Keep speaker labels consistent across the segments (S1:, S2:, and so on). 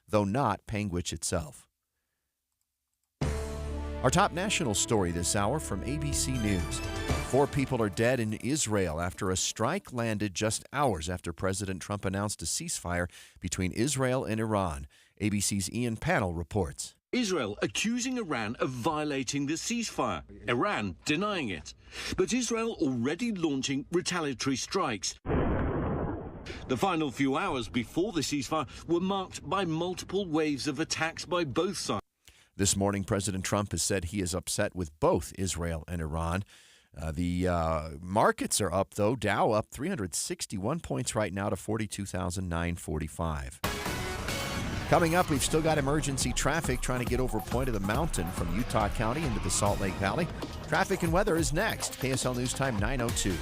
S1: though not Panguitch itself. Our top national story this hour from ABC News. 4 people are dead in Israel after a strike landed just hours after President Trump announced a ceasefire between Israel and Iran. ABC's Ian Pannell reports.
S2: Israel accusing Iran of violating the ceasefire, Iran denying it. But Israel already launching retaliatory strikes. The final few hours before the ceasefire were marked by multiple waves of attacks by both sides.
S1: This morning, President Trump has said he is upset with both Israel and Iran. The markets are up, though. Dow up 361 points right now to 42,945. Coming up, we've still got emergency traffic trying to get over Point of the Mountain from Utah County into the Salt Lake Valley. Traffic and weather is next. KSL News Time 9:02.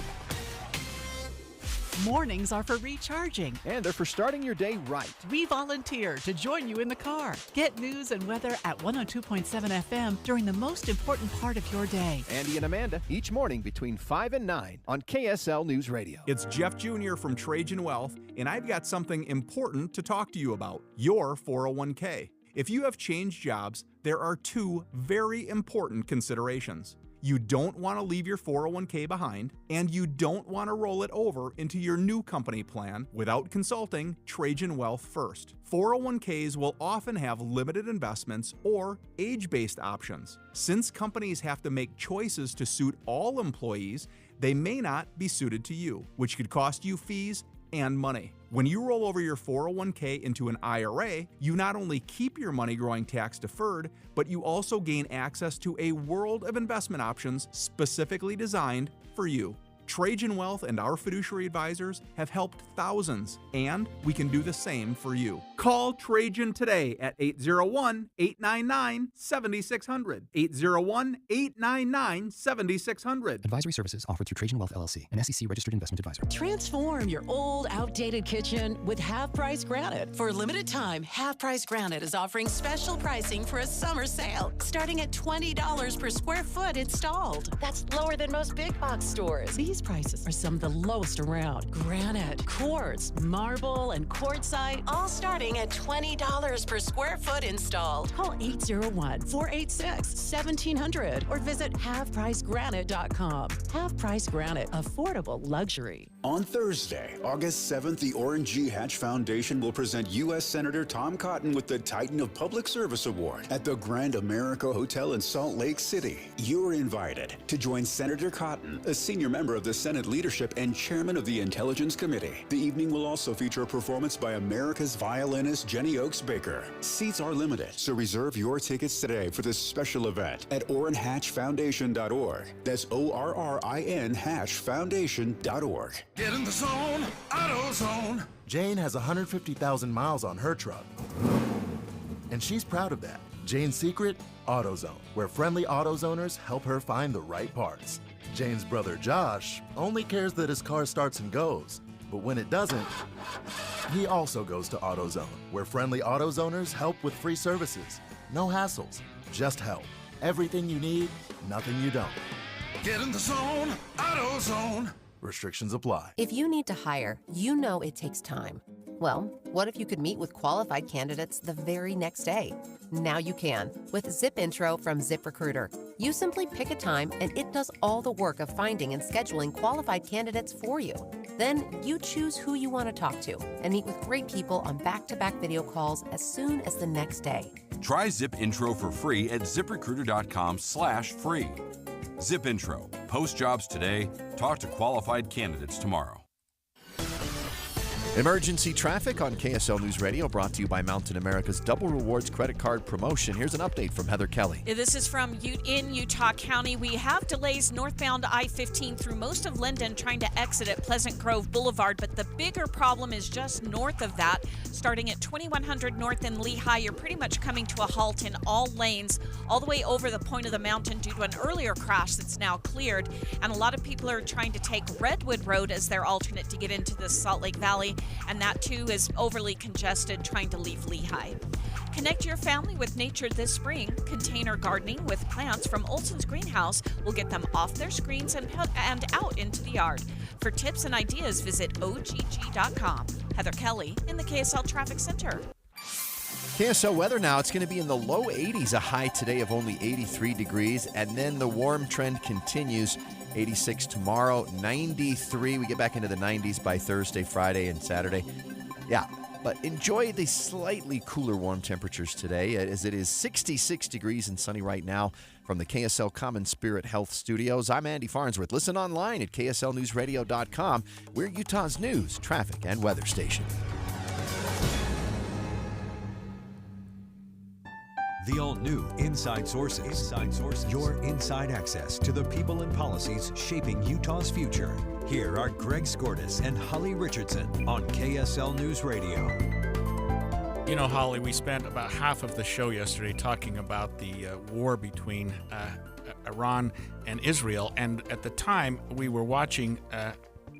S3: Mornings are for recharging.
S4: And they're for starting your day right.
S3: We volunteer to join you in the car. Get news and weather at 102.7 FM during the most important part of your day.
S4: Andy and Amanda, each morning between 5 and 9 on KSL News Radio.
S5: It's Jeff Jr. from Trajan Wealth, and I've got something important to talk to you about, your 401k. If you have changed jobs, there are 2 very important considerations. You don't want to leave your 401k behind, and you don't want to roll it over into your new company plan without consulting Trajan Wealth first. 401ks will often have limited investments or age-based options. Since companies have to make choices to suit all employees, they may not be suited to you, which could cost you fees and money. When you roll over your 401k into an IRA, you not only keep your money growing tax deferred, but you also gain access to a world of investment options specifically designed for you. Trajan Wealth and our fiduciary advisors have helped thousands, and we can do the same for you. Call Trajan today at 801-899-7600. 801-899-7600.
S6: Advisory services offered through Trajan Wealth LLC, an SEC registered investment advisor.
S7: Transform your old, outdated kitchen with Half Price Granite. For a limited time, Half Price Granite is offering special pricing for a summer sale, starting at $20 per square foot installed. That's lower than most big box stores. These prices are some of the lowest around. Granite, quartz, marble, and quartzite, all starting at $20 per square foot installed. Call 801-486-1700 or visit halfpricegranite.com. Half Price Granite, affordable luxury.
S8: On Thursday, August 7th, the Orrin G. Hatch Foundation will present U.S. Senator Tom Cotton with the Titan of Public Service Award at the Grand America Hotel in Salt Lake City. You're invited to join Senator Cotton, a senior member of the Senate leadership and chairman of the Intelligence Committee. The evening will also feature a performance by America's violinist Jenny Oaks Baker. Seats are limited, so reserve your tickets today for this special event at OrrinHatchFoundation.org. That's ORRIN Hatchfoundation.org.
S9: Get in the zone, AutoZone.
S10: Jane has 150,000 miles on her truck, and she's proud of that. Jane's secret? AutoZone, where friendly AutoZoners help her find the right parts. Jane's brother Josh only cares that his car starts and goes, but when it doesn't, he also goes to AutoZone, where friendly AutoZoners help with free services. No hassles, just help. Everything you need, nothing you don't.
S9: Get in the zone, AutoZone.
S10: Restrictions apply.
S11: If you need to hire, you know it takes time. Well, what if you could meet with qualified candidates the very next day? Now you can with Zip Intro from ZipRecruiter. You simply pick a time and it does all the work of finding and scheduling qualified candidates for you. Then you choose who you want to talk to and meet with great people on back-to-back video calls as soon as the next day.
S12: Try Zip Intro for free at ZipRecruiter.com/free. Zip Intro. Post jobs today. Talk to qualified candidates tomorrow.
S1: Emergency traffic on KSL News Radio, brought to you by Mountain America's Double Rewards credit card promotion. Here's an update from Heather Kelly.
S13: This is from Utah County. We have delays northbound I-15 through most of Linden trying to exit at Pleasant Grove Boulevard, but the bigger problem is just north of that. Starting at 2100 North in Lehigh, you're pretty much coming to a halt in all lanes all the way over the Point of the Mountain due to an earlier crash that's now cleared. And a lot of people are trying to take Redwood Road as their alternate to get into the Salt Lake Valley. And that too is overly congested trying to leave Lehigh. Connect your family with nature this spring. Container gardening with plants from Olson's Greenhouse will get them off their screens and out into the yard. For tips and ideas, visit OGG.com. Heather Kelly in the KSL Traffic Center.
S1: KSL weather now, it's going to be in the low 80s, a high today of only 83 degrees, and then the warm trend continues. 86 tomorrow, 93. We get back into the 90s by Thursday, Friday, and Saturday. Yeah, but enjoy the slightly cooler warm temperatures today, as it is 66 degrees and sunny right now from the KSL Common Spirit Health Studios. I'm Andy Farnsworth. Listen online at kslnewsradio.com. We're Utah's news, traffic, and weather station.
S14: The all-new Inside Sources. Inside Sources. Your inside access to the people and policies shaping Utah's future. Here are Greg Skordas and Holly Richardson on KSL News Radio.
S15: You know, Holly, we spent about half of the show yesterday talking about the war between Iran and Israel. And at the time, we were watching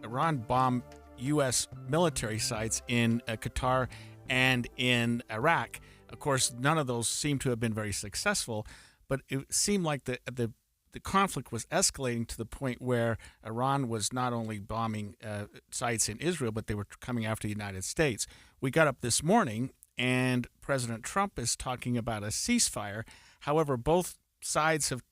S15: Iran bomb U.S. military sites in Qatar and in Iraq. Of course, none of those seem to have been very successful, but it seemed like the conflict was escalating to the point where Iran was not only bombing sites in Israel, but they were coming after the United States. We got up this morning, and President Trump is talking about a ceasefire. However, both sides have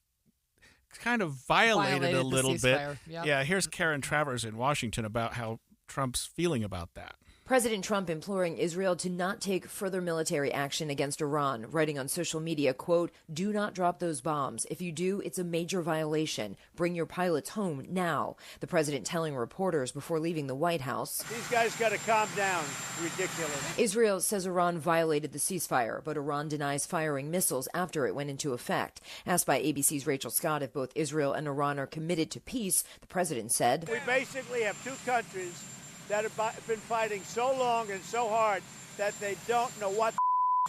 S15: kind of violated a little bit.
S16: Yep.
S15: Yeah, here's Karen Travers in Washington about how Trump's feeling about that.
S16: President Trump imploring Israel to not take further military action against Iran, writing on social media, quote, "Do not drop those bombs. If you do, it's a major violation. Bring your pilots home now." The president telling reporters before leaving the White House.
S17: These guys got to calm down. Ridiculous.
S16: Israel says Iran violated the ceasefire, but Iran denies firing missiles after it went into effect. Asked by ABC's Rachel Scott if both Israel and Iran are committed to peace, the president said,
S17: "We basically have two countries that have been fighting so long and so hard that they don't know what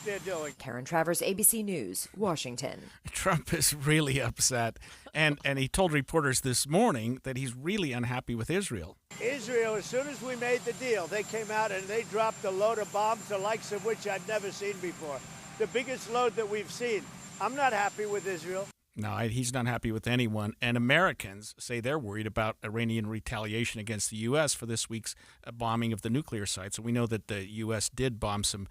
S17: they're doing."
S16: Karen Travers, ABC News, Washington.
S15: Trump is really upset, and he told reporters this morning that he's really unhappy with Israel.
S17: Israel, as soon as we made the deal, they came out and they dropped a load of bombs, the likes of which I'd never seen before. The biggest load that we've seen. I'm not happy with Israel.
S15: No, he's not happy with anyone. And Americans say they're worried about Iranian retaliation against the U.S. for this week's bombing of the nuclear sites. And we know that the U.S. did bomb some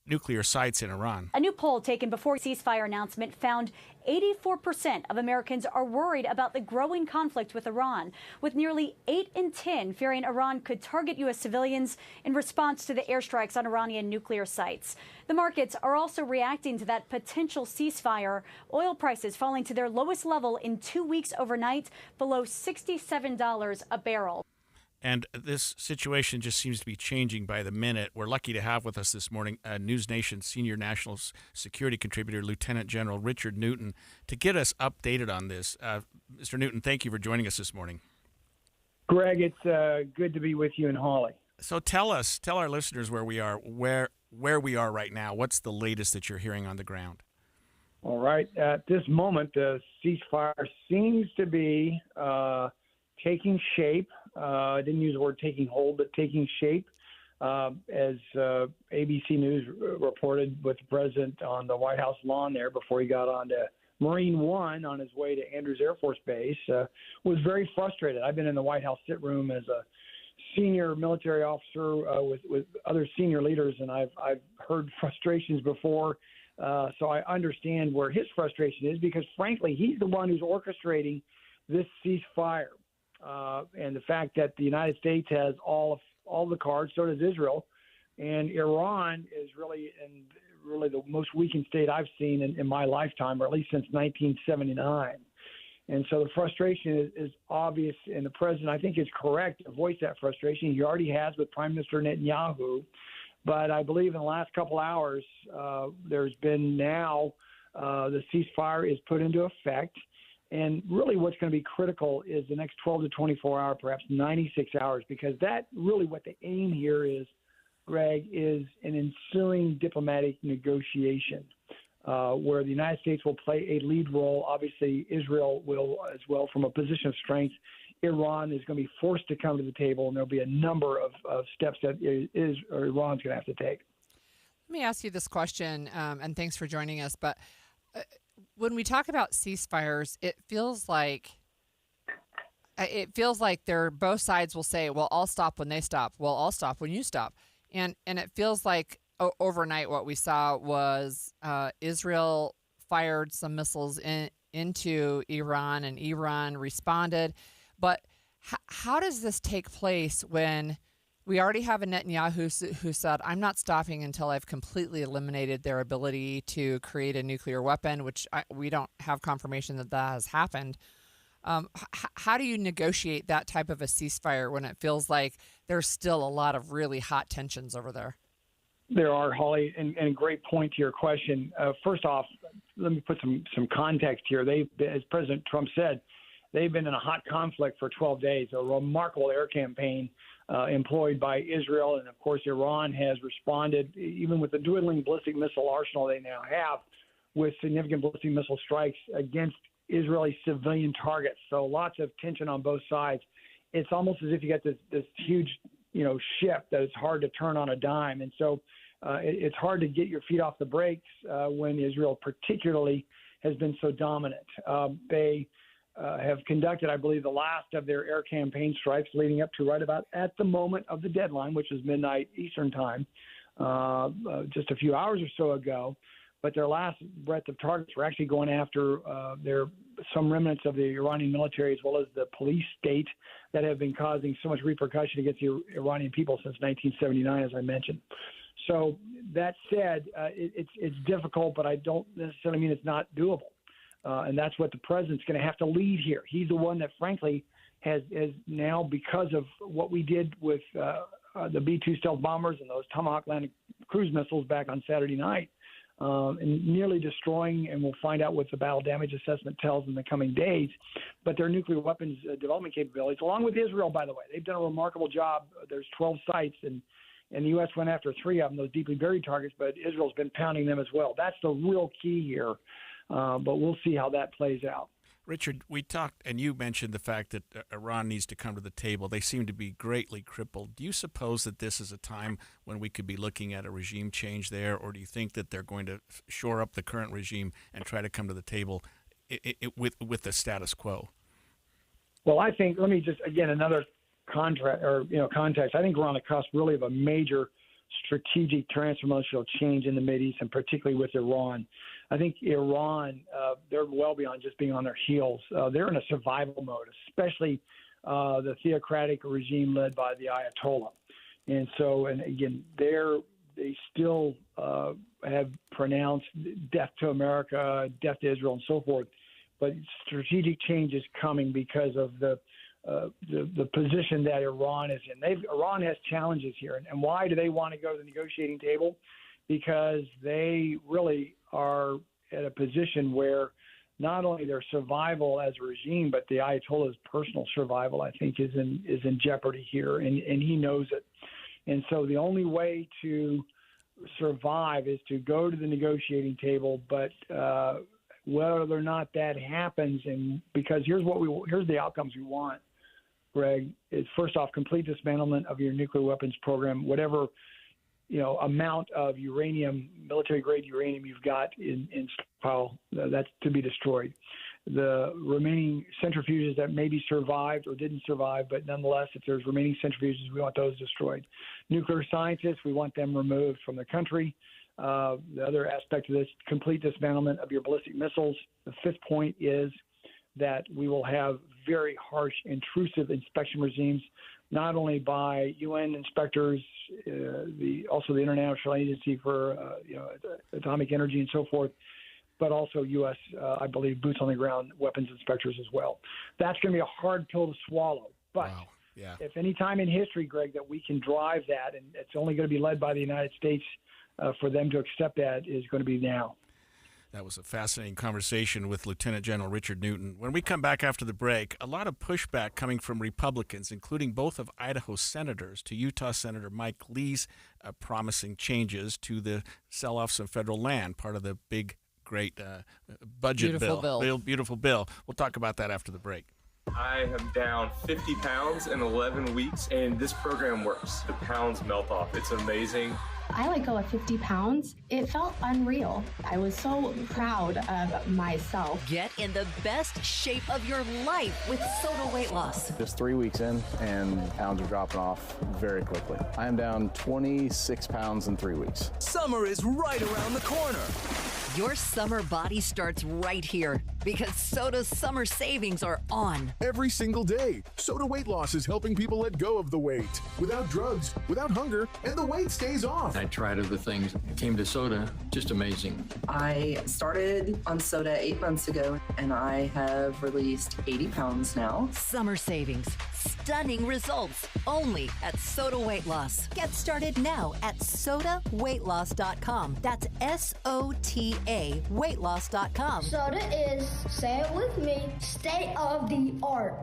S15: nuclear sites in Iran.
S18: A new poll taken before ceasefire announcement found 84% of Americans are worried about the growing conflict with Iran, with nearly 8 in 10 fearing Iran could target U.S. civilians in response to the airstrikes on Iranian nuclear sites. The markets are also reacting to that potential ceasefire. Oil prices falling to their lowest level in 2 weeks overnight, below $67 a barrel.
S15: And this situation just seems to be changing by the minute. We're lucky to have with us this morning News Nation senior national security contributor, Lieutenant General Richard Newton, to get us updated on this. Mr. Newton, thank you for joining us this morning.
S19: Greg, it's good to be with you and Holly.
S15: So tell our listeners where we are we are right now. What's the latest that you're hearing on the ground?
S19: All right. At this moment, the ceasefire seems to be taking shape. I didn't use the word taking hold, but taking shape. As ABC News reported with the president on the White House lawn there before he got on to Marine One on his way to Andrews Air Force Base, was very frustrated. I've been in the White House sit room as a senior military officer with other senior leaders, and I've heard frustrations before. So I understand where his frustration is because, frankly, he's the one who's orchestrating this ceasefire. And the fact that the United States has all the cards, so does Israel, and Iran is really the most weakened state I've seen in my lifetime, or at least since 1979. And so the frustration is obvious, and the president, I think, is correct to voice that frustration. He already has with Prime Minister Netanyahu, but I believe in the last couple hours there's been now the ceasefire is put into effect. And really what's going to be critical is the next 12 to 24 hours, perhaps 96 hours, because that really what the aim here is, Greg, is an ensuing diplomatic negotiation where the United States will play a lead role. Obviously, Israel will as well from a position of strength. Iran is going to be forced to come to the table, and there'll be a number of steps that Iran's going to have to take.
S20: Let me ask you this question, and thanks for joining us, but when we talk about ceasefires, it feels like both sides will say, well, I'll stop when they stop. Well, I'll stop when you stop. And it feels like overnight, what we saw was Israel fired some missiles into Iran, and Iran responded. But how does this take place when we already have a Netanyahu who said, I'm not stopping until I've completely eliminated their ability to create a nuclear weapon, which we don't have confirmation that has happened. How do you negotiate that type of a ceasefire when it feels like there's still a lot of really hot tensions over there?
S19: There are, Holly, and a great point to your question. First off, let me put some context here. As President Trump said, they've been in a hot conflict for 12 days, a remarkable air campaign employed by Israel. And, of course, Iran has responded, even with the dwindling ballistic missile arsenal they now have, with significant ballistic missile strikes against Israeli civilian targets. So lots of tension on both sides. It's almost as if you got this huge, ship that it's hard to turn on a dime. And so it's hard to get your feet off the brakes when Israel particularly has been so dominant. They have conducted, I believe, the last of their air campaign strikes leading up to right about at the moment of the deadline, which is midnight Eastern time, just a few hours or so ago. But their last breadth of targets were actually going after some remnants of the Iranian military as well as the police state that have been causing so much repercussion against the Iranian people since 1979, as I mentioned. So that said, it's difficult, but I don't necessarily mean it's not doable. And that's what the president's going to have to lead here. He's the one that, frankly, has now, because of what we did with the B-2 stealth bombers and those Tomahawk land cruise missiles back on Saturday night, and nearly destroying, and we'll find out what the battle damage assessment tells in the coming days, but their nuclear weapons development capabilities, along with Israel, by the way. They've done a remarkable job. There's 12 sites, and the U.S. went after 3 of them, those deeply buried targets, but Israel's been pounding them as well. That's the real key here, but we'll see how that plays out.
S15: Richard, we talked, and you mentioned the fact that Iran needs to come to the table. They seem to be greatly crippled. Do you suppose that this is a time when we could be looking at a regime change there, or do you think that they're going to shore up the current regime and try to come to the table with the status quo?
S19: Well, I think, let me just, again, another context. I think we're on the cusp really of a major strategic transformational change in the Mideast, and particularly with Iran. I think Iran, they're well beyond just being on their heels. They're in a survival mode, especially the theocratic regime led by the Ayatollah. And so, and again, they still have pronounced death to America, death to Israel, and so forth. But strategic change is coming because of the position that Iran is in. Iran has challenges here. And why do they want to go to the negotiating table? Because they really are at a position where not only their survival as a regime, but the Ayatollah's personal survival, I think, is in jeopardy here, and he knows it. And so the only way to survive is to go to the negotiating table, but whether or not that happens, and because here's the outcomes we want, Greg, is first off, complete dismantlement of your nuclear weapons program, whatever amount of uranium, military-grade uranium you've got in stockpile, that's to be destroyed. The remaining centrifuges that maybe survived or didn't survive, but nonetheless, if there's remaining centrifuges, we want those destroyed. Nuclear scientists, we want them removed from the country. The other aspect of this, complete dismantlement of your ballistic missiles. The fifth point is that we will have very harsh, intrusive inspection regimes, not only by UN inspectors, also the International Agency for Atomic Energy and so forth, but also U.S., I believe, boots on the ground weapons inspectors as well. That's going to be a hard pill to swallow. But if any time in history, Greg, that we can drive that, and it's only going to be led by the United States, for them to accept that is going to be now.
S15: That was a fascinating conversation with Lieutenant General Richard Newton. When we come back after the break, a lot of pushback coming from Republicans, including both of Idaho's senators, to Utah Senator Mike Lee's promising changes to the sell-off some federal land, part of the big, great budget Beautiful bill. We'll talk about that after the break.
S21: I am down 50 pounds in 11 weeks, and this program works. The pounds melt off. It's amazing.
S2: I let go of 50 pounds. It felt unreal. I was so proud of myself.
S22: Get in the best shape of your life with SOTA weight loss.
S23: Just 3 weeks in, and pounds are dropping off very quickly. I am down 26 pounds in 3 weeks.
S22: Summer is right around the corner. Your summer body starts right here because SOTA's summer savings are on.
S24: Every single day, SOTA weight loss is helping people let go of the weight without drugs, without hunger, and the weight stays off.
S25: I tried other things, came to SOTA, just amazing.
S26: I started on SOTA 8 months ago, and I have released 80 pounds now.
S22: Summer savings, stunning results, only at SOTA weight loss. Get started now at SOTAweightloss.com. That's SOTA weightloss.com.
S27: SOTA is, say it with me, state of the art.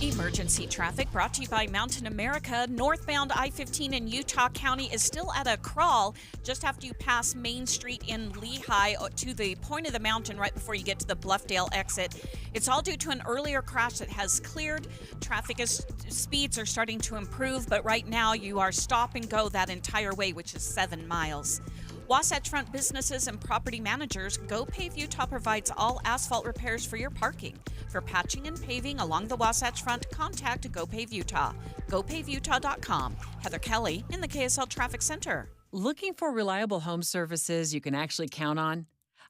S13: Emergency traffic brought to you by Mountain America. Northbound I-15 in Utah County is still at a crawl just after you pass Main Street in Lehigh to the point of the mountain right before you get to the Bluffdale exit. It's all due to an earlier crash that has cleared. Speeds are starting to improve, but right now you are stop and go that entire way, which is 7 miles. Wasatch Front businesses and property managers, GoPave Utah provides all asphalt repairs for your parking. For patching and paving along the Wasatch Front, contact GoPave Utah. GoPaveUtah.com. Heather Kelly in the KSL Traffic Center.
S28: Looking for reliable home services you can actually count on?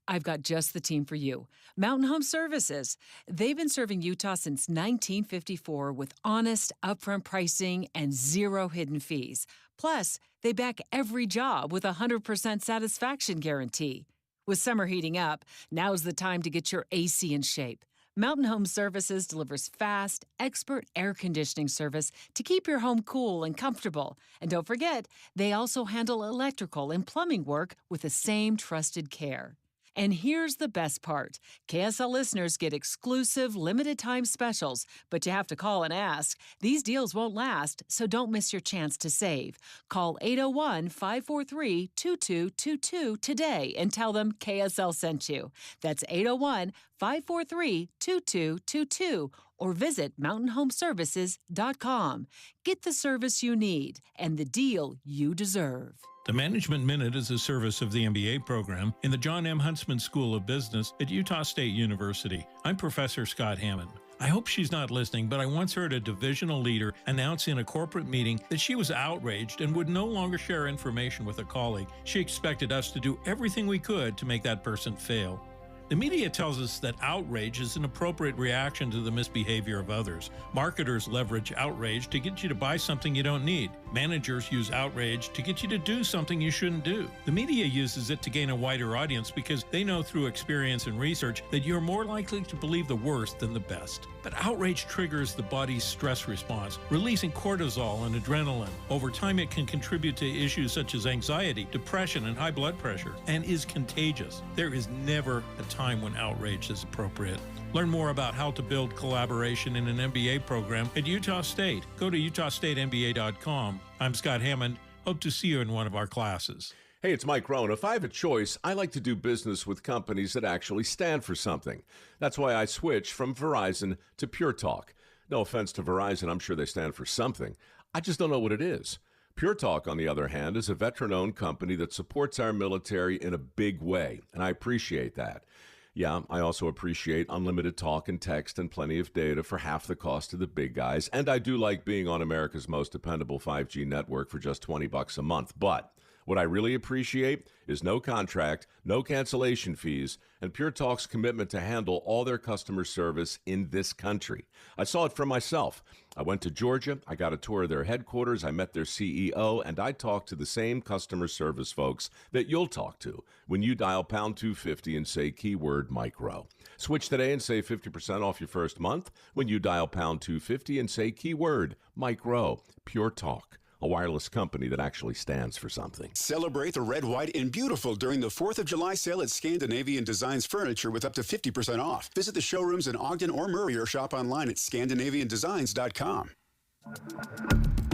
S28: I've got just the team for you. Mountain Home Services. They've been serving Utah since 1954 with honest, upfront pricing and zero hidden fees. Plus, they back every job with a 100% satisfaction guarantee. With summer heating up, now's the time to get your AC in shape. Mountain Home Services delivers fast, expert air conditioning service to keep your home cool and comfortable. And don't forget, they also handle electrical and plumbing work with the same trusted care. And here's the best part. KSL listeners get exclusive limited-time specials, but you have to call and ask. These deals won't last, so don't miss your chance to save. Call 801-543-2222 today and tell them KSL sent you. That's 801-543-2222 or visit mountainhomeservices.com. Get the service you need and the deal you deserve.
S29: The Management Minute is a service of the MBA program in the John M. Huntsman School of Business at Utah State University. I'm Professor Scott Hammond. I hope she's not listening, but I once heard a divisional leader announce in a corporate meeting that she was outraged and would no longer share information with a colleague. She expected us to do everything we could to make that person fail. The media tells us that outrage is an appropriate reaction to the misbehavior of others. Marketers leverage outrage to get you to buy something you don't need. Managers use outrage to get you to do something you shouldn't do. The media uses it to gain a wider audience because they know through experience and research that you're more likely to believe the worst than the best. But outrage triggers the body's stress response, releasing cortisol and adrenaline. Over time, it can contribute to issues such as anxiety, depression, and high blood pressure, and is contagious. There is never a time when outrage is appropriate. Learn more about how to build collaboration in an MBA program at Utah State. Go to utahstatemba.com. I'm Scott Hammond. Hope to see you in one of our classes.
S30: Hey, it's Mike Rohn. If I have a choice, I like to do business with companies that actually stand for something. That's why I switched from Verizon to Pure Talk. No offense to Verizon, I'm sure they stand for something. I just don't know what it is. Pure Talk, on the other hand, is a veteran-owned company that supports our military in a big way, and I appreciate that. Yeah, I also appreciate unlimited talk and text and plenty of data for half the cost of the big guys, and I do like being on America's most dependable 5G network for just $20 a month, but what I really appreciate is no contract, no cancellation fees, and Pure Talk's commitment to handle all their customer service in this country. I saw it for myself. I went to Georgia, I got a tour of their headquarters, I met their CEO, and I talked to the same customer service folks that you'll talk to when you dial pound 250 and say keyword Mike Rowe. Switch today and save 50% off your first month when you dial pound 250 and say keyword Mike Rowe. Pure Talk. A wireless company that actually stands for something.
S8: Celebrate the red, white, and beautiful during the 4th of July sale at Scandinavian Designs Furniture with up to 50% off. Visit the showrooms in Ogden or Murray or shop online at ScandinavianDesigns.com.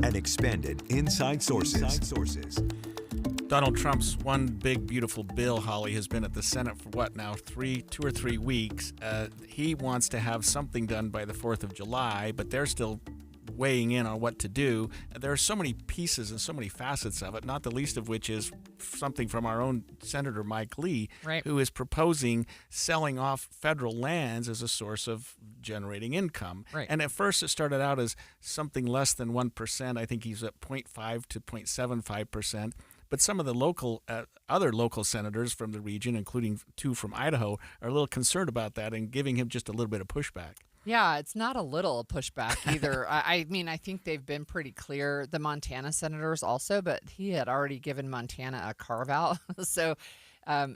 S14: And expanded Inside Sources.
S15: Donald Trump's one big, beautiful bill, Holly, has been at the Senate for what now, 2 or 3 weeks. He wants to have something done by the 4th of July, but they're still weighing in on what to do. There are so many pieces and so many facets of it, not the least of which is something from our own Senator Mike Lee, who is proposing selling off federal lands as a source of generating income. And at first it started out as something less than 1%. I think he's at 0.5 to 0.75%. But some of the local, other local senators from the region, including 2 from Idaho, are a little concerned about that and giving him just a little bit of pushback.
S20: Yeah, it's not a little pushback either. I mean, I think they've been pretty clear, the Montana senators also, but he had already given Montana a carve-out. So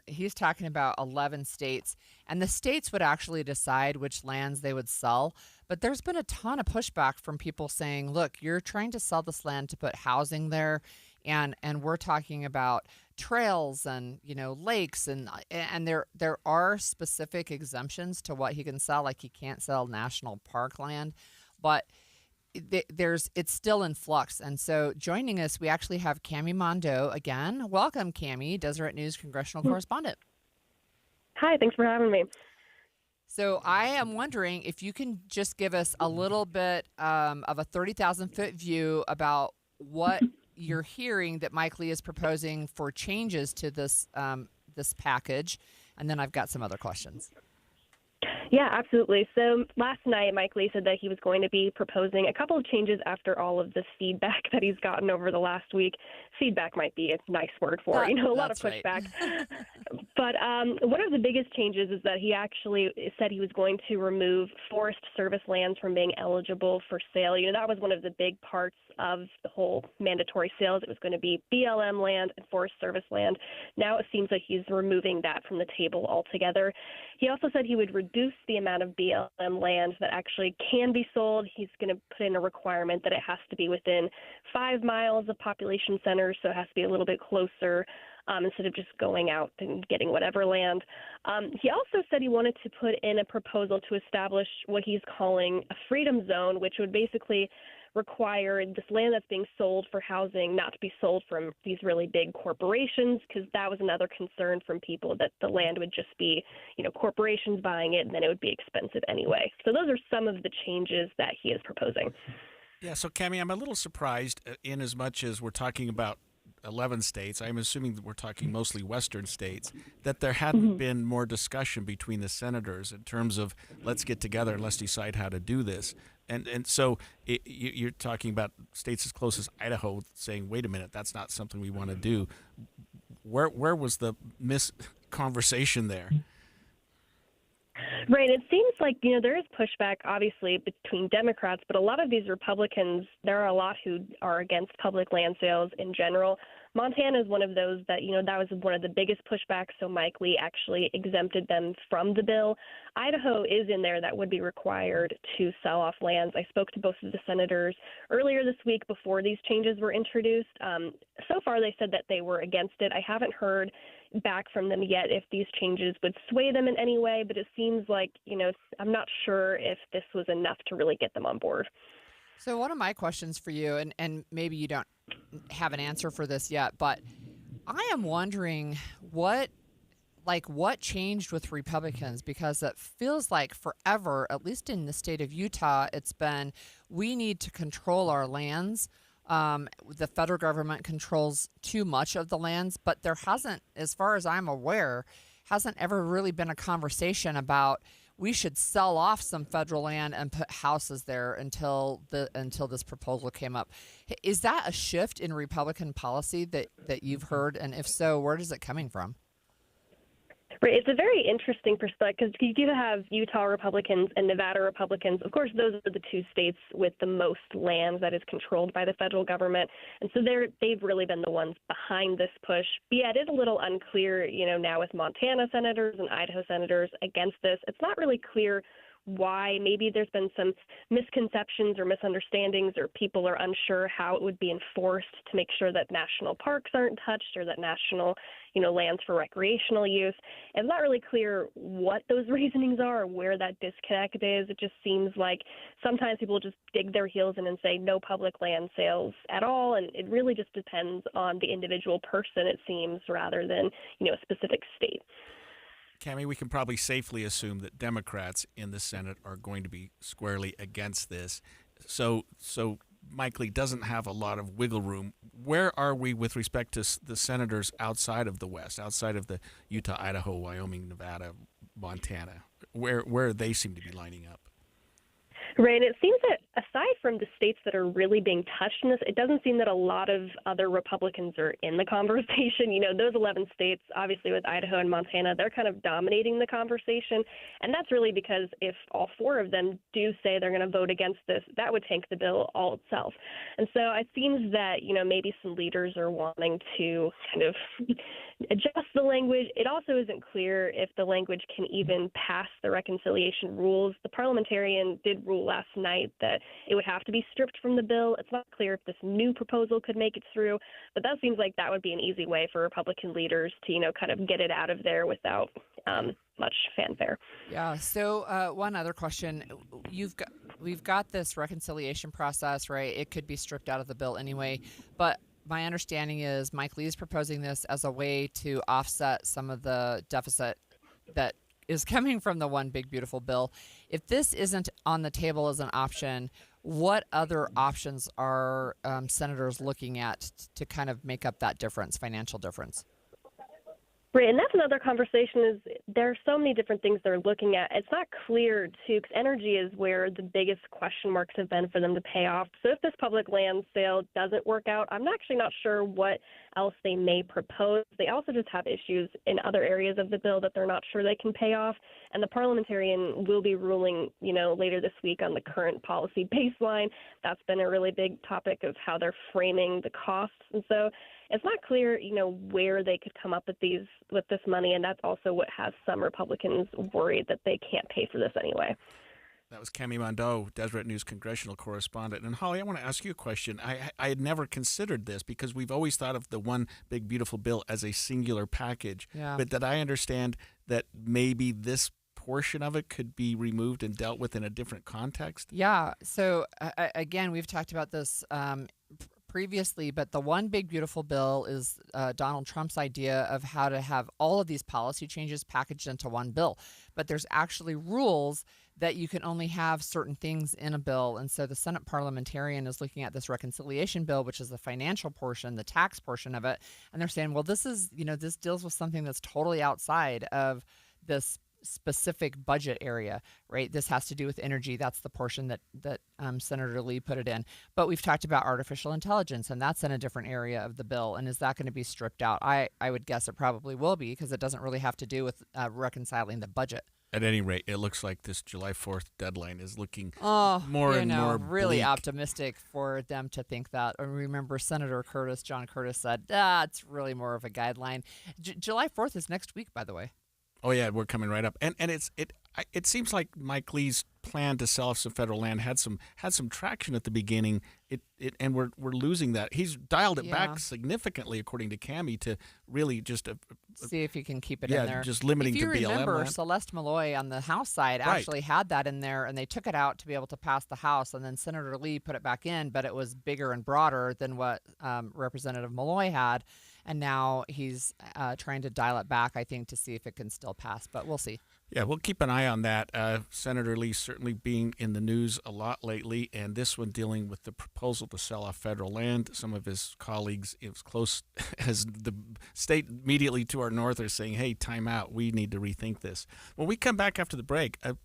S20: he's talking about 11 states, and the states would actually decide which lands they would sell. But there's been a ton of pushback from people saying, look, you're trying to sell this land to put housing there, and we're talking about trails and, you know, lakes, and there are specific exemptions to what he can sell, like he can't sell national park land, but it's still in flux. And so joining us, we actually have Cami Mondo again. Welcome, Cami, Deseret News congressional correspondent.
S1: Hi, thanks for having me.
S20: So I am wondering if you can just give us a little bit of a 30,000-foot view about what you're hearing that Mike Lee is proposing for changes to this this package, and then I've got some other questions.
S1: Yeah, absolutely. So last night, Mike Lee said that he was going to be proposing a couple of changes after all of this feedback that he's gotten over the last week. Feedback might be a nice word for it, a lot of pushback. Right. But one of the biggest changes is that he actually said he was going to remove Forest Service lands from being eligible for sale. You know, that was one of the big parts of the whole mandatory sales. It was going to be BLM land and Forest Service land. Now it seems like he's removing that from the table altogether. He also said he would reduce the amount of BLM land that actually can be sold. He's going to put in a requirement that it has to be within 5 miles of population centers, so it has to be a little bit closer instead of just going out and getting whatever land. He also said he wanted to put in a proposal to establish what he's calling a freedom zone, which would basically require this land that's being sold for housing not to be sold from these really big corporations, because that was another concern from people, that the land would just be, you know, corporations buying it, and then it would be expensive anyway. So those are some of the changes that he is proposing.
S15: Yeah, so Cami, I'm a little surprised in as much as we're talking about 11 states, I'm assuming that we're talking mostly Western states, that there hadn't been more discussion between the senators in terms of let's get together and let's decide how to do this. And so you're talking about states as close as Idaho saying, wait a minute, that's not something we want to do. Where was the conversation there?
S1: Right. It seems like, you know, there is pushback, obviously, between Democrats, but a lot of these Republicans, there are a lot who are against public land sales in general. Montana is one of those that, you know, that was one of the biggest pushbacks, so Mike Lee actually exempted them from the bill. Idaho is in there that would be required to sell off lands. I spoke to both of the senators earlier this week before these changes were introduced. So far, they said that they were against it. I haven't heard back from them yet if these changes would sway them in any way, but it seems like, you know, I'm not sure if this was enough to really get them on board.
S20: So one of my questions for you, and maybe you don't have an answer for this yet, but I am wondering what changed with Republicans, because it feels like forever, at least in the state of Utah, it's been, we need to control our lands. The federal government controls too much of the lands, but there hasn't, as far as I'm aware, hasn't ever really been a conversation about we should sell off some federal land and put houses there until this proposal came up. Is that a shift in Republican policy that you've heard? And if so, where is it coming from?
S1: Right. It's a very interesting perspective, because you do have Utah Republicans and Nevada Republicans. Of course, those are the two states with the most land that is controlled by the federal government. And so they've really been the ones behind this push. But yeah, it is a little unclear, you know, now with Montana senators and Idaho senators against this. It's not really clear why. Maybe there's been some misconceptions or misunderstandings, or people are unsure how it would be enforced to make sure that national parks aren't touched, or that national, you know, lands for recreational use. It's not really clear what those reasonings are or where that disconnect is. It just seems like sometimes people just dig their heels in and say no public land sales at all, and it really just depends on the individual person, it seems, rather than, you know, a specific state.
S15: Cami, we can probably safely assume that Democrats in the Senate are going to be squarely against this. So Mike Lee doesn't have a lot of wiggle room. Where are we with respect to the senators outside of the West, outside of the Utah, Idaho, Wyoming, Nevada, Montana? Where they seem to be lining up?
S1: Right, and it seems that aside from the states that are really being touched in this, it doesn't seem that a lot of other Republicans are in the conversation. Those 11 states, obviously with Idaho and Montana, they're kind of dominating the conversation. And that's really because if all 4 of them do say they're going to vote against this, that would tank the bill all itself. And so it seems that, maybe some leaders are wanting to kind of adjust the language. It also isn't clear if the language can even pass the reconciliation rules. The parliamentarian did rule last night that it would have to be stripped from the bill. It's not clear if this new proposal could make it through, but that seems like that would be an easy way for Republican leaders to, kind of get it out of there without much fanfare.
S20: Yeah. So one other question: we've got this reconciliation process, right? It could be stripped out of the bill anyway, but my understanding is Mike Lee is proposing this as a way to offset some of the deficit that is coming from the One Big Beautiful Bill. If this isn't on the table as an option, what other options are senators looking at to kind of make up that difference, financial difference?
S1: Right, and that's another conversation is there are so many different things they're looking at. It's not clear, too, because energy is where the biggest question marks have been for them to pay off. So if this public land sale doesn't work out, I'm actually not sure what else they may propose. They also just have issues in other areas of the bill that they're not sure they can pay off. And the parliamentarian will be ruling, later this week on the current policy baseline. That's been a really big topic of how they're framing the costs. And so it's not clear, where they could come up with this money, and that's also what has some Republicans worried that they can't pay for this anyway.
S15: That was Cami Mondeau, Deseret News congressional correspondent. And Holly, I want to ask you a question. I had never considered this because we've always thought of the One Big Beautiful Bill as a singular package.
S20: Yeah.
S15: But did I understand that maybe this portion of it could be removed and dealt with in a different context?
S20: Yeah. So again, we've talked about this previously, but the One Big Beautiful Bill is Donald Trump's idea of how to have all of these policy changes packaged into one bill. But there's actually rules that you can only have certain things in a bill. And so the Senate parliamentarian is looking at this reconciliation bill, which is the financial portion, the tax portion of it. And they're saying, well, this is, this deals with something that's totally outside of this specific budget area, right? This has to do with energy. That's the portion that Senator Lee put it in. But we've talked about artificial intelligence, and that's in a different area of the bill. And is that going to be stripped out? I would guess it probably will be, because it doesn't really have to do with reconciling the budget.
S15: At any rate, it looks like this July 4th deadline is looking
S20: more
S15: and more
S20: really
S15: bleak.
S20: Optimistic for them to think that. And remember, Senator John Curtis said, it's really more of a guideline. July 4th is next week, by the way.
S15: Oh yeah, we're coming right up, and it seems like Mike Lee's plan to sell off some federal land had some traction at the beginning. And we're losing that. He's dialed it back significantly, according to Cami, to really just
S20: see if he can keep it in there.
S15: Just limiting to BLM.
S20: If you remember,
S15: land.
S20: Celeste Malloy on the House side actually had that in there, and they took it out to be able to pass the House, and then Senator Lee put it back in, but it was bigger and broader than what Representative Malloy had. And now he's trying to dial it back, I think, to see if it can still pass. But we'll see.
S15: Yeah, we'll keep an eye on that. Senator Lee certainly being in the news a lot lately, and this one dealing with the proposal to sell off federal land. Some of his colleagues, as close as the state immediately to our north, are saying, hey, time out. We need to rethink this. When we come back after the break, a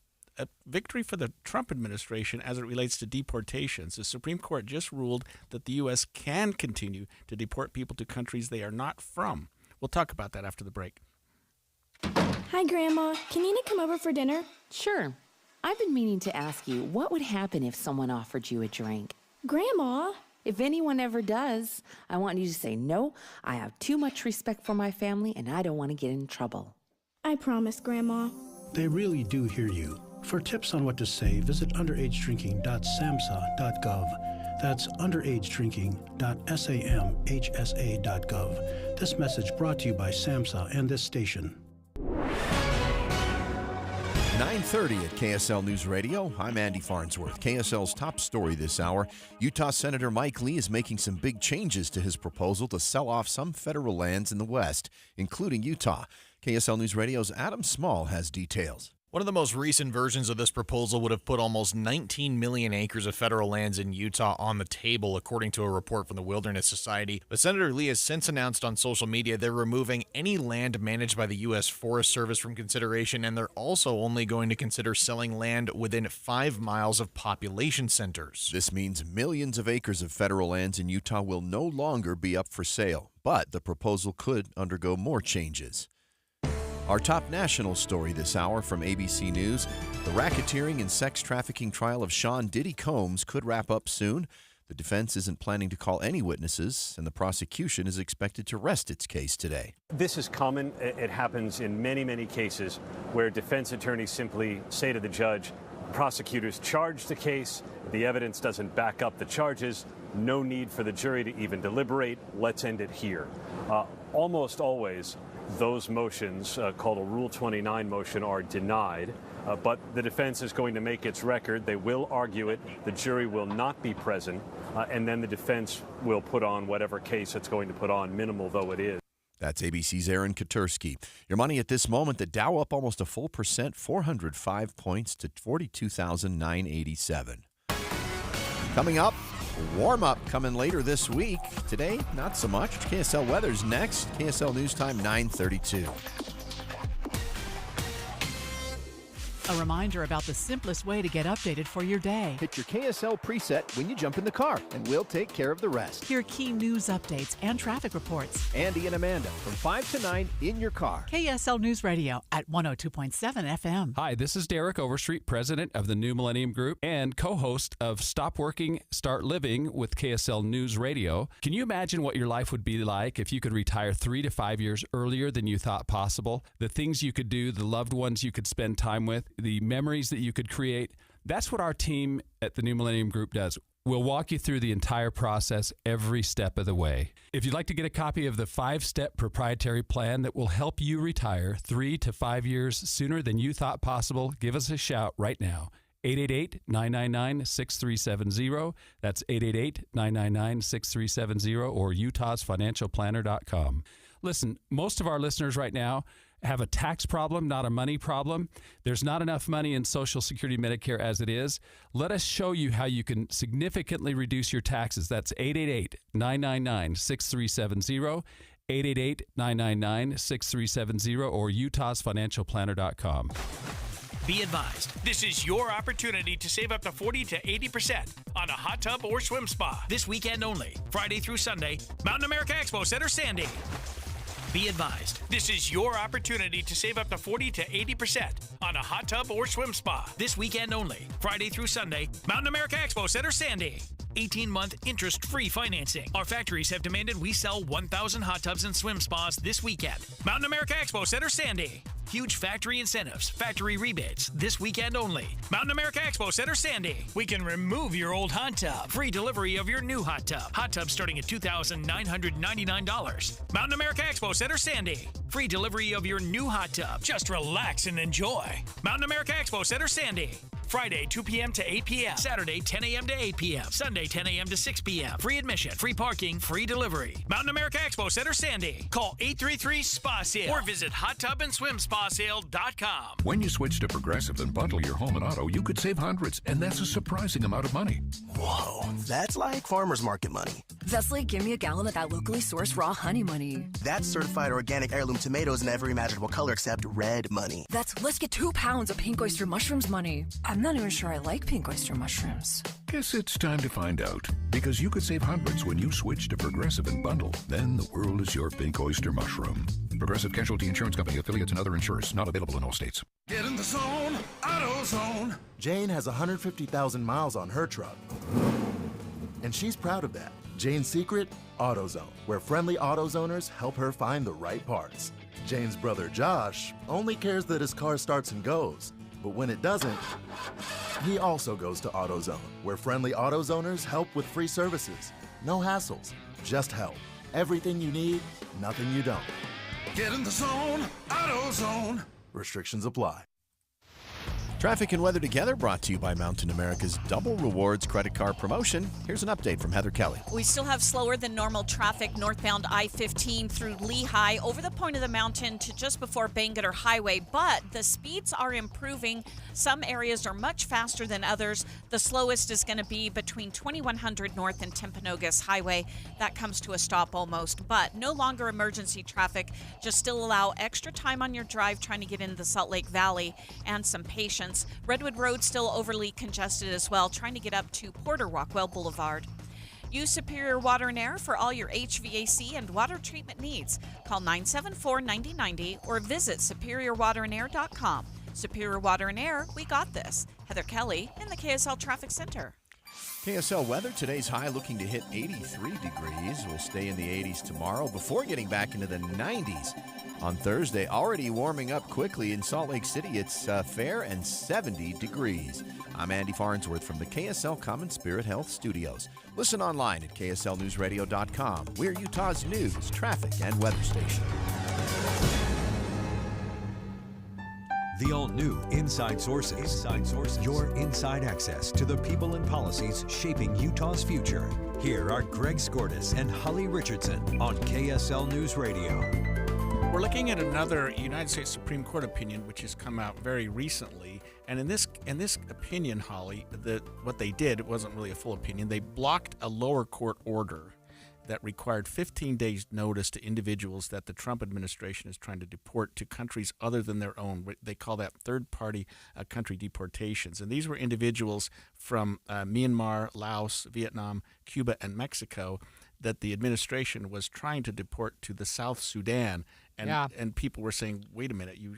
S15: victory for the Trump administration as it relates to deportations. The Supreme Court just ruled that the U.S. can continue to deport people to countries they are not from. We'll talk about that after the break.
S3: Hi, Grandma. Can Nina come over for dinner?
S4: Sure. I've been meaning to ask you, what would happen if someone offered you a drink?
S3: Grandma?
S4: If anyone ever does, I want you to say, no, I have too much respect for my family and I don't want to get in trouble.
S3: I promise, Grandma.
S5: They really do hear you. For tips on what to say, visit underagedrinking.samhsa.gov. That's underagedrinking.samhsa.gov. This message brought to you by SAMHSA and this station.
S6: 9:30 at KSL News Radio. I'm Andy Farnsworth. KSL's top story this hour. Utah Senator Mike Lee is making some big changes to his proposal to sell off some federal lands in the West, including Utah. KSL News Radio's Adam Small has details.
S7: One of the most recent versions of this proposal would have put almost 19 million acres of federal lands in Utah on the table, according to a report from the Wilderness Society. But Senator Lee has since announced on social media they're removing any land managed by the U.S. Forest Service from consideration, and they're also only going to consider selling land within 5 miles of population centers.
S6: This means millions of acres of federal lands in Utah will no longer be up for sale, but the proposal could undergo more changes. Our top national story this hour from ABC News. The racketeering and sex trafficking trial of Sean Diddy Combs could wrap up soon. The defense isn't planning to call any witnesses, and the prosecution is expected to rest its case today.
S9: This is common. It happens in many, many cases where defense attorneys simply say to the judge, prosecutors charge the case, the evidence doesn't back up the charges, no need for the jury to even deliberate, let's end it here. Almost always, those motions, called a Rule 29 motion, are denied, but the defense is going to make its record. They will argue it. The jury will not be present, and then the defense will put on whatever case it's going to put on, minimal though it is.
S6: That's ABC's Aaron Katursky. Your money at this moment, the Dow up almost a full percent, 405 points to 42,987. Coming up, warm-up coming later this week. Today, not so much. KSL weather's next. KSL News Time, 9:32.
S10: A reminder about the simplest way to get updated for your day.
S11: Hit your KSL preset when you jump in the car, and we'll take care of the rest.
S10: Hear key news updates and traffic reports.
S11: Andy and Amanda from 5 to 9 in your car.
S10: KSL News Radio at 102.7 FM.
S12: Hi, this is Derek Overstreet, president of the New Millennium Group and co-host of Stop Working, Start Living with KSL News Radio. Can you imagine what your life would be like if you could retire 3 to 5 years earlier than you thought possible? The things you could do, the loved ones you could spend time with, the memories that you could create. That's what our team at the New Millennium Group does. We'll walk you through the entire process every step of the way. If you'd like to get a copy of the 5-step proprietary plan that will help you retire 3 to 5 years sooner than you thought possible, give us a shout right now. 888-999-6370. That's 888-999-6370 or utahsfinancialplanner.com. Listen, most of our listeners right now have a tax problem, not a money problem. There's not enough money in Social Security Medicare as it is. Let us show you how you can significantly reduce your taxes. That's 888-999-6370, 888-999-6370, or utahsfinancialplanner.com.
S16: Be advised, this is your opportunity to save up to 40 to 80% on a hot tub or swim spa this weekend only, Friday through Sunday, Mountain America Expo Center, Sandy. Be advised, this is your opportunity to save up to 40 to 80% on a hot tub or swim spa this weekend only, Friday through Sunday, Mountain America Expo Center, Sandy. 18-month interest-free financing. Our factories have demanded we sell 1,000 hot tubs and swim spas this weekend. Mountain America Expo Center, Sandy. Huge factory incentives, factory rebates this weekend only. Mountain America Expo Center, Sandy. We can remove your old hot tub. Free delivery of your new hot tub. Hot tub starting at $2,999. Mountain America Expo Center, Sandy. Free delivery of your new hot tub. Just relax and enjoy. Mountain America Expo Center, Sandy. Friday, 2 p.m. to 8 p.m. Saturday, 10 a.m. to 8 p.m. Sunday, 10 a.m. to 6 p.m. Free admission, free parking, free delivery. Mountain America Expo Center, Sandy. Call 833-SPA-SALE or visit hottubandSwimSpaSale.com.
S17: When you switch to Progressive and bundle your home and auto, you could save hundreds, and that's a surprising amount of money.
S18: Whoa, that's like farmer's market money.
S19: That's like give me a gallon of that locally sourced raw honey money.
S18: That's certified organic heirloom tomatoes in every imaginable color except red money.
S19: That's let's get 2 pounds of pink oyster mushrooms money. I'm not even sure I like pink oyster mushrooms.
S17: Guess it's time to find out, because you could save hundreds when you switch to Progressive and bundle. Then the world is your pink oyster mushroom. Progressive Casualty Insurance Company, affiliates, and other insurers. Not available in all states.
S24: Get in the zone, AutoZone.
S21: Jane has 150,000 miles on her truck, and she's proud of that. Jane's secret? AutoZone, where friendly AutoZoners help her find the right parts. Jane's brother Josh only cares that his car starts and goes, but when it doesn't, he also goes to AutoZone, where friendly AutoZoners help with free services. No hassles, just help. Everything you need, nothing you don't.
S24: Get in the zone, AutoZone.
S21: Restrictions apply.
S6: Traffic and weather together brought to you by Mountain America's Double Rewards credit card promotion. Here's an update from Heather Kelly.
S2: We still have slower than normal traffic northbound I-15 through Lehigh over the point of the mountain to just before Bangerter Highway, but the speeds are improving. Some areas are much faster than others. The slowest is going to be between 2100 North and Timpanogos Highway. That comes to a stop almost, but no longer emergency traffic. Just still allow extra time on your drive trying to get into the Salt Lake Valley and some patience. Redwood Road still overly congested as well, trying to get up to Porter Rockwell Boulevard. Use Superior Water and Air for all your HVAC and water treatment needs. Call 974-9090 or visit superiorwaterandair.com. Superior Water and Air, we got this. Heather Kelly in the KSL Traffic Center.
S6: KSL weather, today's high looking to hit 83 degrees. We'll stay in the 80s tomorrow before getting back into the 90s on Thursday. Already warming up quickly in Salt Lake City. It's fair and 70 degrees. I'm Andy Farnsworth from the KSL Common Spirit Health Studios. Listen online at kslnewsradio.com. We're Utah's news, traffic, and weather station.
S14: The all-new Inside Sources. Your inside access to the people and policies shaping Utah's future. Here are Greg Skordas and Holly Richardson on KSL News Radio.
S15: We're looking at another United States Supreme Court opinion, which has come out very recently. And in this opinion, Holly, what they did, it wasn't really a full opinion. They blocked a lower court order that required 15 days notice to individuals that the Trump administration is trying to deport to countries other than their own. They call that third-party country deportations. And these were individuals from Myanmar, Laos, Vietnam, Cuba, and Mexico that the administration was trying to deport to the South Sudan. And people were saying, wait a minute, you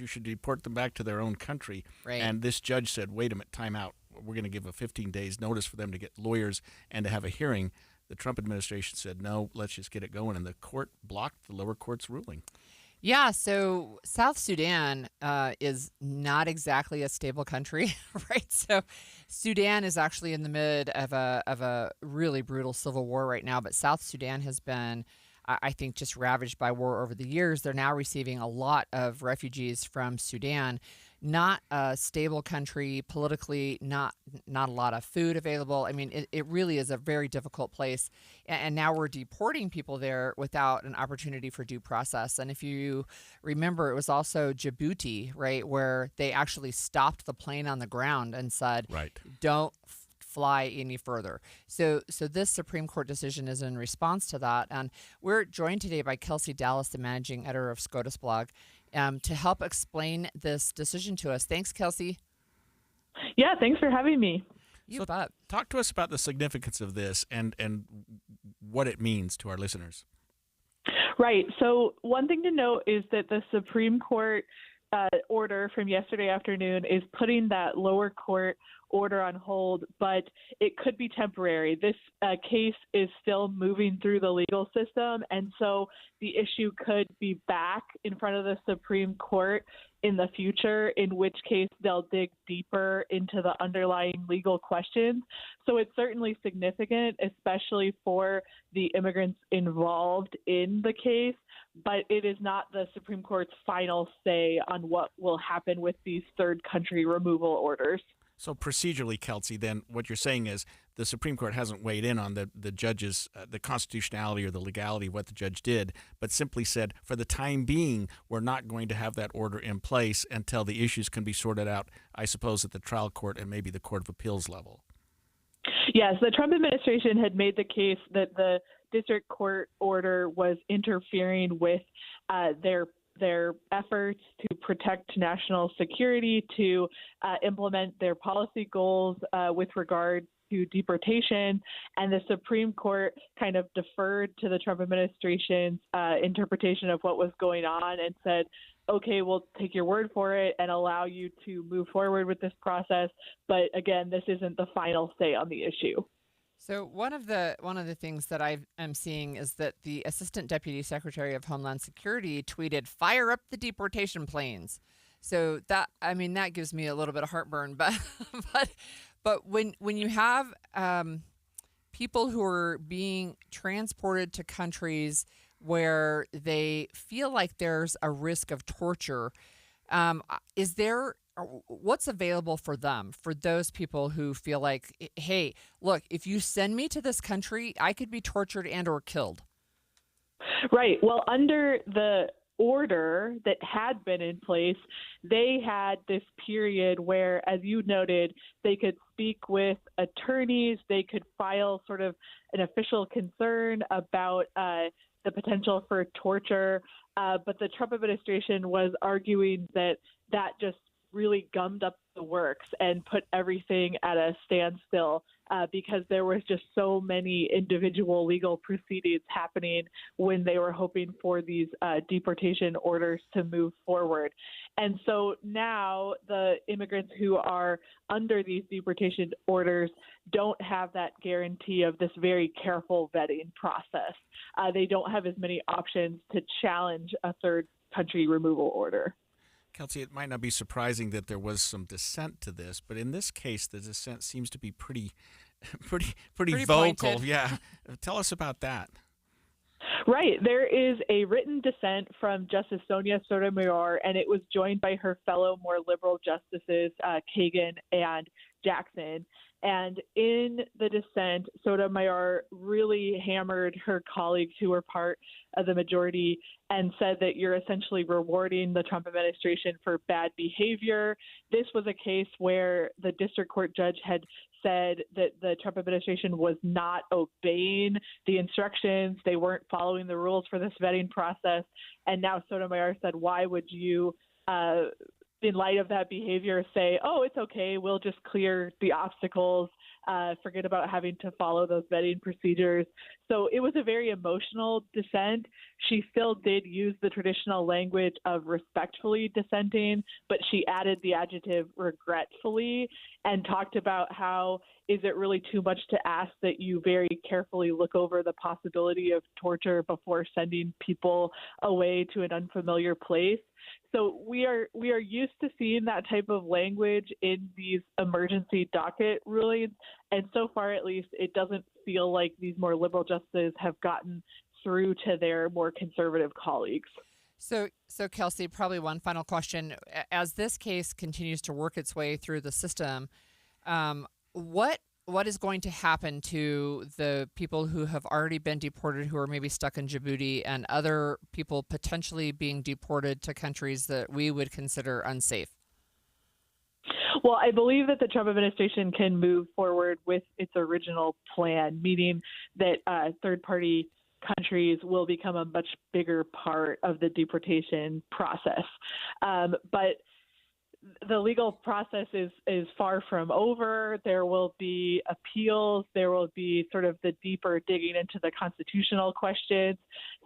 S15: should deport them back to their own country.
S20: Right.
S15: And this judge said, wait a minute, time out. We're going to give a 15 days notice for them to get lawyers and to have a hearing. The Trump administration said, no, let's just get it going. And the court blocked the lower court's ruling.
S20: Yeah, so South Sudan is not exactly a stable country, right? So Sudan is actually in the mid of a really brutal civil war right now, but South Sudan has been, I think, just ravaged by war over the years. They're now receiving a lot of refugees from Sudan. Not a stable country politically, not a lot of food available. I mean, it really is a very difficult place. And now we're deporting people there without an opportunity for due process. And if you remember, it was also Djibouti, right, where they actually stopped the plane on the ground and said, don't fly any further. So this Supreme Court decision is in response to that. And we're joined today by Kelsey Dallas, the managing editor of SCOTUS Blog, to help explain this decision to us. Thanks, Kelsey.
S13: Yeah, thanks for having me.
S20: You bet.
S15: Talk to us about the significance of this and what it means to our listeners.
S13: Right. So one thing to note is that the Supreme Court order from yesterday afternoon is putting that lower court order on hold, but it could be temporary. This case is still moving through the legal system, and so the issue could be back in front of the Supreme Court in the future, in which case they'll dig deeper into the underlying legal questions. So it's certainly significant, especially for the immigrants involved in the case, but it is not the Supreme Court's final say on what will happen with these third country removal orders.
S15: So procedurally, Kelsey, then what you're saying is the Supreme Court hasn't weighed in on the judge's, the constitutionality or the legality of what the judge did, but simply said, for the time being, we're not going to have that order in place until the issues can be sorted out, I suppose, at the trial court and maybe the Court of Appeals level.
S13: Yes, the Trump administration had made the case that the district court order was interfering with their efforts to protect national security, to implement their policy goals with regard to deportation. And the Supreme Court kind of deferred to the Trump administration's interpretation of what was going on and said, okay, we'll take your word for it and allow you to move forward with this process. But again, this isn't the final say on the issue.
S20: So one of the things that I'm seeing is that the Assistant Deputy Secretary of Homeland Security tweeted, "Fire up the deportation planes." So that gives me a little bit of heartburn. But when you have people who are being transported to countries where they feel like there's a risk of torture, is there what's available for them, for those people who feel like, hey, look, if you send me to this country, I could be tortured and or killed?
S13: Right. Well, under the order that had been in place, they had this period where, as you noted, they could speak with attorneys, they could file sort of an official concern about the potential for torture. But the Trump administration was arguing that just really gummed up the works and put everything at a standstill because there was just so many individual legal proceedings happening when they were hoping for these deportation orders to move forward. And so now the immigrants who are under these deportation orders don't have that guarantee of this very careful vetting process. They don't have as many options to challenge a third country removal order.
S15: Kelsey, it might not be surprising that there was some dissent to this, but in this case, the dissent seems to be pretty vocal.
S20: Pointed.
S15: Yeah, tell us about that.
S13: Right. There is a written dissent from Justice Sonia Sotomayor, and it was joined by her fellow more liberal justices, Kagan and Jackson. And in the dissent, Sotomayor really hammered her colleagues who were part of the majority and said that you're essentially rewarding the Trump administration for bad behavior. This was a case where the district court judge had said that the Trump administration was not obeying the instructions. They weren't following the rules for this vetting process. And now Sotomayor said, why would you in light of that behavior, say, oh, it's okay, we'll just clear the obstacles, forget about having to follow those vetting procedures. So it was a very emotional dissent. She still did use the traditional language of respectfully dissenting, but she added the adjective regretfully and talked about how is it really too much to ask that you very carefully look over the possibility of torture before sending people away to an unfamiliar place. So we are used to seeing that type of language in these emergency docket rulings, and so far at least it doesn't feel like these more liberal justices have gotten through to their more conservative colleagues.
S20: So Kelsey, probably one final question. As this case continues to work its way through the system, what is going to happen to the people who have already been deported, who are maybe stuck in Djibouti, and other people potentially being deported to countries that we would consider unsafe?
S13: Well, I believe that the Trump administration can move forward with its original plan, meaning that third-party countries will become a much bigger part of the deportation process. But the legal process is far from over. There will be appeals. There will be sort of the deeper digging into the constitutional questions.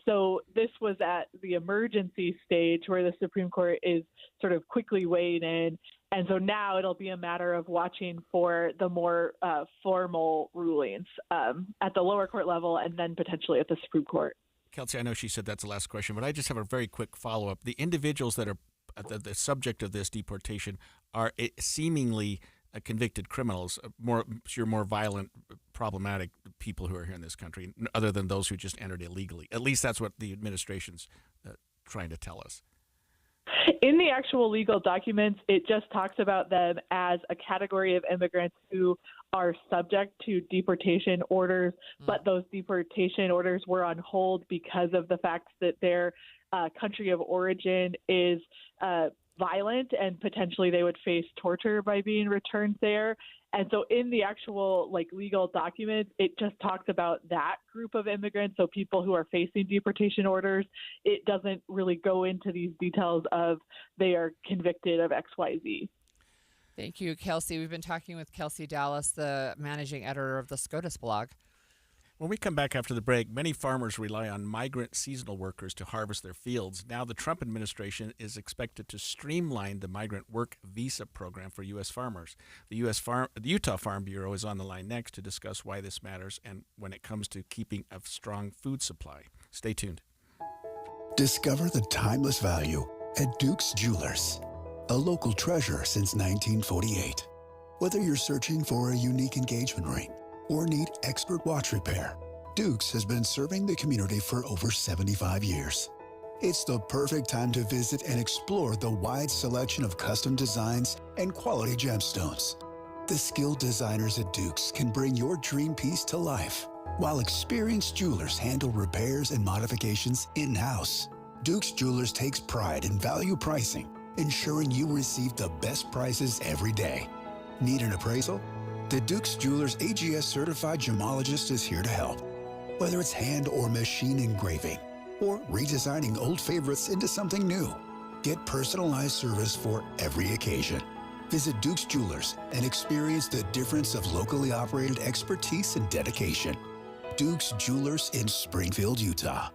S13: So this was at the emergency stage where the Supreme Court is sort of quickly weighing in. And so now it'll be a matter of watching for the more formal rulings at the lower court level and then potentially at the Supreme Court.
S15: Kelsey, I know she said that's the last question, but I just have a very quick follow-up. The individuals that are the subject of this deportation are seemingly convicted criminals, more violent, problematic people who are here in this country, other than those who just entered illegally. At least that's what the administration's trying to tell us.
S13: In the actual legal documents, it just talks about them as a category of immigrants who are subject to deportation orders, but those deportation orders were on hold because of the fact that their country of origin is violent and potentially they would face torture by being returned there. And so in the actual legal documents, it just talks about that group of immigrants, so people who are facing deportation orders. It doesn't really go into these details of they are convicted of XYZ.
S20: Thank you, Kelsey. We've been talking with Kelsey Dallas, the managing editor of the SCOTUS blog.
S15: When we come back after the break, many farmers rely on migrant seasonal workers to harvest their fields. Now the Trump administration is expected to streamline the migrant work visa program for U.S. farmers. The Utah Farm Bureau is on the line next to discuss why this matters and when it comes to keeping a strong food supply. Stay tuned.
S1: Discover the timeless value at Duke's Jewelers, a local treasure since 1948. Whether you're searching for a unique engagement ring or need expert watch repair, Duke's has been serving the community for over 75 years. It's the perfect time to visit and explore the wide selection of custom designs and quality gemstones. The skilled designers at Dukes can bring your dream piece to life, while experienced jewelers handle repairs and modifications in-house. Dukes Jewelers takes pride in value pricing, ensuring you receive the best prices every day. Need an appraisal? The Dukes Jewelers AGS certified gemologist is here to help. Whether it's hand or machine engraving, or redesigning old favorites into something new, get personalized service for every occasion. Visit Dukes Jewelers and experience the difference of locally operated expertise and dedication. Dukes Jewelers in Springfield, Utah.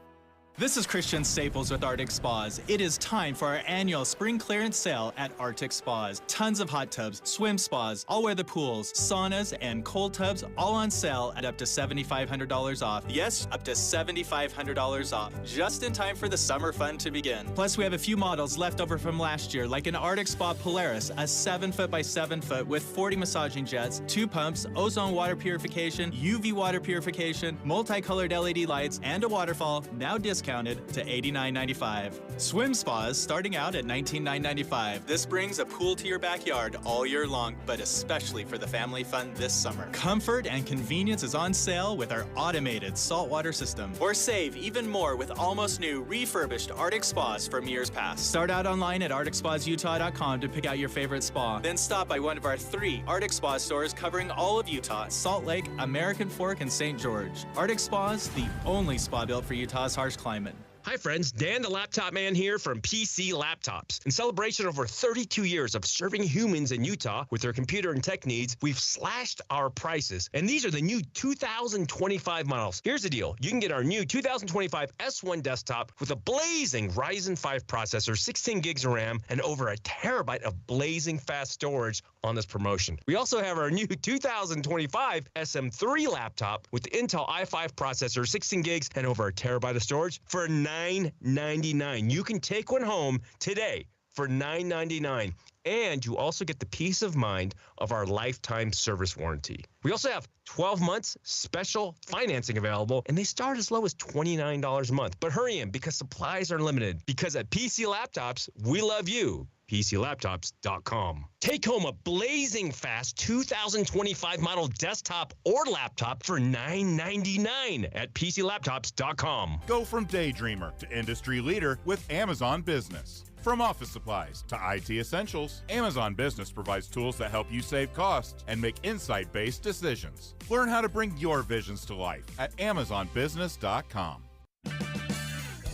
S4: This is Christian Staples with Arctic Spas. It is time for our annual spring clearance sale at Arctic Spas. Tons of hot tubs, swim spas, all-weather pools, saunas, and cold tubs all on sale at up to $7,500 off. Yes, up to $7,500 off. Just in time for the summer fun to begin. Plus, we have a few models left over from last year, like an Arctic Spa Polaris, a 7-foot by 7-foot with 40 massaging jets, 2 pumps, ozone water purification, UV water purification, multicolored LED lights, and a waterfall, now discounted to $89.95. Swim spas starting out at $19,995. This brings a pool to your backyard all year long, but especially for the family fun this summer. Comfort and convenience is on sale with our automated saltwater system. Or save even more with almost new refurbished Arctic Spas from years past. Start out online at ArcticSpasUtah.com to pick out your favorite spa. Then stop by one of our 3 Arctic Spa stores covering all of Utah: Salt Lake, American Fork, and St. George. Arctic Spas, the only spa built for Utah's harsh climate.
S8: Hi friends, Dan the Laptop Man here from PC Laptops. In celebration of over 32 years of serving humans in Utah with their computer and tech needs, we've slashed our prices. And these are the new 2025 models. Here's the deal. You can get our new 2025 S1 desktop with a blazing Ryzen 5 processor, 16 gigs of RAM, and over a terabyte of blazing fast storage on this promotion. We also have our new 2025 SM3 laptop with the Intel i5 processor, 16 gigs, and over a terabyte of storage for $999. You can take one home today for $999. And you also get the peace of mind of our lifetime service warranty. We also have 12 months special financing available, and they start as low as $29 a month. But hurry in, because supplies are limited. Because at PC Laptops, we love you. PCLaptops.com. Take home a blazing fast 2025 model desktop or laptop for $999 at PCLaptops.com.
S22: Go from daydreamer to industry leader with Amazon Business. From office supplies to IT essentials, Amazon Business provides tools that help you save costs and make insight-based decisions. Learn how to bring your visions to life at AmazonBusiness.com.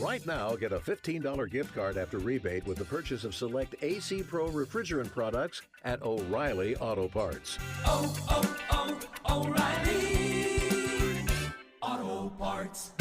S23: Right now, get a $15 gift card after rebate with the purchase of select AC Pro refrigerant products at O'Reilly Auto Parts.
S25: O'Reilly Auto Parts.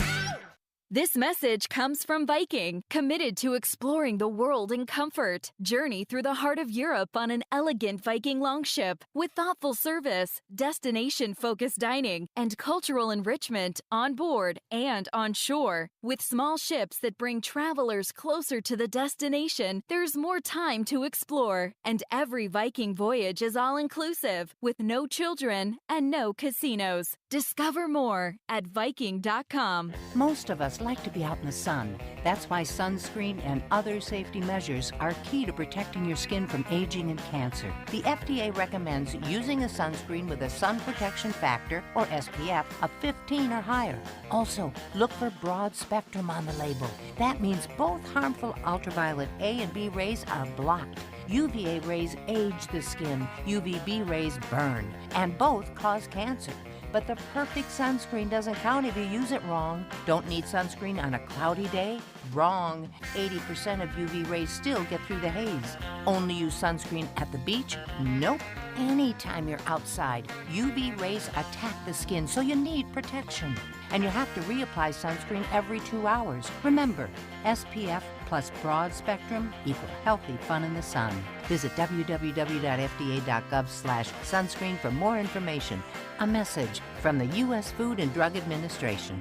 S26: This message comes from Viking, committed to exploring the world in comfort. Journey through the heart of Europe on an elegant Viking longship with thoughtful service, destination-focused dining, and cultural enrichment on board and on shore. With small ships that bring travelers closer to the destination, there's more time to explore. And every Viking voyage is all-inclusive, with no children and no casinos. Discover more at Viking.com.
S27: Most of us like to be out in the sun. That's why sunscreen and other safety measures are key to protecting your skin from aging and cancer. The FDA recommends using a sunscreen with a sun protection factor, or SPF, of 15 or higher. Also, look for broad spectrum on the label. That means both harmful ultraviolet A and B rays are blocked. UVA rays age the skin, UVB rays burn, and both cause cancer. But the perfect sunscreen doesn't count if you use it wrong. Don't need sunscreen on a cloudy day? Wrong. 80% of UV rays still get through the haze. Only use sunscreen at the beach? Nope. Anytime you're outside, UV rays attack the skin, so you need protection. And you have to reapply sunscreen every 2 hours. Remember, SPF plus broad spectrum equal healthy fun in the sun. Visit www.fda.gov/sunscreen for more information. A message from the U.S. Food and Drug Administration.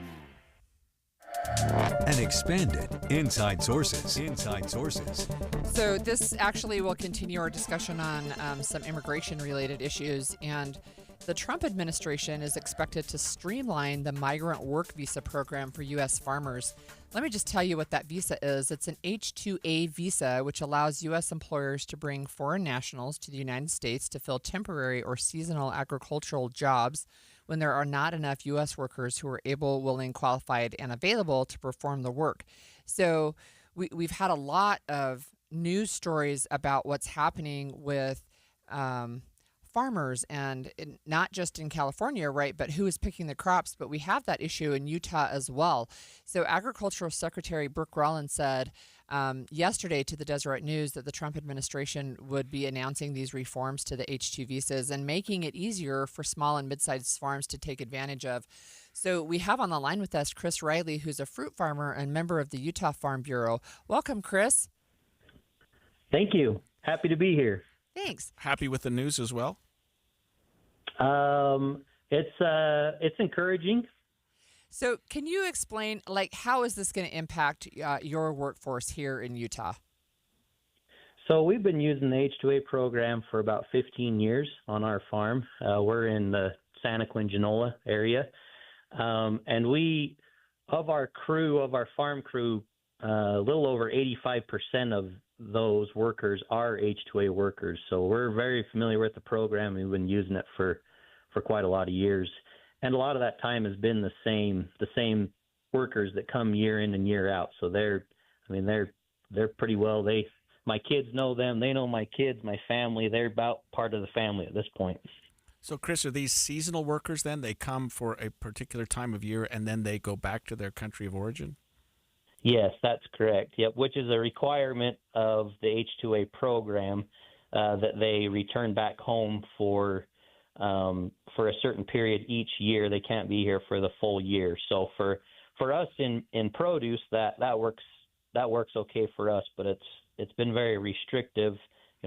S14: And expanded Inside Sources. Inside Sources.
S20: So this actually will continue our discussion on some immigration-related issues. And The Trump administration is expected to streamline the migrant work visa program for U.S. farmers. Let me just tell you what that visa is. It's an H-2A visa, which allows U.S. employers to bring foreign nationals to the United States to fill temporary or seasonal agricultural jobs when there are not enough U.S. workers who are able, willing, qualified, and available to perform the work. So we've had a lot of news stories about what's happening with farmers, and not just in California, right, but who is picking the crops. But we have that issue in Utah as well. So Agricultural Secretary Brooke Rollins said yesterday to the Deseret News that the Trump administration would be announcing these reforms to the H-2 visas and making it easier for small and mid-sized farms to take advantage of. So we have on the line with us Chris Riley, who's a fruit farmer and member of the Utah Farm Bureau. Welcome, Chris.
S3: Thank you. Happy to be here.
S20: Thanks.
S15: Happy with the news as well?
S3: It's encouraging.
S20: So can you explain, how is this going to impact your workforce here in Utah?
S3: So we've been using the H-2A program for about 15 years on our farm. We're in the Santaquin, Genola area. And of our farm crew, a little over 85% of those workers are H-2A workers. So we're very familiar with the program. We've been using it for quite a lot of years. And a lot of that time has been the same workers that come year in and year out. So they're pretty well, my kids know them. They know my kids, my family. They're about part of the family at this point.
S15: So, Chris, are these seasonal workers then? They come for a particular time of year and then they go back to their country of origin?
S3: Yes, that's correct. Yep, which is a requirement of the H-2A program that they return back home for a certain period each year. They can't be here for the full year. So for us in produce, that works okay for us, but it's been very restrictive.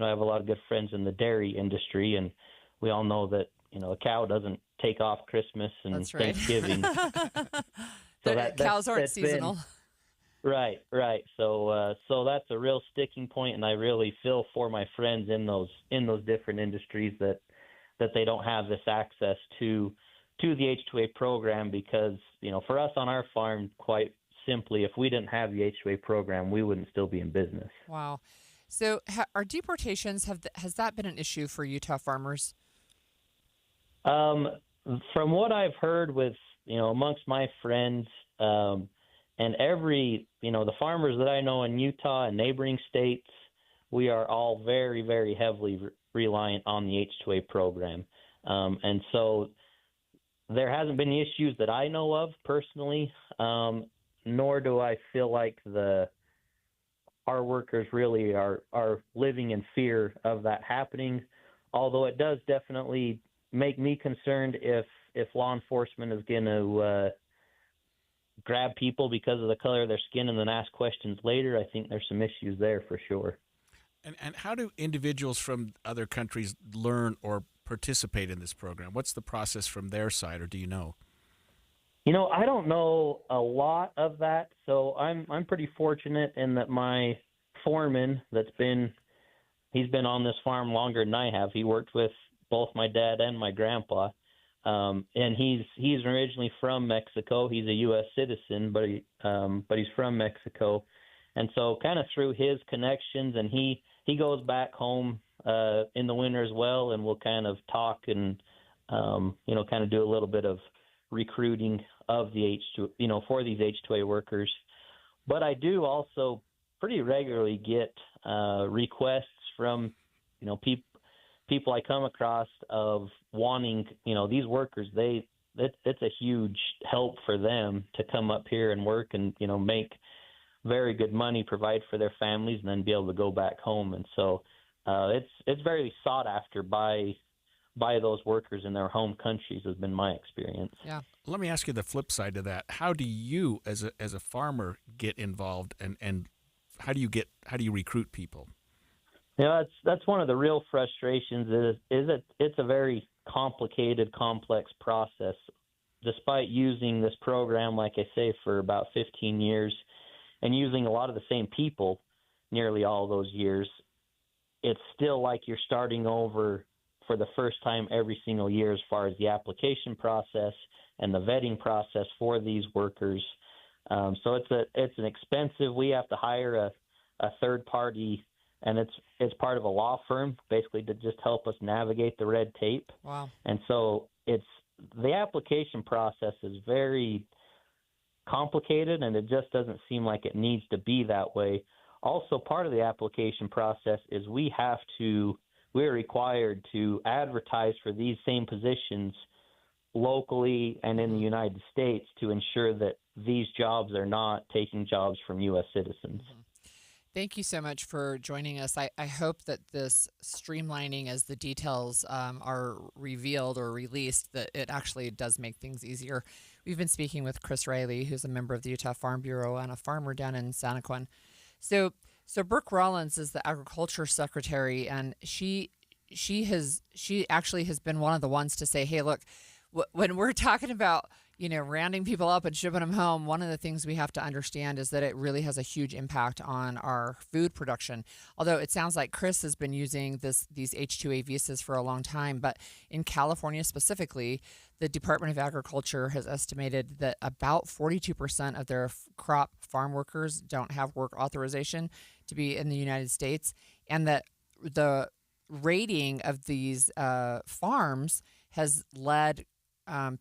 S3: I have a lot of good friends in the dairy industry, and we all know that a cow doesn't take off Christmas and
S20: That's right.
S3: Thanksgiving.
S20: Cows aren't seasonal.
S3: Right. So that's a real sticking point, and I really feel for my friends in those different industries that they don't have this access to the H-2A program, because for us on our farm, quite simply, if we didn't have the H-2A program, we wouldn't still be in business.
S20: Wow. So are deportations, has that been an issue for Utah farmers?
S3: From what I've heard with amongst my friends, and the farmers that I know in Utah and neighboring states, we are all very, very heavily reliant on the H-2A program. And so there hasn't been issues that I know of personally, nor do I feel like our workers really are living in fear of that happening, although it does definitely make me concerned if law enforcement is going to grab people because of the color of their skin and then ask questions later. I think there's some issues there for sure.
S15: And how do individuals from other countries learn or participate in this program? What's the process from their side, or do you know?
S3: I don't know a lot of that, so I'm pretty fortunate in that my foreman he's been on this farm longer than I have. He worked with both my dad and my grandpa. And he's originally from Mexico. He's a U.S. citizen, but he's from Mexico. And so kind of through his connections, and he goes back home in the winter as well, and we'll kind of talk and, kind of do a little bit of recruiting of the for these H-2A workers. But I do also pretty regularly get requests from, people I come across of wanting, these workers, it's a huge help for them to come up here and work and, make very good money, provide for their families, and then be able to go back home. And so it's very sought after by those workers in their home countries, has been my experience.
S20: Yeah.
S15: Let me ask you the flip side to that. How do you, as a farmer, get involved, and how do you recruit people?
S3: That's one of the real frustrations is it's a very complicated, complex process. Despite using this program, like I say, for about 15 years and using a lot of the same people nearly all those years, it's still like you're starting over for the first time every single year as far as the application process and the vetting process for these workers. So it's an expensive. We have to hire a third party, and it's part of a law firm, basically to just help us navigate the red tape.
S20: Wow.
S3: And so the application process is very complicated, and it just doesn't seem like it needs to be that way. Also, part of the application process is we're required to advertise for these same positions locally and in the United States to ensure that these jobs are not taking jobs from U.S. citizens.
S20: Thank you so much for joining us. I hope that this streamlining, as the details are revealed or released, that it actually does make things easier. We've been speaking with Chris Riley, who's a member of the Utah Farm Bureau and a farmer down in Santaquin. So Brooke Rollins is the agriculture secretary, and she actually has been one of the ones to say, hey, look, when we're talking about, rounding people up and shipping them home, one of the things we have to understand is that it really has a huge impact on our food production. Although it sounds like Chris has been using these H-2A visas for a long time, but in California specifically, the Department of Agriculture has estimated that about 42% of their crop farm workers don't have work authorization to be in the United States, and that the rating of these farms has led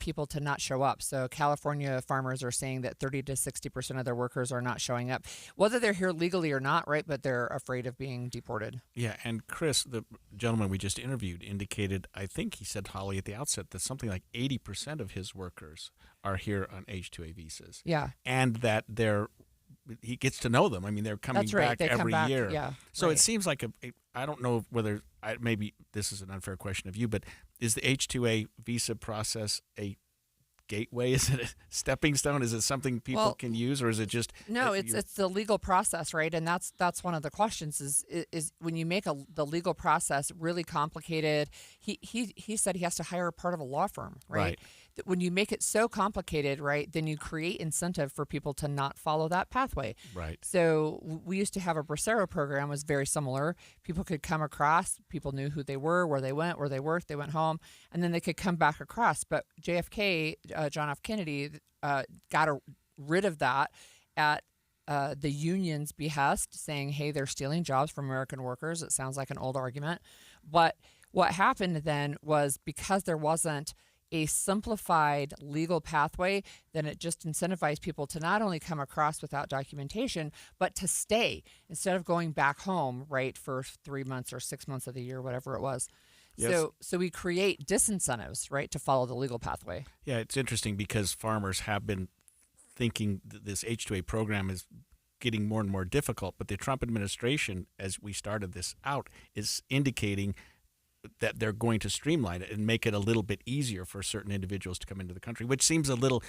S20: people to not show up. So California farmers are saying that 30 to 60% of their workers are not showing up, whether they're here legally or not, right? But they're afraid of being deported.
S15: Yeah, and Chris, the gentleman we just interviewed, indicated, I think he said, Holly, at the outset, that something like 80% of his workers are here on H-2A visas.
S20: Yeah.
S15: And that he gets to know them. I mean, they're coming back every year.
S20: Yeah,
S15: so it seems like I don't know whether maybe this is an unfair question of you, but is the H-2A visa process a gateway? Is it a stepping stone? Is it something people can use, or is it just
S20: no? It's the legal process, right? And that's one of the questions is when you make the legal process really complicated. He said he has to hire a part of a law firm, right? When you make it so complicated, right, then you create incentive for people to not follow that pathway.
S15: Right.
S20: So we used to have a Bracero program, was very similar. People could come across, people knew who they were, where they went, where they worked, they went home, and then they could come back across. But JFK, John F. Kennedy, got rid of that at the union's behest, saying, hey, they're stealing jobs from American workers. It sounds like an old argument. But what happened then was, because there wasn't a simplified legal pathway, then it just incentivized people to not only come across without documentation, but to stay instead of going back home, right, for 3 months or 6 months of the year, whatever it was. Yes. So we create disincentives, right, to follow the legal pathway.
S15: Yeah, it's interesting because farmers have been thinking that this H-2A program is getting more and more difficult, but the Trump administration, as we started this out, is indicating that they're going to streamline it and make it a little bit easier for certain individuals to come into the country, which seems a little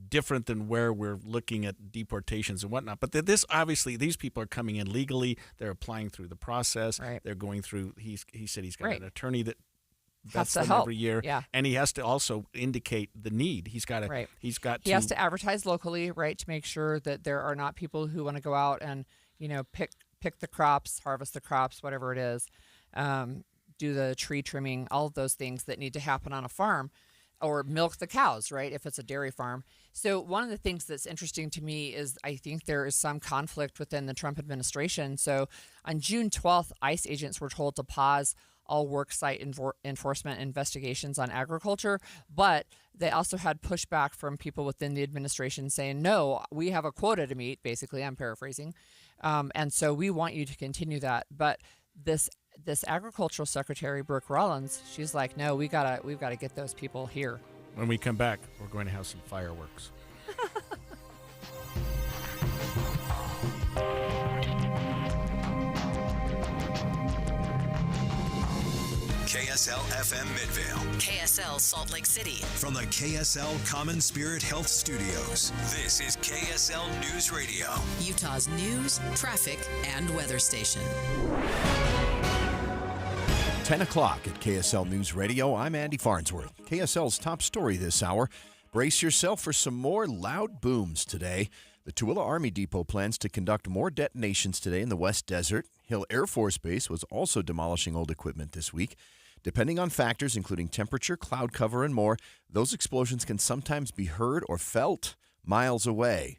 S15: different than where we're looking at deportations and whatnot. But this, obviously, these people are coming in legally. They're applying through the process.
S20: Right.
S15: They're going through, he said he's got
S20: right.
S15: an attorney that
S20: has
S15: vets
S20: to
S15: them
S20: help
S15: every year.
S20: Yeah.
S15: And he has to also indicate the need. He
S20: has to advertise locally, right, to make sure that there are not people who want to go out and, pick the crops, harvest the crops, whatever it is. Do the tree trimming, all of those things that need to happen on a farm, or milk the cows, right, if it's a dairy farm. So one of the things that's interesting to me is I think there is some conflict within the Trump administration. So on June 12th, ICE agents were told to pause all worksite enforcement investigations on agriculture, but they also had pushback from people within the administration saying, no, we have a quota to meet, basically, I'm paraphrasing, and so we want you to continue that. But this agricultural secretary, Brooke Rollins, she's like, no, we've got to get those people here.
S15: When we come back, we're going to have some fireworks.
S5: KSL FM Midvale.
S7: KSL Salt Lake City.
S5: From the KSL Common Spirit Health Studios, this is KSL News Radio.
S7: Utah's news, traffic, and weather station.
S6: 10 o'clock at KSL News Radio. I'm Andy Farnsworth. KSL's top story this hour. Brace yourself for some more loud booms today. The Tooele Army Depot plans to conduct more detonations today in the West Desert. Hill Air Force Base was also demolishing old equipment this week. Depending on factors including temperature, cloud cover, and more, those explosions can sometimes be heard or felt miles away.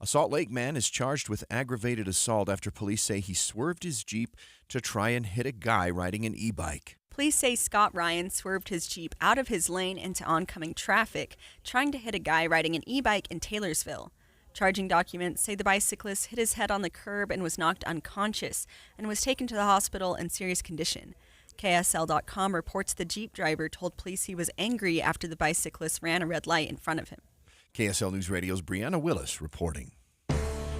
S6: A Salt Lake man is charged with aggravated assault after police say he swerved his Jeep to try and hit a guy riding an e-bike.
S9: Police say Scott Ryan swerved his Jeep out of his lane into oncoming traffic, trying to hit a guy riding an e-bike in Taylorsville. Charging documents say the bicyclist hit his head on the curb and was knocked unconscious and was taken to the hospital in serious condition. KSL.com reports the Jeep driver told police he was angry after the bicyclist ran a red light in front of him.
S6: KSL News Radio's Brianna Willis reporting.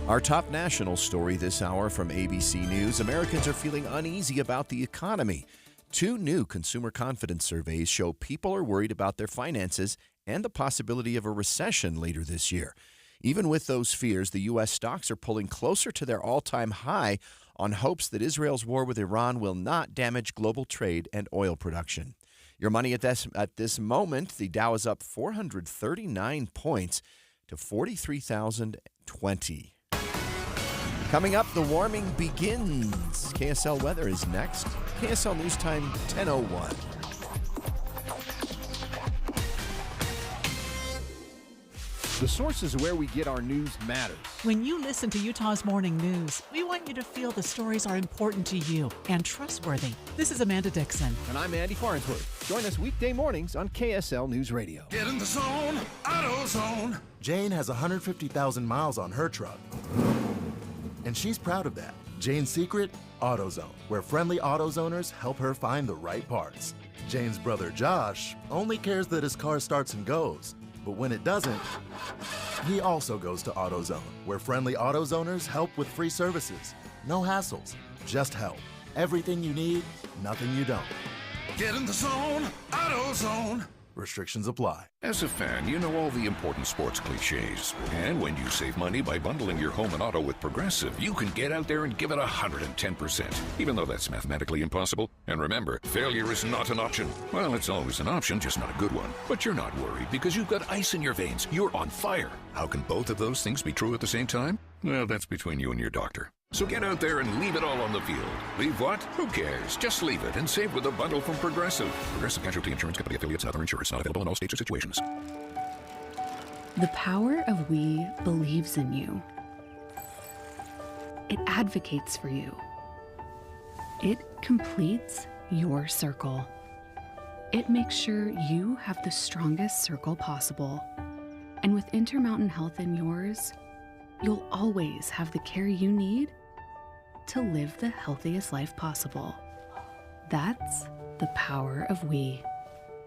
S6: Our top national story this hour from ABC News. Americans are feeling uneasy about the economy. 2 new consumer confidence surveys show people are worried about their finances and the possibility of a recession later this year. Even with those fears, the U.S. stocks are pulling closer to their all-time high on hopes that Israel's war with Iran will not damage global trade and oil production. Your money at this moment, the Dow is up 439 points to 43,020. Coming up, the warming begins. KSL weather is next. KSL News Time 10:01.
S10: The sources where we get our news matters.
S11: When you listen to Utah's Morning News, we want you to feel the stories are important to you and trustworthy. This is Amanda Dixon.
S10: And I'm Andy Farnsworth. Join us weekday mornings on KSL News Radio.
S24: Get in the zone, AutoZone.
S21: Jane has 150,000 miles on her truck. And she's proud of that. Jane's secret? AutoZone, where friendly AutoZoners help her find the right parts. Jane's brother Josh only cares that his car starts and goes. But when it doesn't, he also goes to AutoZone, where friendly AutoZoners help with free services. No hassles, just help. Everything you need, nothing you don't.
S24: Get in the zone, AutoZone.
S21: Restrictions apply.
S17: As a fan, you know all the important sports cliches. And when you save money by bundling your home and auto with Progressive, you can get out there and give it 110%, even though that's mathematically impossible. And remember, failure is not an option. Well, it's always an option, just not a good one. But you're not worried because you've got ice in your veins. You're on fire. How can both of those things be true at the same time? Well, that's between you and your doctor. So get out there and leave it all on the field. Leave what? Who cares? Just leave it and save with a bundle from Progressive. Progressive Casualty Insurance Company affiliates and other insurers. Not available in all states or situations.
S12: The power of we believes in you. It advocates for you. It completes your circle. It makes sure you have the strongest circle possible. And with Intermountain Health in yours, you'll always have the care you need to live the healthiest life possible. That's the power of we.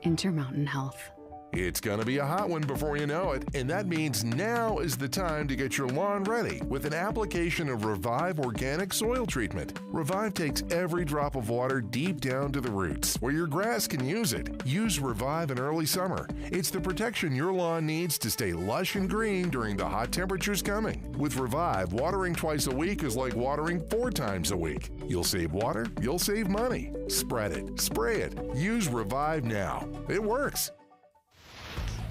S12: Intermountain Health.
S24: It's going to be a hot one before you know it, and that means now is the time to get your lawn ready with an application of Revive Organic Soil Treatment. Revive takes every drop of water deep down to the roots, where your grass can use it. Use Revive in early summer. It's the protection your lawn needs to stay lush and green during the hot temperatures coming. With Revive, watering twice a week is like watering 4 times a week. You'll save water, you'll save money. Spread it, spray it, use Revive now. It works.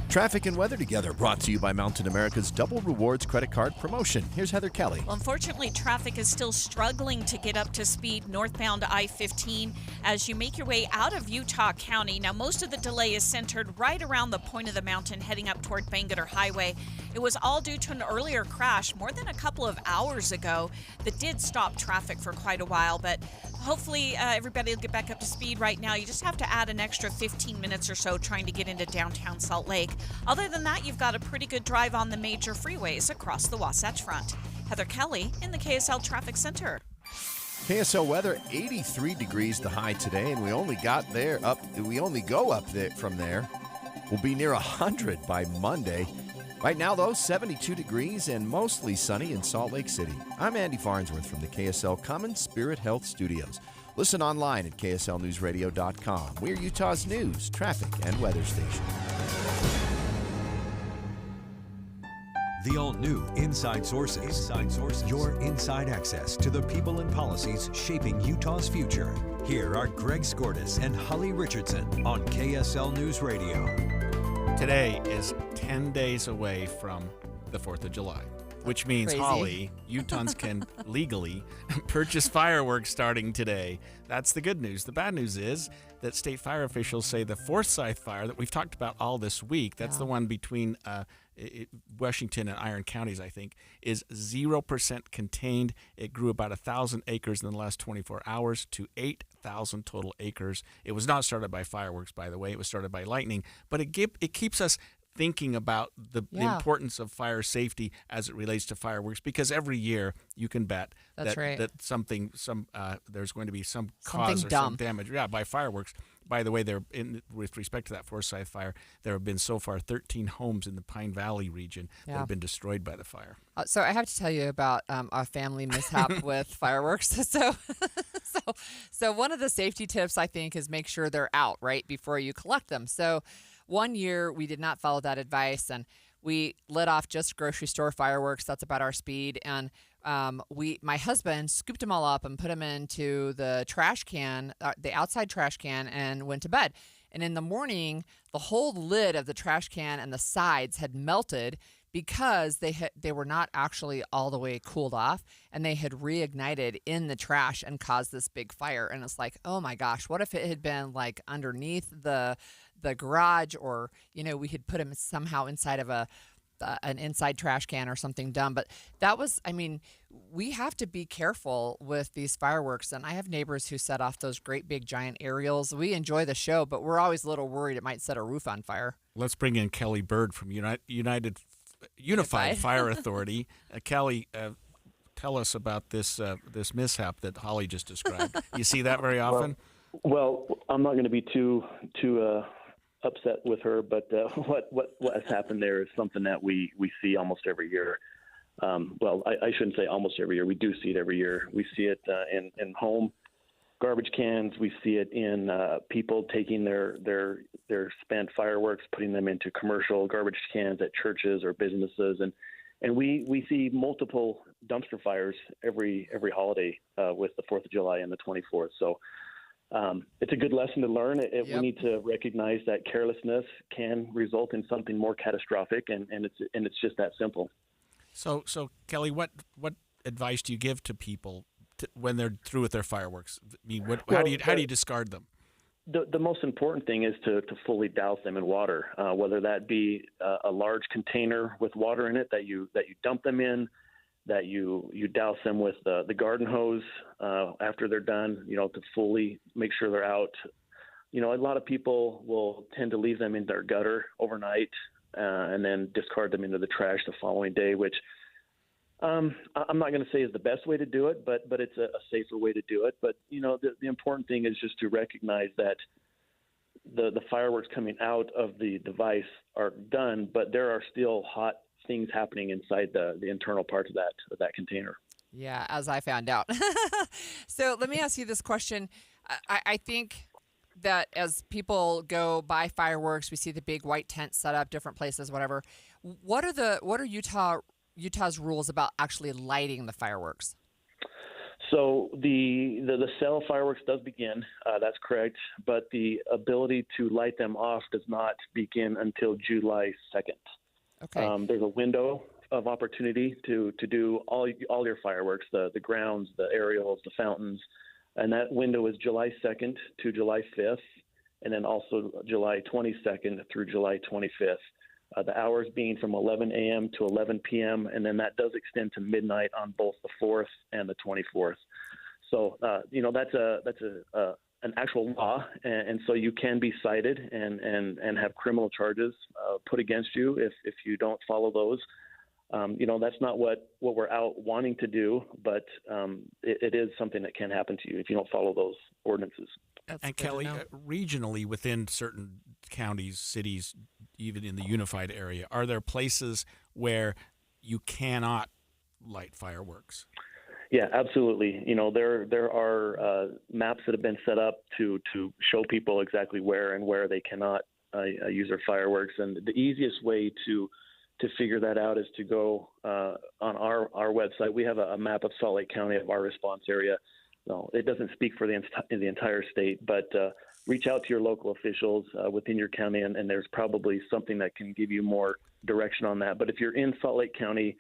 S6: Traffic and weather together, brought to you by Mountain America's Double Rewards credit card promotion. Here's Heather Kelly.
S2: Well, unfortunately, traffic is still struggling to get up to speed northbound I-15 as you make your way out of Utah County. Now, most of the delay is centered right around the point of the mountain heading up toward Bangerter Highway. It was all due to an earlier crash more than a couple of hours ago that did stop traffic for quite a while, but hopefully everybody will get back up to speed right now. You just have to add an extra 15 minutes or so trying to get into downtown Salt Lake. Other than that, you've got a pretty good drive on the major freeways across the Wasatch Front. Heather Kelly in the KSL Traffic Center.
S6: KSL weather, 83 degrees the high today, and we only go up there from there. We'll be near 100 by Monday. Right now, though, 72 degrees and mostly sunny in Salt Lake City. I'm Andy Farnsworth from the KSL Common Spirit Health Studios. Listen online at kslnewsradio.com. We're Utah's news, traffic, and weather station.
S14: The all-new Inside Sources. Your inside access to the people and policies shaping Utah's future. Here are Greg Skordas and Holly Richardson on KSL News Radio.
S15: Today is 10 days away from the 4th of July. which means,
S20: Crazy.
S15: Holly, Utahns can legally purchase fireworks starting today. That's the good news. The bad news is that state fire officials say the Forsyth fire that we've talked about all this week, that's the one between Washington and Iron counties, I think, is 0% contained. It grew about 1,000 acres in the last 24 hours to 8,000 total acres. It was not started by fireworks, by the way. It was started by lightning. But it keeps us thinking about the importance of fire safety as it relates to fireworks, because every year you can bet that there's going to be some cause or some damage by fireworks. By the way, with respect to that Forsyth fire, there have been so far 13 homes in the Pine Valley region that have been destroyed by the fire.
S20: So I have to tell you about a family mishap with fireworks. So one of the safety tips, I think, is make sure they're out right before you collect them. So one year we did not follow that advice, and we lit off just grocery store fireworks. That's about our speed. And my husband scooped them all up and put them into the trash can, the outside trash can, and went to bed. And in the morning, the whole lid of the trash can and the sides had melted because they were not actually all the way cooled off, and they had reignited in the trash and caused this big fire. And it's like, oh my gosh, what if it had been like underneath the garage, or we had put them somehow inside of an inside trash can or something dumb. But that was, we have to be careful with these fireworks. And I have neighbors who set off those great big giant aerials. We enjoy the show, but we're always a little worried it might set a roof on fire.
S15: Let's bring in Kelly Bird from Unified Fire Authority. Kelly, tell us about this mishap that Holly just described. You see that very often?
S1: Well, I'm not going to be too upset with her, but what has happened there is something that we see almost every year. Well, I shouldn't say almost every year. We do see it every year. We see it in home garbage cans. We see it in people taking their spent fireworks, putting them into commercial garbage cans at churches or businesses, and we see multiple dumpster fires every holiday with the 4th of July and the 24th. So it's a good lesson to learn. We need to recognize that carelessness can result in something more catastrophic, and it's just that simple.
S15: So Kelly, what advice do you give to people when they're through with their fireworks? How do you discard them?
S1: The most important thing is to fully douse them in water, whether that be a large container with water in it that you dump them in, that you douse them with the garden hose after they're done, to fully make sure they're out. A lot of people will tend to leave them in their gutter overnight and then discard them into the trash the following day, which I'm not going to say is the best way to do it, but it's a safer way to do it. But, the important thing is just to recognize that the fireworks coming out of the device are done, but there are still hot things happening inside the internal parts of that container.
S20: Yeah, as I found out. So let me ask you this question. I think that as people go buy fireworks, we see the big white tents set up, different places, whatever. What are Utah's rules about actually lighting the fireworks?
S1: So the sale of fireworks does begin. That's correct. But the ability to light them off does not begin until July 2nd.
S20: Okay.
S1: There's a window of opportunity to do all your fireworks, the grounds, the aerials, the fountains, and that window is July 2nd to July 5th, and then also July 22nd through July 25th. The hours being from 11 a.m. to 11 p.m., and then that does extend to midnight on both the 4th and the 24th. So, that's an actual law, and so you can be cited and have criminal charges put against you if you don't follow those. That's not what we're out wanting to do, but it is something that can happen to you if you don't follow those ordinances.
S15: And Kelly, regionally within certain counties, cities, even in the unified area, are there places where you cannot light fireworks?
S1: Yeah, absolutely. There are maps that have been set up to show people exactly where they cannot use their fireworks, and the easiest way to figure that out is to go on our website. We have a map of Salt Lake County of our response area. No, it doesn't speak for the entire state, but reach out to your local officials within your county, and there's probably something that can give you more direction on that. But if you're in Salt Lake County,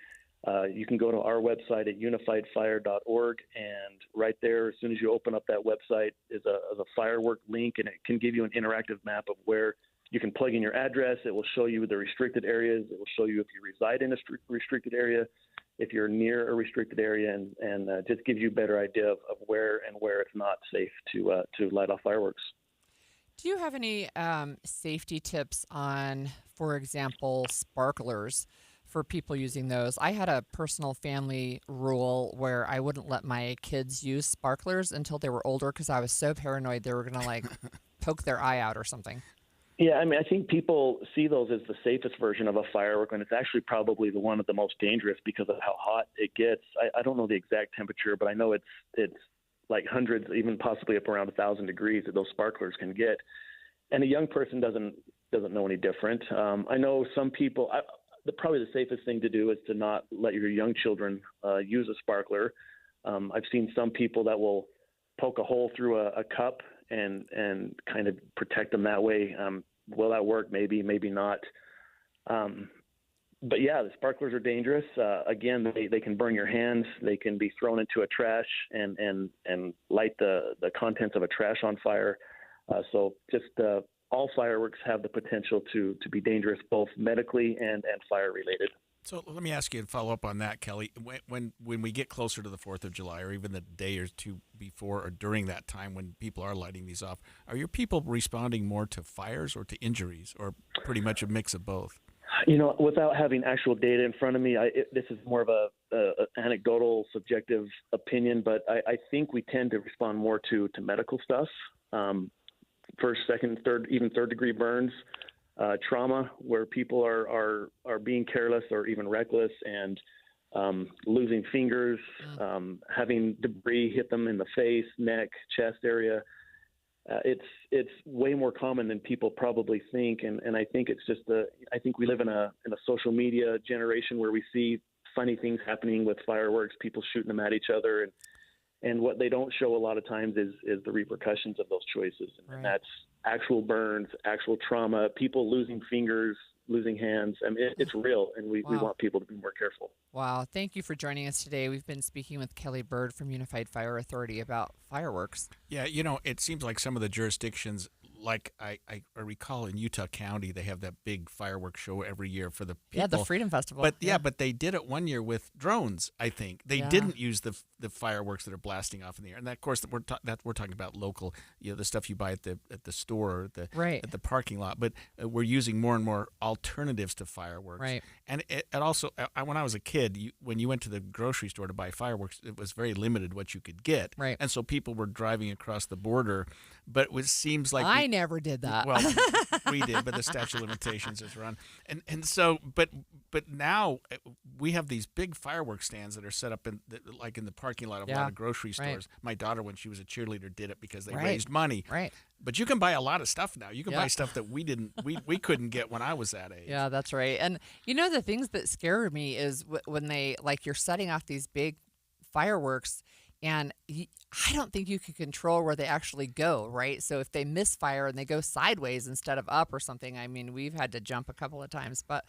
S1: You can go to our website at unifiedfire.org, and right there, as soon as you open up that website, is a firework link, and it can give you an interactive map of where you can plug in your address. It will show you the restricted areas. It will show you if you reside in a restricted area, if you're near a restricted area, and just gives you a better idea of where it's not safe to light off fireworks.
S20: Do you have any safety tips on, for example, sparklers for people using those? I had a personal family rule where I wouldn't let my kids use sparklers until they were older because I was so paranoid they were going to, like, poke their eye out or something.
S1: Yeah, I mean, I think people see those as the safest version of a firework, and it's actually probably one of the most dangerous because of how hot it gets. I don't know the exact temperature, but I know it's like hundreds, even possibly up around 1,000 degrees that those sparklers can get. And a young person doesn't know any different. I know some people. Probably the safest thing to do is to not let your young children use a sparkler. I've seen some people that will poke a hole through a cup and kind of protect them that way. Will that work? Maybe, maybe not. But yeah, the sparklers are dangerous. Again, they can burn your hands. They can be thrown into a trash and light the contents of a trash on fire. So just all fireworks have the potential to be dangerous, both medically and fire related.
S15: So let me ask you to follow up on that, Kelly. When we get closer to the 4th of July, or even the day or two before or during that time when people are lighting these off, are your people responding more to fires or to injuries, or pretty much a mix of both?
S1: You know, without having actual data in front of me, this is more of a anecdotal, subjective opinion, but I think we tend to respond more to medical stuff, first, second, third, even third-degree burns. Trauma, where people are being careless or even reckless and losing fingers, having debris hit them in the face, neck, chest area. It's way more common than people probably think, and I think it's just I think we live in a social media generation where we see funny things happening with fireworks, people shooting them at each other, and what they don't show a lot of times is the repercussions of those choices, and that's actual burns, actual trauma, people losing fingers, losing hands. I mean, it's real, and we want people to be more careful.
S20: Wow. Thank you for joining us today. We've been speaking with Kelly Bird from Unified Fire Authority about fireworks.
S15: Yeah, you know, it seems like some of the jurisdictions, like I recall in Utah County, they have that big fireworks show every year for the people.
S20: Yeah, the Freedom Festival.
S15: But but they did it one year with drones, I think. They didn't use the fireworks that are blasting off in the air. And that, of course, we're talking about local, the stuff you buy at the store, or at the parking lot. But we're using more and more alternatives to fireworks.
S20: Right.
S15: And it also, when I was a kid, when you went to the grocery store to buy fireworks, it was very limited what you could get.
S20: Right.
S15: And so people were driving across the border. But it seems like
S20: I never did that.
S15: Well, we did, but the statute of limitations is run. And so, but now we have these big fireworks stands that are set up in the parking lot of a lot of grocery stores.
S20: Right.
S15: My daughter, when she was a cheerleader, did it because they raised money.
S20: Right.
S15: But you can buy a lot of stuff now. You can buy stuff that we couldn't get when I was that age.
S20: Yeah, that's right. And you know, the things that scare me is when they, like, you're setting off these big fireworks, and I don't think you can control where they actually go, right? So if they misfire and they go sideways instead of up or something, I mean, we've had to jump a couple of times. But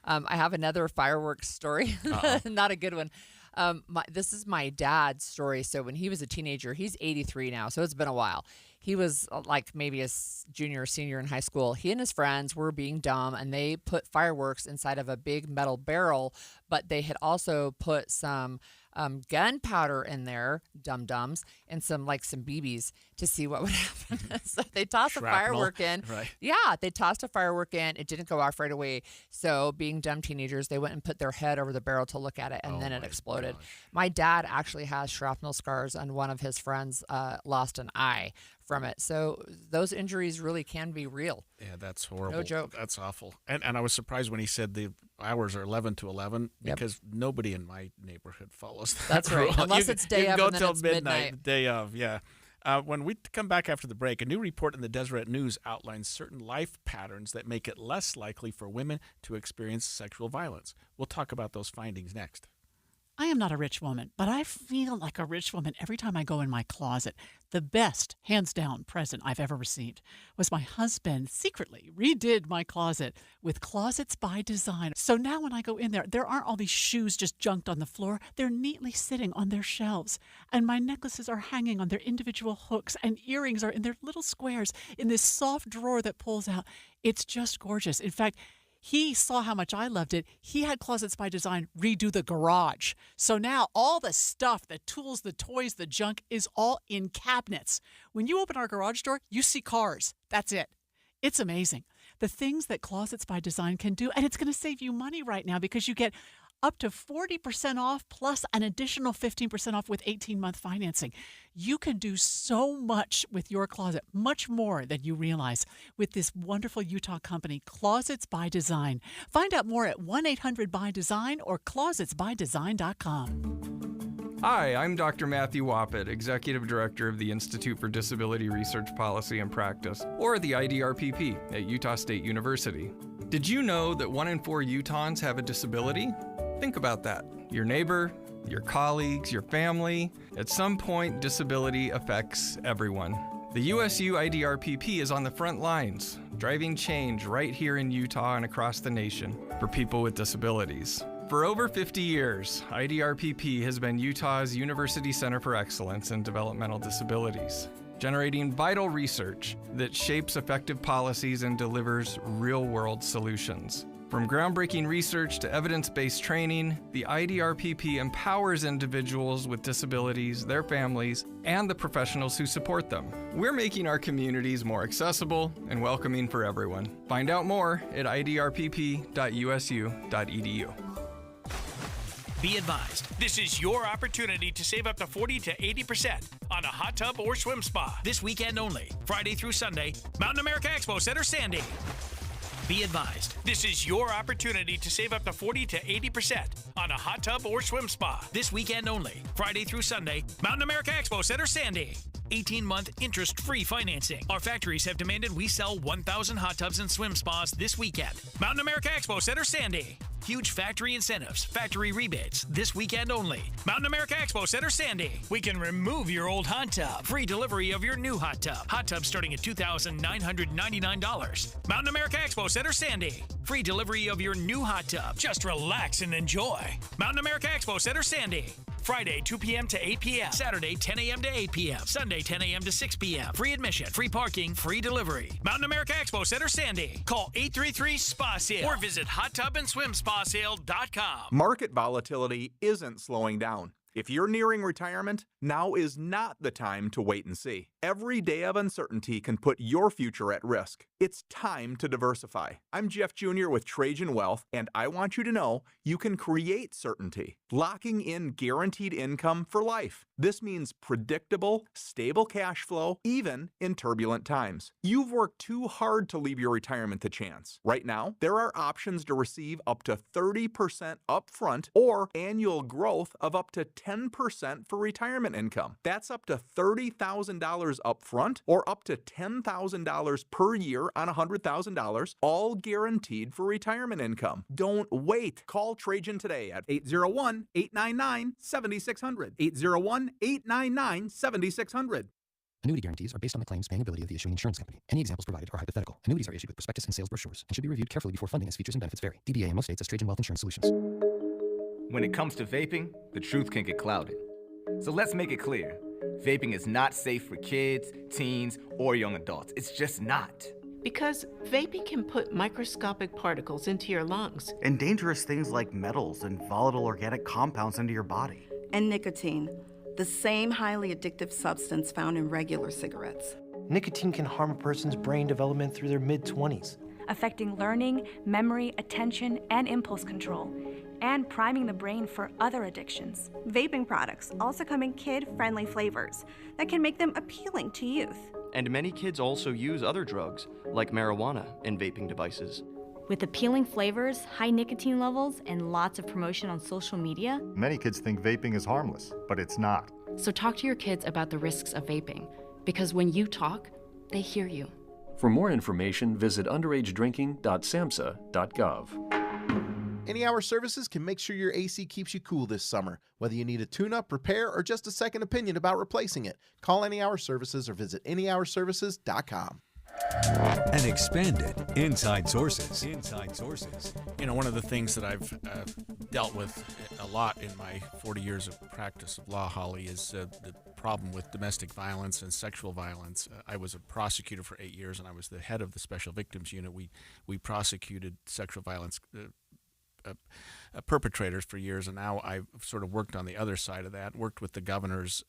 S20: I have another fireworks story, not a good one. This is my dad's story. So when he was a teenager, he's 83 now, so it's been a while. He was like maybe a junior or senior in high school. He and his friends were being dumb, and they put fireworks inside of a big metal barrel, but they had also put some gunpowder in there, dum-dums, and some BBs to see what would happen. So they tossed a firework in.
S15: Right.
S20: Yeah, they tossed a firework in. It didn't go off right away. So being dumb teenagers, they went and put their head over the barrel to look at it, and then it exploded.
S15: Gosh.
S20: My dad actually has shrapnel scars, and one of his friends lost an eye from it. So those injuries really can be real.
S15: Yeah, that's horrible.
S20: No joke.
S15: That's awful. And I was surprised when he said the hours are 11 to 11 because nobody in my neighborhood follows that.
S20: That's right.
S15: rule.
S20: Unless it's day of, and then it's midnight.
S15: Day of, yeah. When we come back after the break, a new report in the Deseret News outlines certain life patterns that make it less likely for women to experience sexual violence. We'll talk about those findings next.
S11: I am not a rich woman, but I feel like a rich woman every time I go in my closet. The best, hands down, present I've ever received was my husband secretly redid my closet with Closets by Design. So now when I go in there aren't all these shoes just junked on the floor. They're neatly sitting on their shelves. And my necklaces are hanging on their individual hooks, and earrings are in their little squares in this soft drawer that pulls out. It's just gorgeous. In fact, he saw how much I loved it. He had Closets by Design redo the garage. So now all the stuff, the tools, the toys, the junk is all in cabinets. When you open our garage door, you see cars. That's it. It's amazing. The things that Closets by Design can do, and it's going to save you money right now because you get up to 40% off plus an additional 15% off with 18-month financing. You can do so much with your closet, much more than you realize, with this wonderful Utah company, Closets by Design. Find out more at 1-800-BY-DESIGN or closetsbydesign.com.
S4: Hi, I'm Dr. Matthew Wappett, Executive Director of the Institute for Disability Research Policy and Practice, or the IDRPP, at Utah State University. Did you know that 1 in 4 Utahns have a disability? Think about that. Your neighbor, your colleagues, your family. At some point, disability affects everyone. The USU IDRPP is on the front lines, driving change right here in Utah and across the nation for people with disabilities. For over 50 years, IDRPP has been Utah's University Center for Excellence in Developmental Disabilities, generating vital research that shapes effective policies and delivers real-world solutions. From groundbreaking research to evidence-based training, the IDRPP empowers individuals with disabilities, their families, and the professionals who support them. We're making our communities more accessible and welcoming for everyone. Find out more at idrpp.usu.edu.
S8: Be advised, this is your opportunity to save up to 40 to 80% on a hot tub or swim spa. This weekend only, Friday through Sunday, Mountain America Expo Center, Sandy. Be advised, this is your opportunity to save up to 40 to 80% on a hot tub or swim spa. This weekend only, Friday through Sunday, Mountain America Expo Center, Sandy. 18-month interest-free financing. Our factories have demanded we sell 1,000 hot tubs and swim spas this weekend. Mountain America Expo Center, Sandy. Huge factory incentives, factory rebates, this weekend only. Mountain America Expo Center, Sandy. We can remove your old hot tub. Free delivery of your new hot tub. Hot tub starting at $2,999. Mountain America Expo Center, Sandy. Free delivery of your new hot tub. Just relax and enjoy. Mountain America Expo Center, Sandy. Friday, 2 p.m. to 8 p.m. Saturday, 10 a.m. to 8 p.m. Sunday, 10 a.m. to 6 p.m. Free admission, free parking, free delivery. Mountain America Expo Center, Sandy. Call 833-SPA-SALE or visit hottubandSwimSpaSale.com.
S13: Market volatility isn't slowing down. If you're nearing retirement, now is not the time to wait and see. Every day of uncertainty can put your future at risk. It's time to diversify. I'm Jeff Jr. with Trajan Wealth, and I want you to know you can create certainty, locking in guaranteed income for life. This means predictable, stable cash flow, even in turbulent times. You've worked too hard to leave your retirement to chance. Right now, there are options to receive up to 30% upfront or annual growth of up to 10% for retirement income. That's up to $30,000 upfront or up to $10,000 per year on $100,000, all guaranteed for retirement income. Don't wait. Call Trajan today at 801-899-7600. 801-899-7600.
S16: Annuity guarantees are based on the claims paying ability of the issuing insurance company. Any examples provided are hypothetical. Annuities are issued with prospectus and sales brochures and should be reviewed carefully before funding as features and benefits vary. DBA in most states as Trajan Wealth Insurance Solutions.
S18: When it comes to vaping, the truth can get clouded. So let's make it clear. Vaping is not safe for kids, teens, or young adults. It's just not.
S19: Because vaping can put microscopic particles into your lungs.
S22: And dangerous things like metals and volatile organic compounds into your body.
S28: And nicotine, the same highly addictive substance found in regular cigarettes.
S29: Nicotine can harm a person's brain development through their mid-20s,
S30: affecting learning, memory, attention, and impulse control, and priming the brain for other addictions.
S31: Vaping products also come in kid-friendly flavors that can make them appealing to youth.
S32: And many kids also use other drugs, like marijuana, in vaping devices.
S33: With appealing flavors, high nicotine levels, and lots of promotion on social media,
S34: many kids think vaping is harmless, but it's not.
S33: So talk to your kids about the risks of vaping, because when you talk, they hear you.
S35: For more information, visit underagedrinking.samhsa.gov.
S2: Any Hour Services can make sure your AC keeps you cool this summer. Whether you need a tune-up, repair, or just a second opinion about replacing it, call Any Hour Services or visit anyhourservices.com.
S14: And expanded Inside Sources. Inside Sources.
S15: You know, one of the things that I've dealt with a lot in my 40 years of practice of law, Holly, is the problem with domestic violence and sexual violence. I was a prosecutor for 8 years, and I was the head of the Special Victims Unit. We prosecuted sexual violence perpetrators for years, and now I've sort of worked on the other side of that, worked with the governor's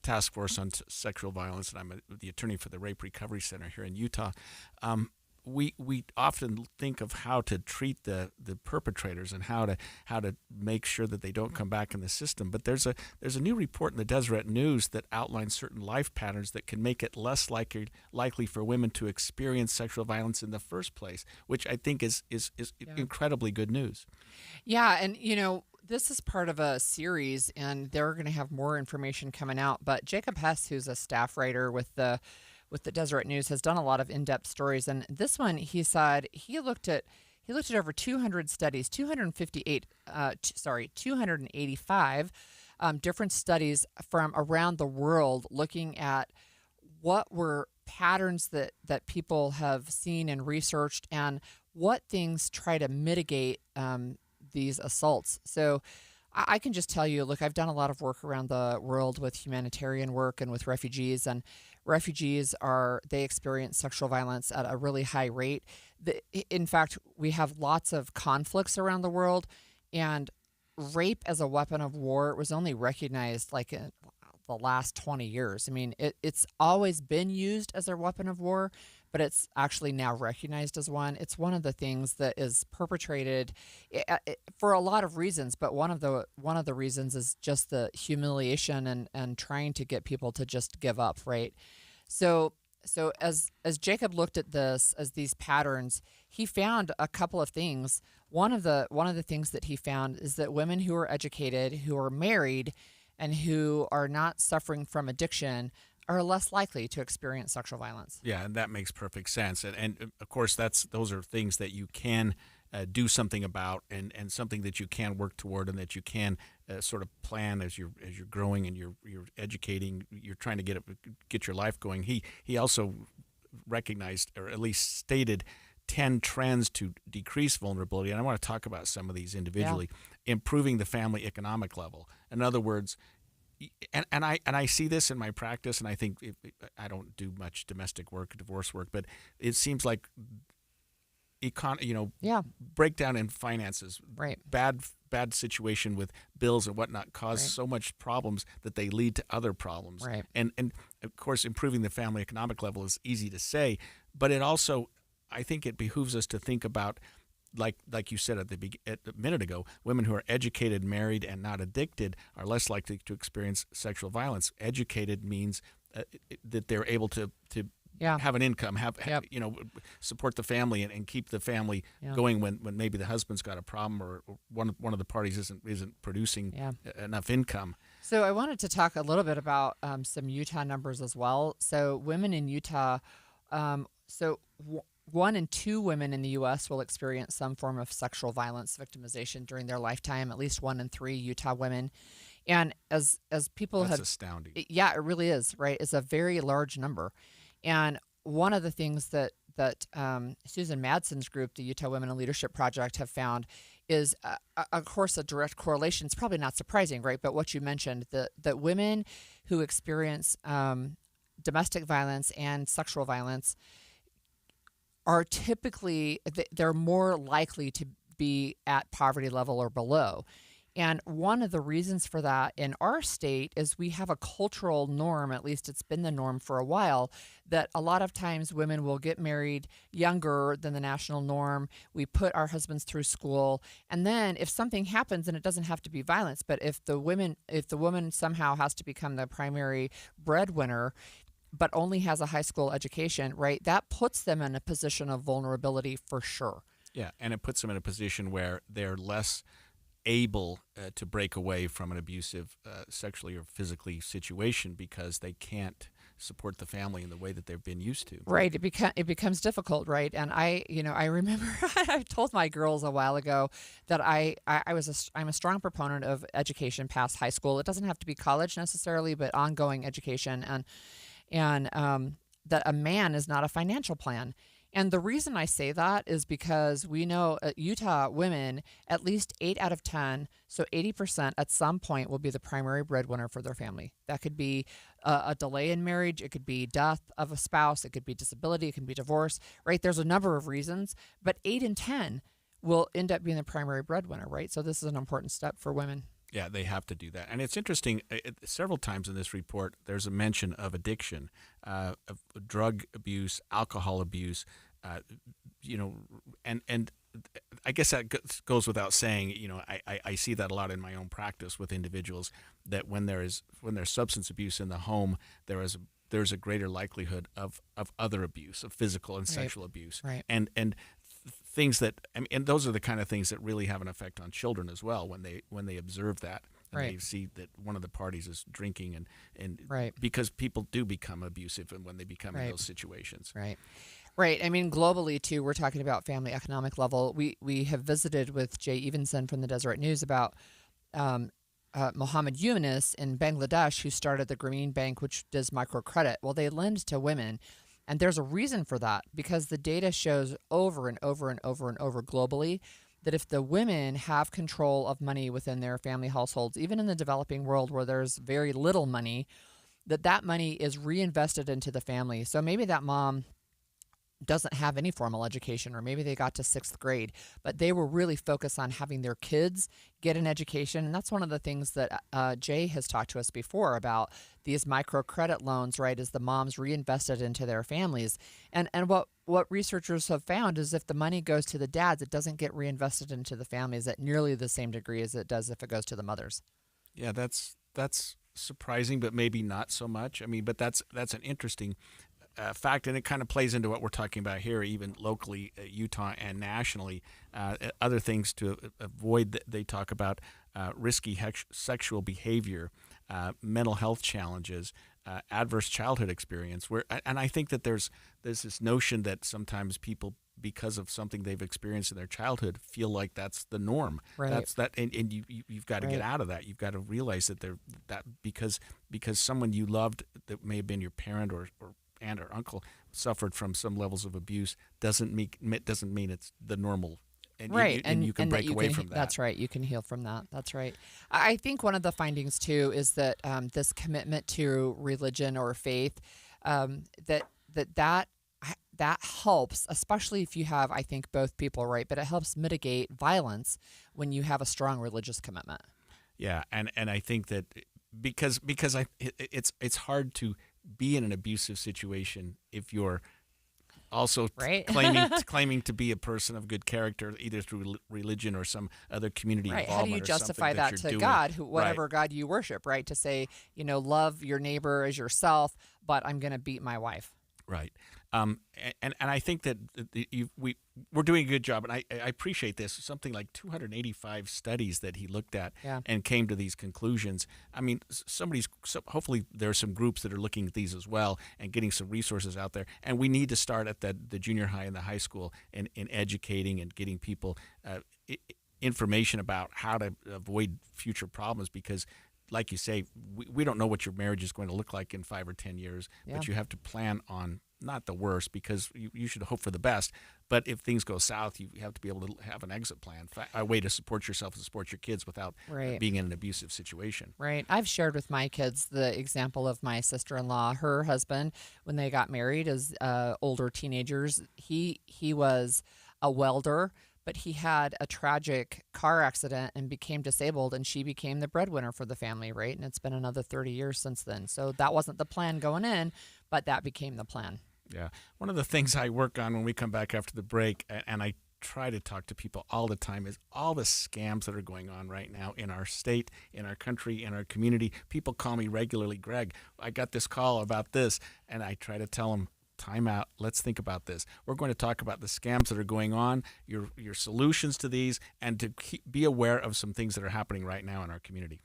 S15: task force on sexual violence, and I'm the attorney for the Rape Recovery Center here in Utah. We often think of how to treat the perpetrators and how to make sure that they don't come back in the system. But there's a new report in the Deseret News that outlines certain life patterns that can make it less likely for women to experience sexual violence in the first place, which I think is incredibly good news.
S20: Yeah, and you know, this is part of a series, and they're going to have more information coming out. But Jacob Hess, who's a staff writer with the Deseret News, has done a lot of in-depth stories. And this one, he said he looked at over 200 studies, 285 different studies from around the world, looking at what were patterns that people have seen and researched, and what things try to mitigate these assaults. So I can just tell you, look, I've done a lot of work around the world with humanitarian work and with refugees, and refugees they experience sexual violence at a really high rate. In fact, we have lots of conflicts around the world, and rape as a weapon of war was only recognized like in the last 20 years. I mean, it's always been used as a weapon of war, but it's actually now recognized as one. It's one of the things that is perpetrated for a lot of reasons, but one of the reasons is just the humiliation and trying to get people to just give up, right? So as Jacob looked at these patterns, he found a couple of things. One of the things that he found is that women who are educated, who are married, and who are not suffering from addiction are less likely to experience sexual violence.
S15: Yeah, and that makes perfect sense. And of course, those are things that you can do something about, and something that you can work toward, and that you can sort of plan as you're growing and you're educating, you're trying to get your life going. He also recognized, or at least stated, 10 trends to decrease vulnerability, and I want to talk about some of these individually. Yeah. Improving the family economic level. In other words, and I see this in my practice, and I think I don't do much domestic work, divorce work, but it seems like breakdown in finances,
S20: right?
S15: Bad situation with bills and whatnot cause so much problems that they lead to other problems.
S20: Right.
S15: And of course, improving the family economic level is easy to say, but it also, I think it behooves us to think about, like you said a minute ago, women who are educated, married, and not addicted are less likely to experience sexual violence. Educated means that they're able to have an income, support the family and keep the family going when maybe the husband's got a problem, or one of the parties isn't producing enough income.
S20: So I wanted to talk a little bit about some Utah numbers as well. So women in Utah, 1 in 2 women in the U.S. will experience some form of sexual violence victimization during their lifetime. At least 1 in 3 Utah women, and as people
S15: That's astounding.
S20: Yeah, it really is, right? It's a very large number, and one of the things that Susan Madsen's group, the Utah Women in Leadership Project, have found is, of course, a direct correlation. It's probably not surprising, right? But what you mentioned, that women who experience domestic violence and sexual violence are typically, they're more likely to be at poverty level or below. And one of the reasons for that in our state is we have a cultural norm, at least it's been the norm for a while, that a lot of times women will get married younger than the national norm. We put our husbands through school. And then if something happens, and it doesn't have to be violence, but if the woman somehow has to become the primary breadwinner, but only has a high school education, right, that puts them in a position of vulnerability for sure.
S15: Yeah, and it puts them in a position where they're less able to break away from an abusive sexually or physically situation, because they can't support the family in the way that they've been used to.
S20: Right. It becomes difficult, right? And I remember I told my girls a while ago that I'm a strong proponent of education past high school. It doesn't have to be college necessarily, but ongoing education, and that a man is not a financial plan. And the reason I say that is because we know Utah women, at least 8 out of 10, so 80% at some point will be the primary breadwinner for their family. That could be a delay in marriage. It could be death of a spouse. It could be disability. It can be divorce, right? There's a number of reasons, but 8 in 10 will end up being the primary breadwinner, right? So this is an important step for women.
S15: Yeah, they have to do that. And it's interesting, several times in this report, there's a mention of addiction, of drug abuse, alcohol abuse, and I guess that goes without saying. I see that a lot in my own practice with individuals, that when there's substance abuse in the home, there's a greater likelihood of other abuse, of physical and sexual abuse,
S20: right.
S15: and things that, and those are the kind of things that really have an effect on children as well when they observe that. And
S20: right.
S15: they see that one of the parties is drinking, and
S20: right.
S15: because people do become abusive and when they become
S20: right.
S15: in those situations.
S20: Right. Right. I mean, globally, too, we're talking about family economic level. We have visited with Jay Evenson from the Deseret News about Mohammed Yunus in Bangladesh, who started the Grameen Bank, which does microcredit. Well, they lend to women. And there's a reason for that, because the data shows over and over and over and over globally that if the women have control of money within their family households, even in the developing world where there's very little money, that money is reinvested into the family. So maybe that mom doesn't have any formal education, or maybe they got to 6th grade, but they were really focused on having their kids get an education. And that's one of the things that Jay has talked to us before about these microcredit loans, right, is the moms reinvested into their families. And what researchers have found is if the money goes to the dads, it doesn't get reinvested into the families at nearly the same degree as it does if it goes to the mothers.
S15: Yeah, that's surprising, but maybe not so much. I mean, but that's an interesting fact, and it kind of plays into what we're talking about here, even locally, Utah and nationally. Other things to avoid, they talk about risky sexual behavior, mental health challenges, adverse childhood experience. And I think that there's this notion that sometimes people, because of something they've experienced in their childhood, feel like that's the norm.
S20: Right.
S15: That's that, and you've got to get out of that. You've got to realize that because someone you loved, that may have been your parent or aunt or uncle, suffered from some levels of abuse, doesn't mean it's the normal. And
S20: right.
S15: and you can break away from that.
S20: That's right. You can heal from that. That's right. I think one of the findings, too, is that this commitment to religion or faith, that helps, especially if you have, I think, both people, right? But it helps mitigate violence when you have a strong religious commitment.
S15: Yeah, and I think that because it's hard to be in an abusive situation if you're also
S20: right.
S15: claiming to be a person of good character, either through religion or some other community
S20: right.
S15: involvement.
S20: How do you justify that to
S15: doing.
S20: God, whatever
S15: right.
S20: God you worship, right? To say, love your neighbor as yourself, but I'm going to beat my wife.
S15: Right. And I think that we're doing a good job, and I appreciate this. Something like 285 studies that he looked at and came to these conclusions. I mean, hopefully there are some groups that are looking at these as well and getting some resources out there. And we need to start at the junior high and the high school in educating and getting people information about how to avoid future problems, because like you say, we don't know what your marriage is going to look like in 5 or 10 years, but you have to plan on not the worst, because you should hope for the best. But if things go south, you have to be able to have an exit plan, a way to support yourself and support your kids without being in an abusive situation.
S20: Right. I've shared with my kids the example of my sister-in-law. Her husband, when they got married as older teenagers, he was a welder, but he had a tragic car accident and became disabled, and she became the breadwinner for the family, right? And it's been another 30 years since then. So that wasn't the plan going in, but that became the plan.
S15: Yeah. One of the things I work on when we come back after the break, and I try to talk to people all the time, is all the scams that are going on right now in our state, in our country, in our community. People call me regularly, Greg, I got this call about this, and I try to tell them, time out, let's think about this. We're going to talk about the scams that are going on, your solutions to these, and to be aware of some things that are happening right now in our community.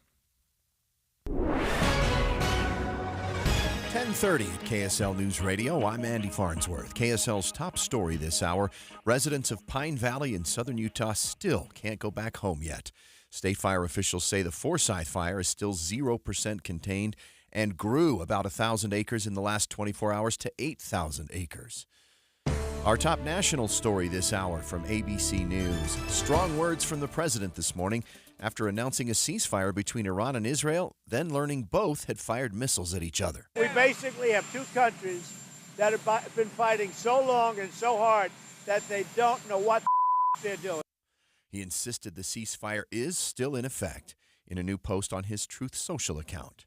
S3: 10:30 at KSL News Radio. I'm Andy Farnsworth. KSL's top story this hour. Residents of Pine Valley in southern Utah still can't go back home yet. State fire officials say the Forsyth fire is still 0% contained and grew about 1,000 acres in the last 24 hours to 8,000 acres. Our top national story this hour from ABC News. Strong words from the president this morning after announcing a ceasefire between Iran and Israel, then learning both had fired missiles at each other.
S5: We basically have two countries that have been fighting so long and so hard that they don't know what they're doing.
S3: He insisted the ceasefire is still in effect in a new post on his Truth Social account.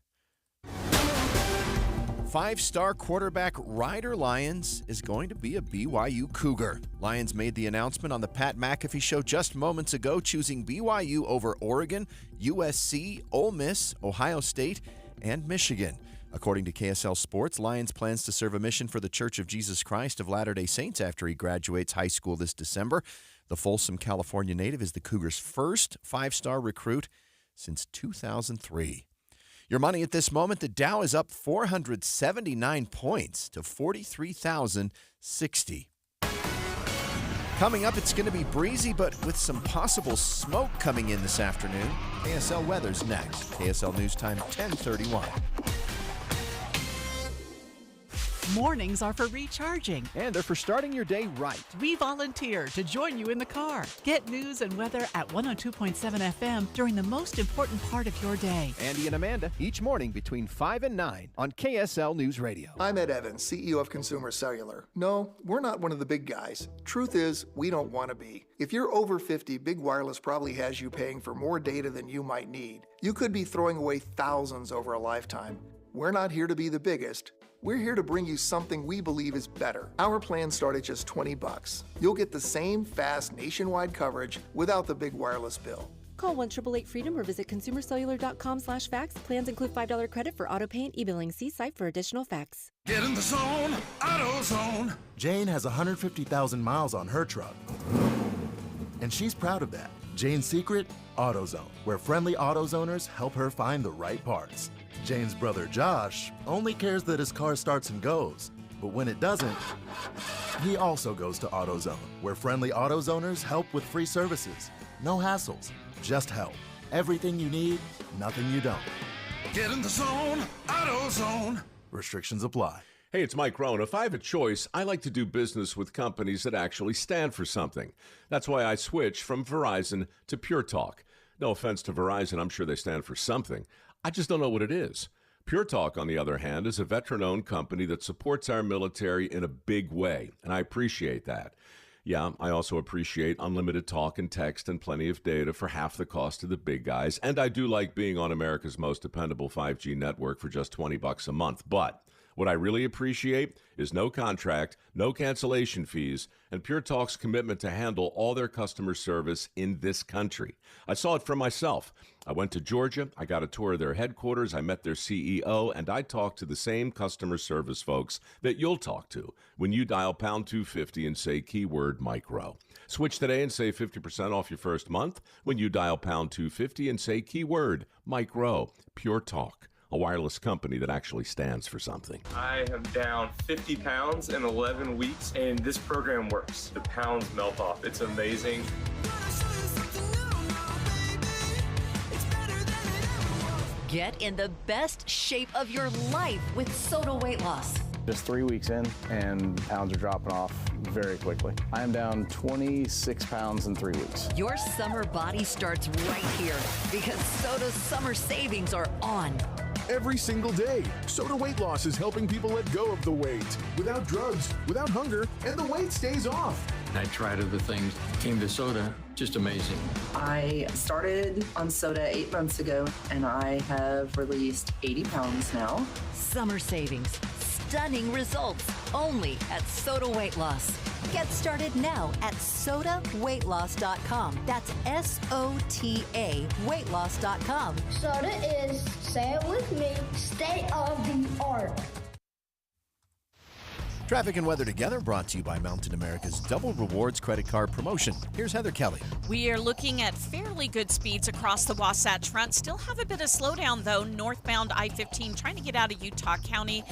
S3: Five-star quarterback Ryder Lyons is going to be a BYU Cougar. Lyons made the announcement on the Pat McAfee Show just moments ago, choosing BYU over Oregon, USC, Ole Miss, Ohio State, and Michigan. According to KSL Sports, Lyons plans to serve a mission for the Church of Jesus Christ of Latter-day Saints after he graduates high school this December. The Folsom, California native is the Cougars' first five-star recruit since 2003. Your money at this moment, the Dow is up 479 points to 43,060. Coming up, it's going to be breezy, but with some possible smoke coming in this afternoon. KSL weather's next. KSL News Time, 10:31.
S11: Mornings are for recharging.
S6: And they're for starting your day right.
S11: We volunteer to join you in the car. Get news and weather at 102.7 FM during the most important part of your day.
S6: Andy and Amanda, each morning between 5 and 9 on KSL News Radio.
S7: I'm Ed Evans, CEO of Consumer Cellular. No, we're not one of the big guys. Truth is, we don't want to be. If you're over 50, Big Wireless probably has you paying for more data than you might need. You could be throwing away thousands over a lifetime. We're not here to be the biggest. We're here to bring you something we believe is better. Our plans start at just $20. You'll get the same fast nationwide coverage without the big wireless bill.
S9: Call 1-888-FREEDOM or visit consumercellular.com/facts. Plans include $5 credit for auto pay and e-billing. See site for additional facts.
S10: Get in the zone, AutoZone. Jane has 150,000 miles on her truck, and she's proud of that. Jane's secret? AutoZone, where friendly AutoZoners help her find the right parts. Jane's brother Josh only cares that his car starts and goes, but when it doesn't, he also goes to AutoZone, where friendly AutoZoners help with free services. No hassles, just help. Everything you need, nothing you don't. Get in the zone, AutoZone. Restrictions apply.
S12: Hey, it's Mike Rohn. If I have a choice, I like to do business with companies that actually stand for something. That's why I switched from Verizon to Pure Talk. No offense to Verizon, I'm sure they stand for something. I just don't know what it is. Pure Talk, on the other hand, is a veteran-owned company that supports our military in a big way, and I appreciate that. Yeah, I also appreciate unlimited talk and text and plenty of data for half the cost of the big guys, and I do like being on America's most dependable 5G network for just $20 a month, but what I really appreciate is no contract, no cancellation fees, and Pure Talk's commitment to handle all their customer service in this country. I saw it for myself. I went to Georgia, I got a tour of their headquarters, I met their CEO, and I talked to the same customer service folks that you'll talk to when you dial pound 250 and say keyword Mike Rowe. Switch today and save 50% off your first month when you dial pound 250 and say keyword Mike Rowe. Pure Talk, a wireless company that actually stands for something.
S17: I am down 50 pounds in 11 weeks, and this program works. The pounds melt off. It's amazing.
S21: Get in the best shape of your life with Soda Weight Loss.
S23: Just 3 weeks in, and pounds are dropping off very quickly. I am down 26 pounds in 3 weeks.
S21: Your summer body starts right here because Soda's summer savings are on.
S24: Every single day, Soda Weight Loss is helping people let go of the weight without drugs, without hunger, and the weight stays off.
S25: I tried other things, came to Soda, just amazing.
S26: I started on Soda 8 months ago, and I have released 80 pounds now.
S21: Summer savings, stunning results, only at Soda Weight Loss. Get started now at sodaweightloss.com. That's SOTA weightloss.com.
S27: Soda is, say it with me, state of the art.
S3: Traffic and weather together brought to you by Mountain America's Double Rewards credit card promotion. Here's Heather Kelly.
S1: We are looking at fairly good speeds across the Wasatch Front. Still have a bit of slowdown, though, northbound I-15, trying to get out of Utah County,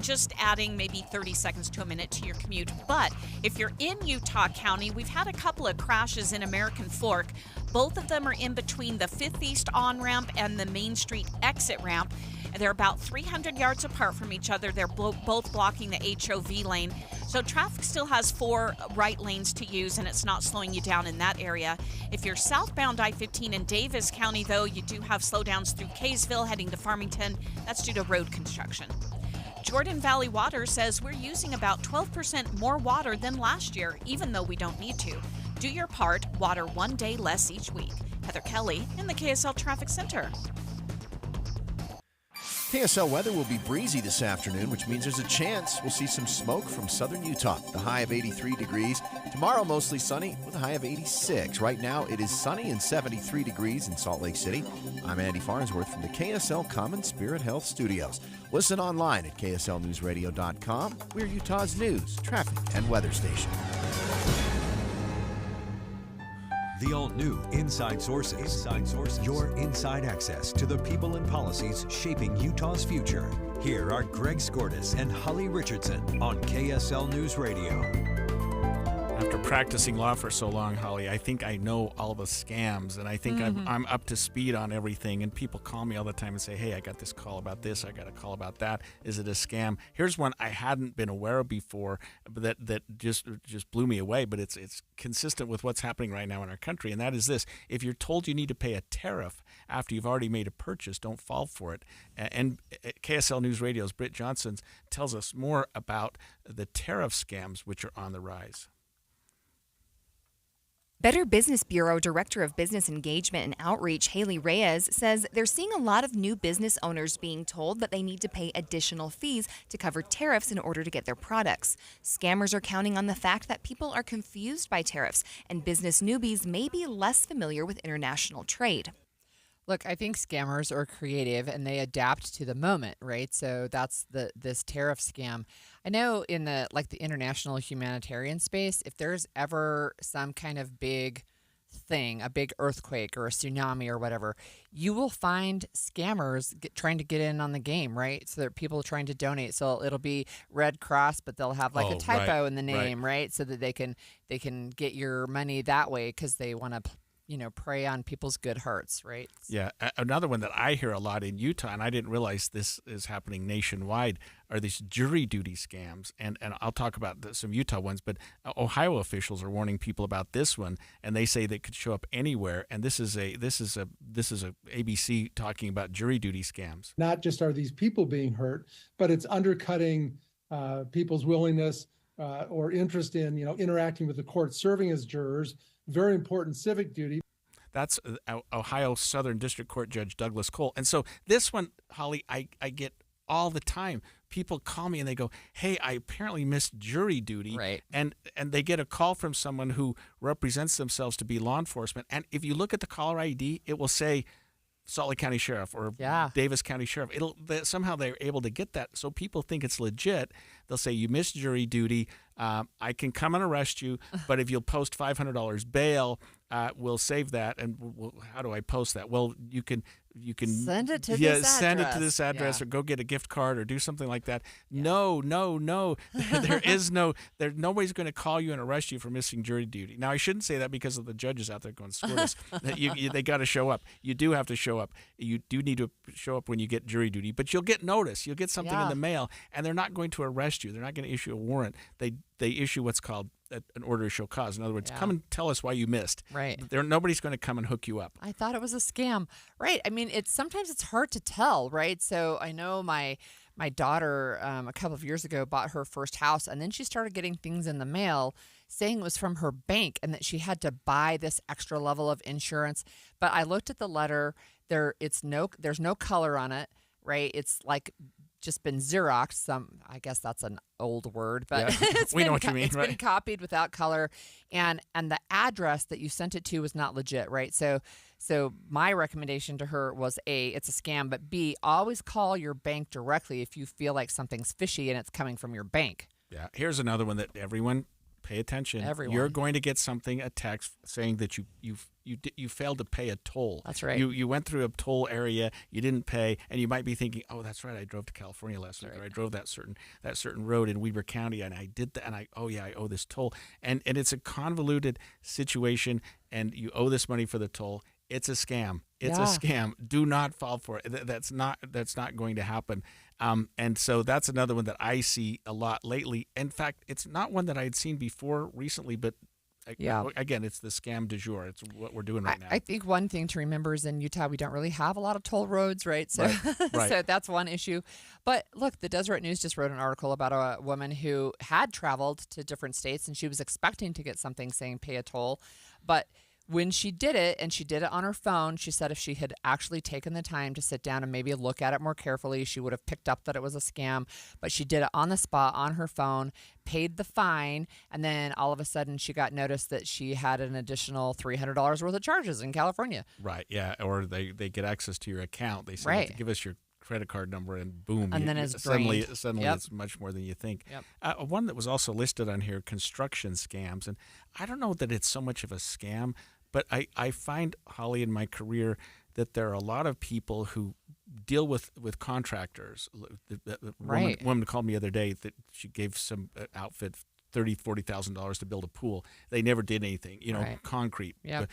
S1: just adding maybe 30 seconds to a minute to your commute. But if you're in Utah County, we've had a couple of crashes in American Fork. Both of them are in between the 5th East on-ramp and the Main Street exit ramp. They're about 300 yards apart from each other. They're both blocking the HOV lane. So traffic still has 4 right lanes to use, and it's not slowing you down in that area. If you're southbound I-15 in Davis County, though, you do have slowdowns through Kaysville heading to Farmington. That's due to road construction. Jordan Valley Water says we're using about 12% more water than last year, even though we don't need to. Do your part, water 1 day less each week. Heather Kelly in the KSL Traffic Center.
S3: KSL weather will be breezy this afternoon, which means there's a chance we'll see some smoke from southern Utah. The high of 83 degrees. Tomorrow, mostly sunny with a high of 86. Right now, it is sunny and 73 degrees in Salt Lake City. I'm Andy Farnsworth from the KSL Common Spirit Health Studios. Listen online at kslnewsradio.com. We're Utah's news, traffic, and weather station.
S14: The all-new Inside Sources. Inside Sources. Your inside access to the people and policies shaping Utah's future. Here are Greg Skordas and Holly Richardson on KSL News Radio.
S15: After practicing law for so long, Holly, I think I know all the scams, and I think I'm up to speed on everything. And people call me all the time and say, hey, I got this call about this, I got a call about that. Is it a scam? Here's one I hadn't been aware of before, but that just blew me away, but it's consistent with what's happening right now in our country, and that is this. If you're told you need to pay a tariff after you've already made a purchase, don't fall for it. And KSL News Radio's Britt Johnson tells us more about the tariff scams, which are on the rise.
S4: Better Business Bureau Director of Business Engagement and Outreach, Haley Reyes, says they're seeing a lot of new business owners being told that they need to pay additional fees to cover tariffs in order to get their products. Scammers are counting on the fact that people are confused by tariffs, and business newbies may be less familiar with international trade.
S20: Look, I think scammers are creative and they adapt to the moment, right? So that's this tariff scam. I know in the international humanitarian space, if there's ever some kind of big thing, a big earthquake or a tsunami or whatever, you will find scammers trying to get in on the game, right? So there are people trying to donate. So it'll be Red Cross, but they'll have a typo in the name, right? So that they can get your money that way because they want to prey on people's good hearts, right?
S15: Yeah. Another one that I hear a lot in Utah, and I didn't realize this is happening nationwide, are these jury duty scams. And I'll talk about some Utah ones, but Ohio officials are warning people about this one, and they say they could show up anywhere. And this is a ABC talking about jury duty scams.
S8: Not just are these people being hurt, but it's undercutting people's willingness or interest in interacting with the court, serving as jurors. Very important civic duty.
S15: That's Ohio Southern District Court Judge Douglas Cole. And so this one, Holly, I get all the time. People call me and they go, hey, I apparently missed jury duty.
S20: Right.
S15: And they get a call from someone who represents themselves to be law enforcement. And if you look at the caller ID, it will say Salt Lake County Sheriff or Davis County Sheriff. Somehow they're able to get that. So people think it's legit. They'll say, you missed jury duty. I can come and arrest you, but if you'll post $500 bail, we'll save that. And how do I post that? Well, you can
S20: send it to this address.
S15: Send it to this address or go get a gift card or do something like that. Yeah. No. Nobody's going to call you and arrest you for missing jury duty. Now, I shouldn't say that because of the judges out there going, screw this. They got to show up. You do have to show up. You do need to show up when you get jury duty, but you'll get notice. You'll get something in the mail, and they're not going to arrest you. They're not going to issue a warrant. They issue what's called an order to show cause. In other words, come and tell us why you missed.
S20: Right.
S15: Nobody's going to come and hook you up.
S20: I thought it was a scam. Right. I mean, sometimes it's hard to tell, right? So I know my daughter a couple of years ago bought her first house, and then she started getting things in the mail saying it was from her bank and that she had to buy this extra level of insurance. But I looked at the letter. There's no color on it, right? It's like just been Xeroxed. I guess that's an old word, but
S15: we know what you mean.
S20: It's been copied without color, and the address that you sent it to was not legit, right? So my recommendation to her was A, it's a scam, but B, always call your bank directly if you feel like something's fishy and it's coming from your bank.
S15: Yeah. Here's another one that everyone pay attention.
S20: Everyone.
S15: You're going to get a text saying that you failed to pay a toll.
S20: That's right.
S15: You went through a toll area, you didn't pay, and you might be thinking, "Oh, that's right. I drove to California last week, or I drove that certain road in Weber County, and I did that, and I owe this toll." And it's a convoluted situation, and you owe this money for the toll. It's a scam. It's a scam. Do not fall for it. That's not going to happen. And so that's another one that I see a lot lately. In fact, it's not one that I had seen before recently, but again, it's the scam du jour. It's what we're doing right now.
S20: I think one thing to remember is in Utah, we don't really have a lot of toll roads, right? So,
S15: Right.
S20: so that's one issue. But look, the Deseret News just wrote an article about a woman who had traveled to different states, and she was expecting to get something saying pay a toll. But when she did it, and she did it on her phone, she said if she had actually taken the time to sit down and maybe look at it more carefully, she would have picked up that it was a scam. But she did it on the spot, on her phone, paid the fine, and then all of a sudden she got notice that she had an additional $300 worth of charges in California.
S15: Right, yeah. Or they get access to your account. They say,
S20: Right.
S15: give us your credit card number, and boom.
S20: And then it's
S15: suddenly
S20: drained.
S15: it's much more than you think.
S20: Yep.
S15: One that was also listed on here, construction scams. And I don't know that it's so much of a scam, but I find, Holly, in my career that there are a lot of people who deal with contractors. The
S20: Right.
S15: woman called me the other day that she gave some outfit $30,000-$40,000 to build a pool. They never did anything,
S20: Right.
S15: concrete,
S20: Yep.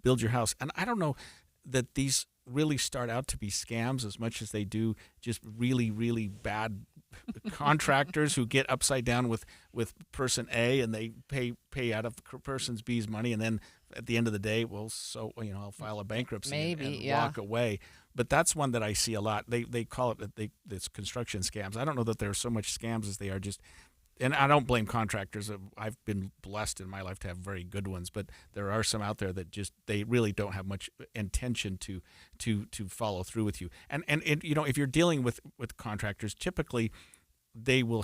S15: build your house. And I don't know that these really start out to be scams as much as they do just really, really bad contractors who get upside down with person A, and they pay out of person's B's money, and then at the end of the day, I'll file a bankruptcy and walk away. But that's one that I see a lot. They call it it's construction scams. I don't know that there are so much scams as they are just. And I don't blame contractors. I've been blessed in my life to have very good ones, but there are some out there that just they really don't have much intention to follow through with you. And if you're dealing with contractors, typically they will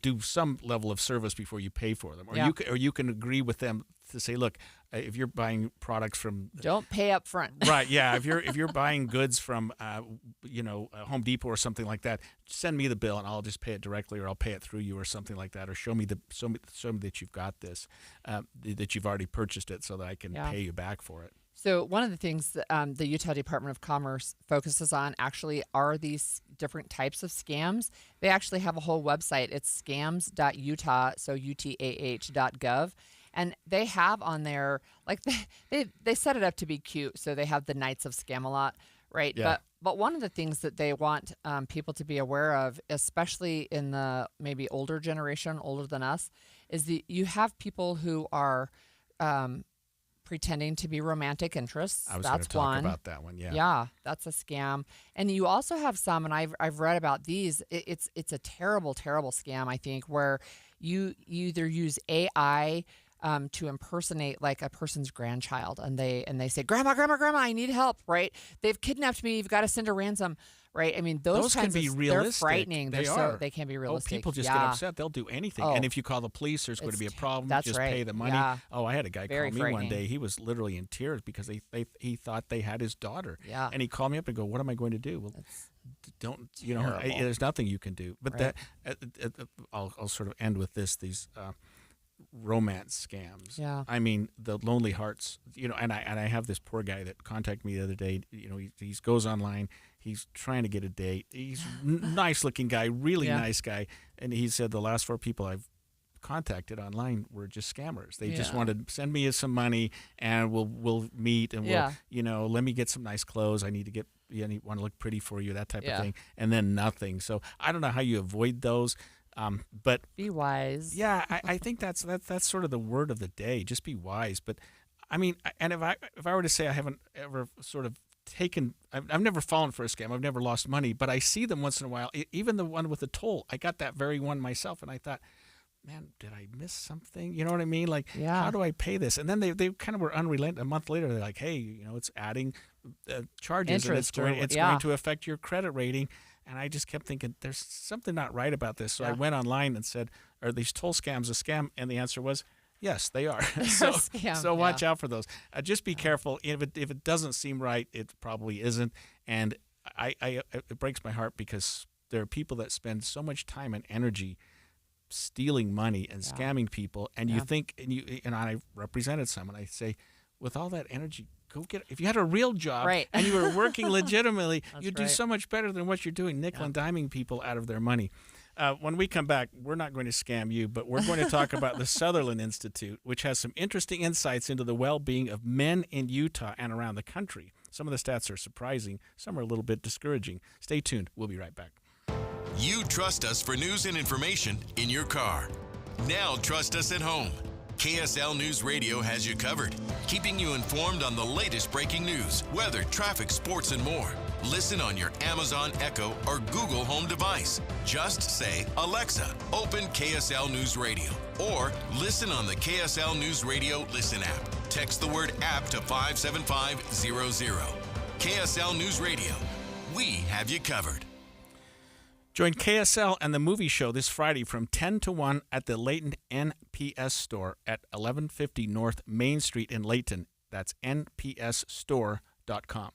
S15: do some level of service before you pay for them, or you can agree with them to say, look, if you're buying products from,
S20: don't pay up front.
S15: Right? Yeah. If you're buying goods from Home Depot or something like that, send me the bill and I'll just pay it directly, or I'll pay it through you or something like that, or show me that you've got this, that you've already purchased it, so that I can pay you back for it.
S20: So one of the things that the Utah Department of Commerce focuses on actually are these different types of scams. They actually have a whole website. It's scams.utah, so utah.gov. And they have on there, like they set it up to be cute. So they have the Knights of Scam-A-Lot, right?
S15: Yeah.
S20: But one of the things that they want people to be aware of, especially in the maybe older generation, older than us, is that you have people who are pretending to be romantic interests.
S15: I was going to talk about that one. Yeah.
S20: Yeah, that's a scam. And you also have some, and I've read about these. It's a terrible, terrible scam, I think, where you either use AI to impersonate like a person's grandchild, and they say, "Grandma, I need help." Right? They've kidnapped me. You've got to send a ransom. Right? I mean, those
S15: can be realistic.
S20: They're frightening. They can be realistic.
S15: People just get upset. They'll do anything. And if you call the police, there's going to be a problem.
S20: That's
S15: just
S20: right.
S15: pay the money.
S20: Yeah.
S15: Oh, I had a guy
S20: Very
S15: call me one
S20: frightening.
S15: day. He was literally in tears because he thought they had his daughter.
S20: Yeah.
S15: And he called me up and go, "What am I going to do?" Well, don't there's nothing you can do. But
S20: Right.
S15: I'll sort of end with these romance scams.
S20: Yeah.
S15: I mean, the Lonely Hearts, and I have this poor guy that contacted me the other day. He goes online. He's trying to get a date. He's nice looking guy, really nice guy. And he said the last 4 people I've contacted online were just scammers. They just wanted to send me some money and we'll meet and we'll, let me get some nice clothes. I need to get, want to look pretty for you, that type of thing. And then nothing. So I don't know how you avoid those. But
S20: be wise.
S15: Yeah, I think that's sort of the word of the day. Just be wise. But I mean, and if I were to say I haven't ever sort of I've never fallen for a scam. I've never lost money, but I see them once in a while. Even the one with the toll, I got that very one myself, and I thought, man, did I miss something? You know what I mean? Like, how do I pay this? And then they kind of were unrelenting. A month later, they're like, hey, it's adding charges,
S20: Interest,
S15: and it's going to affect your credit rating. And I just kept thinking, there's something not right about this. So I went online and said, are these toll scams a scam? And the answer was, yes, they are. So watch out for those. Just be careful. If it doesn't seem right, it probably isn't. And it breaks my heart because there are people that spend so much time and energy stealing money and scamming people, and you think, and I represented someone, I say, with all that energy, go get, if you had a real job and you were working legitimately, you'd do so much better than what you're doing, nickel and diming people out of their money. When we come back, we're not going to scam you, but we're going to talk about the Sutherland Institute, which has some interesting insights into the well-being of men in Utah and around the country. Some of the stats are surprising. Some are a little bit discouraging. Stay tuned. We'll be right back.
S2: You trust us for news and information in your car. Now trust us at home. KSL News Radio has you covered, keeping you informed on the latest breaking news, weather, traffic, sports, and more. Listen on your Amazon Echo or Google Home device. Just say, Alexa, open KSL News Radio. Or listen on the KSL News Radio Listen app. Text the word app to 57500. KSL News Radio. We have you covered.
S15: Join KSL and the movie show this Friday from 10 to 1 at the Layton NPS store at 1150 North Main Street in Layton. That's npsstore.com.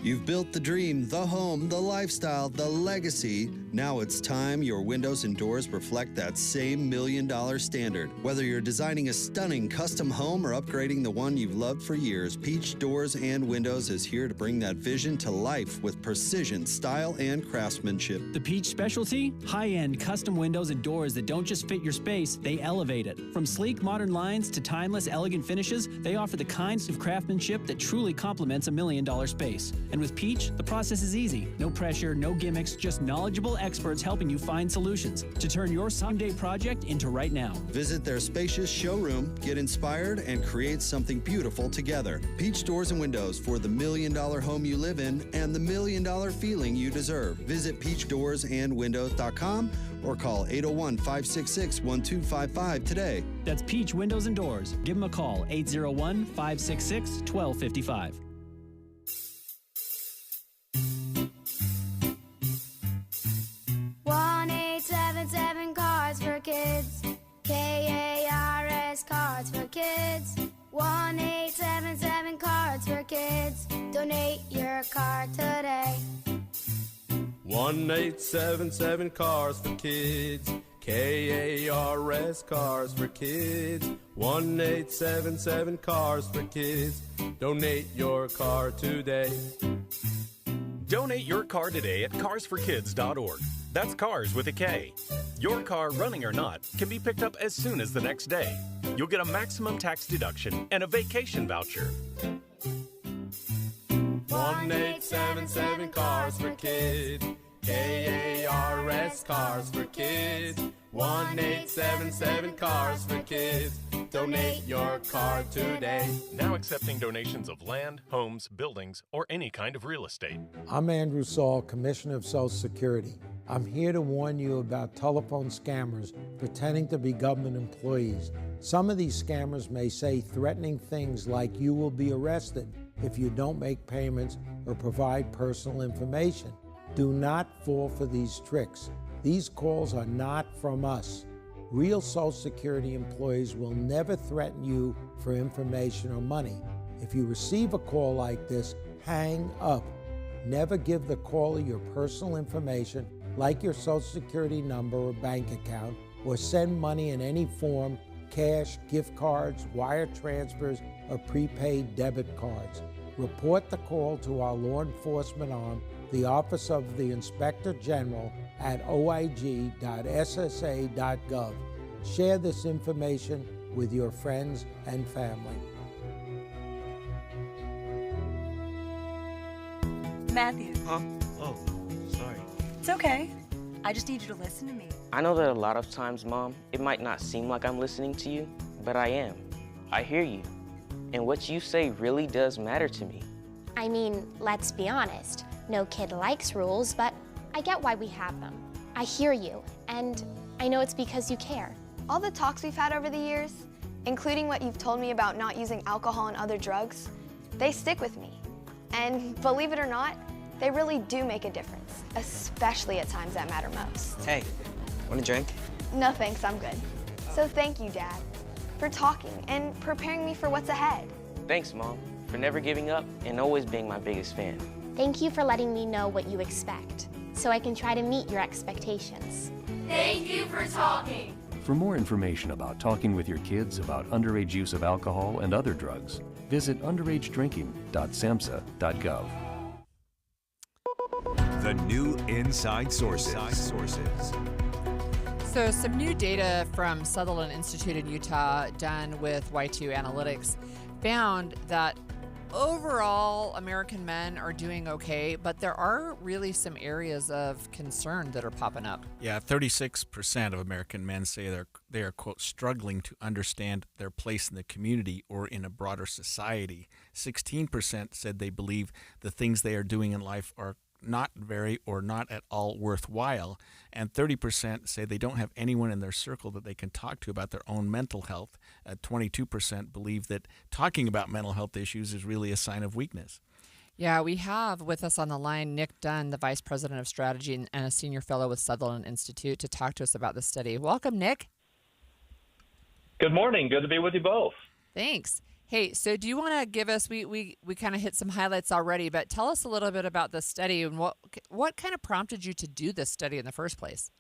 S13: You've built the dream, the home, the lifestyle, the legacy. Now it's time your windows and doors reflect that same $1 million standard. Whether you're designing a stunning custom home or upgrading the one you've loved for years, Peach Doors and Windows is here to bring that vision to life with precision, style, and craftsmanship.
S16: The Peach specialty? High-end custom windows and doors that don't just fit your space, they elevate it. From sleek modern lines to timeless elegant finishes, they offer the kinds of craftsmanship that truly complements a $1 million space. And with Peach, the process is easy. No pressure, no gimmicks, just knowledgeable experts helping you find solutions to turn your someday project into right now.
S13: Visit their spacious showroom, get inspired, and create something beautiful together. Peach Doors and Windows for the $1 million home you live in and the $1 million feeling you deserve. Visit peachdoorsandwindows.com or call 801-566-1255 today.
S16: That's Peach Windows and Doors. Give them a call, 801-566-1255.
S18: 1-877 Cards for Kids. KARS Cards for Kids. 1-877 Cards for Kids. Donate your card today.
S19: 1-877 Cars for Kids. KARS Cars for Kids. 1-877 Cars for Kids. Donate your car today.
S22: Donate your car today at carsforkids.org. That's cars with a K. Your car, running or not, can be picked up as soon as the next day. You'll get a maximum tax deduction and a vacation voucher.
S19: 1-877 Cars for Kids. KARS Cars for Kids. 1-877 Cars for Kids. Donate your car today.
S22: Now accepting donations of land, homes, buildings, or any kind of real estate.
S27: I'm Andrew Saul, Commissioner of Social Security. I'm here to warn you about telephone scammers pretending to be government employees. Some of these scammers may say threatening things like you will be arrested if you don't make payments or provide personal information. Do not fall for these tricks. These calls are not from us. Real Social Security employees will never threaten you for information or money. If you receive a call like this, hang up. Never give the caller your personal information, like your Social Security number or bank account, or send money in any form, cash, gift cards, wire transfers, or prepaid debit cards. Report the call to our law enforcement arm, the Office of the Inspector General, at oig.ssa.gov. Share this information with your friends and family.
S28: Matthew.
S29: Huh? Oh, sorry.
S28: It's okay. I just need you to listen to me.
S29: I know that a lot of times, Mom, it might not seem like I'm listening to you, but I am. I hear you. And what you say really does matter to me.
S30: I mean, let's be honest. No kid likes rules, but I get why we have them. I hear you, and I know it's because you care.
S31: All the talks we've had over the years, including what you've told me about not using alcohol and other drugs, they stick with me. And believe it or not, they really do make a difference, especially at times that matter most.
S29: Hey, want a drink?
S31: No thanks, I'm good. So thank you, Dad, for talking and preparing me for what's ahead.
S29: Thanks, Mom, for never giving up and always being my biggest fan.
S30: Thank you for letting me know what you expect. so I can try to meet your expectations.
S5: Thank you for talking.
S6: For more information about talking with your kids about underage use of alcohol and other drugs, visit underagedrinking.samhsa.gov.
S14: The new Inside Sources.
S20: So some new data from Sutherland Institute in Utah done with Y2 Analytics found that overall American men are doing okay, but there are really some areas of concern that are popping up.
S15: Yeah, 36% of American men say they are, quote, struggling to understand their place in the community or in a broader society. 16% said they believe the things they are doing in life are not very or not at all worthwhile, and 30% say they don't have anyone in their circle that they can talk to about their own mental health. 22% believe that talking about mental health issues is really a sign of weakness.
S20: Yeah, we have with us on the line Nick Dunn, the Vice President of Strategy and a Senior Fellow with Sutherland Institute, to talk to us about this study. Welcome, Nick.
S7: Good morning. Good to be with you both.
S20: Thanks. Hey, so do you want to give us, we kind of hit some highlights already, but tell us a little bit about the study and what kind of prompted you to do this study in the first place?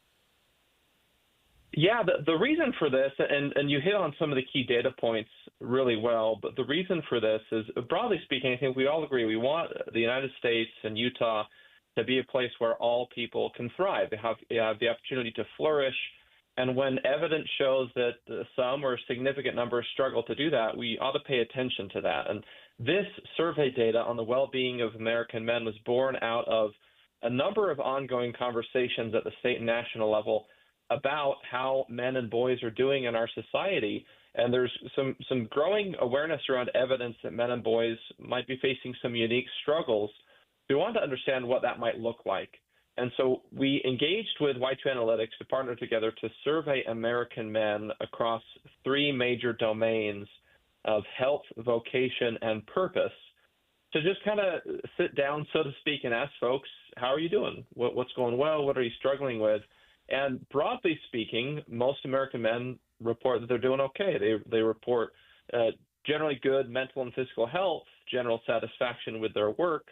S7: Yeah, the reason for this, and you hit on some of the key data points really well, but the reason for this is, broadly speaking, I think we all agree we want the United States and Utah to be a place where all people can thrive. They have the opportunity to flourish. And when evidence shows that some or a significant number struggle to do that, we ought to pay attention to that. And this survey data on the well-being of American men was born out of a number of ongoing conversations at the state and national level about how men and boys are doing in our society. And there's some growing awareness around evidence that men and boys might be facing some unique struggles. We want to understand what that might look like. And so we engaged with Y2 Analytics to partner together to survey American men across three major domains of health, vocation, and purpose to just kind of sit down, so to speak, and ask folks, how are you doing? What's going well? What are you struggling with? And broadly speaking, most American men report that they're doing okay. They report generally good mental and physical health, general satisfaction with their work.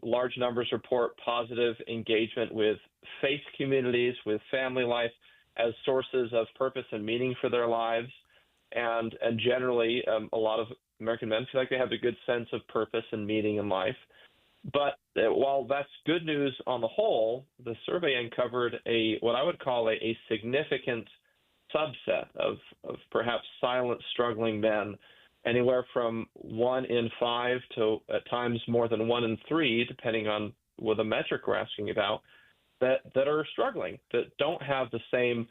S7: Large numbers report positive engagement with faith communities, with family life as sources of purpose and meaning for their lives. And generally, a lot of American men feel like they have a good sense of purpose and meaning in life. But while that's good news on the whole, the survey uncovered what I would call a significant subset of perhaps silent, struggling men, anywhere from 1 in 5 to at times more than 1 in 3, depending on what the metric we're asking about, that are struggling, that don't have the same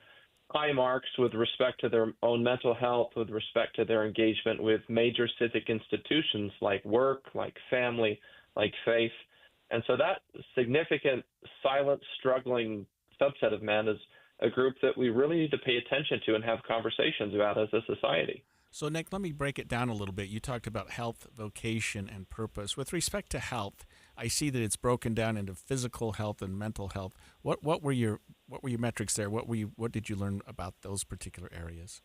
S7: high marks with respect to their own mental health, with respect to their engagement with major civic institutions like work, like family, like faith. And so that significant, silent, struggling subset of men is a group that we really need to pay attention to and have conversations about as a society.
S15: So, Nick, let me break it down a little bit. You talked about health, vocation, and purpose. With respect to health, I see that it's broken down into physical health and mental health. What were your metrics there? What did you learn about those particular areas?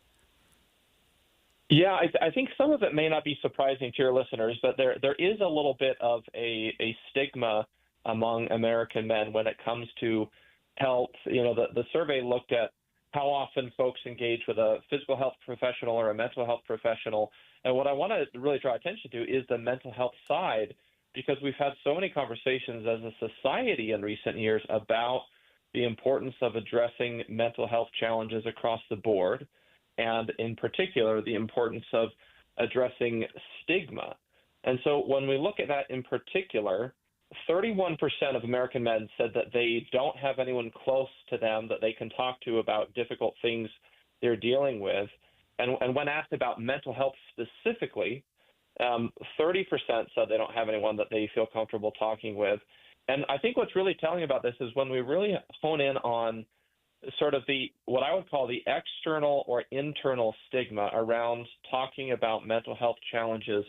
S7: Yeah, I think some of it may not be surprising to your listeners, but there is a little bit of a stigma among American men when it comes to health. You know, the survey looked at how often folks engage with a physical health professional or a mental health professional. And what I want to really draw attention to is the mental health side, because we've had so many conversations as a society in recent years about the importance of addressing mental health challenges across the board, and in particular, the importance of addressing stigma. And so when we look at that in particular, 31% of American men said that they don't have anyone close to them that they can talk to about difficult things they're dealing with. And when asked about mental health specifically, 30% said they don't have anyone that they feel comfortable talking with. And I think what's really telling about this is when we really hone in on sort of what I would call the external or internal stigma around talking about mental health challenges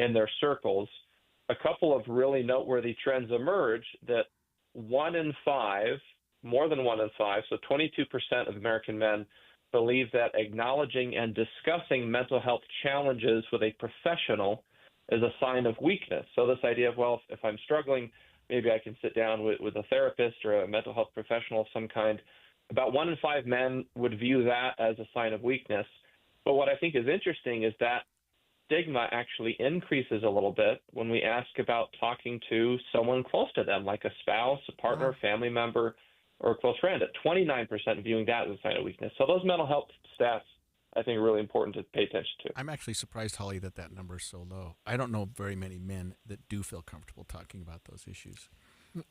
S7: in their circles, a couple of really noteworthy trends emerge that 1 in 5, more than 1 in 5, so 22% of American men believe that acknowledging and discussing mental health challenges with a professional is a sign of weakness. So this idea of, well, if I'm struggling, maybe I can sit down with a therapist or a mental health professional of some kind. About 1 in 5 men would view that as a sign of weakness. But what I think is interesting is that stigma actually increases a little bit when we ask about talking to someone close to them, like a spouse, a partner, a family member, or a close friend. At 29% viewing that as a sign of weakness. So those mental health stats, I think, are really important to pay attention to.
S15: I'm actually surprised, Holly, that number is so low. I don't know very many men that do feel comfortable talking about those issues.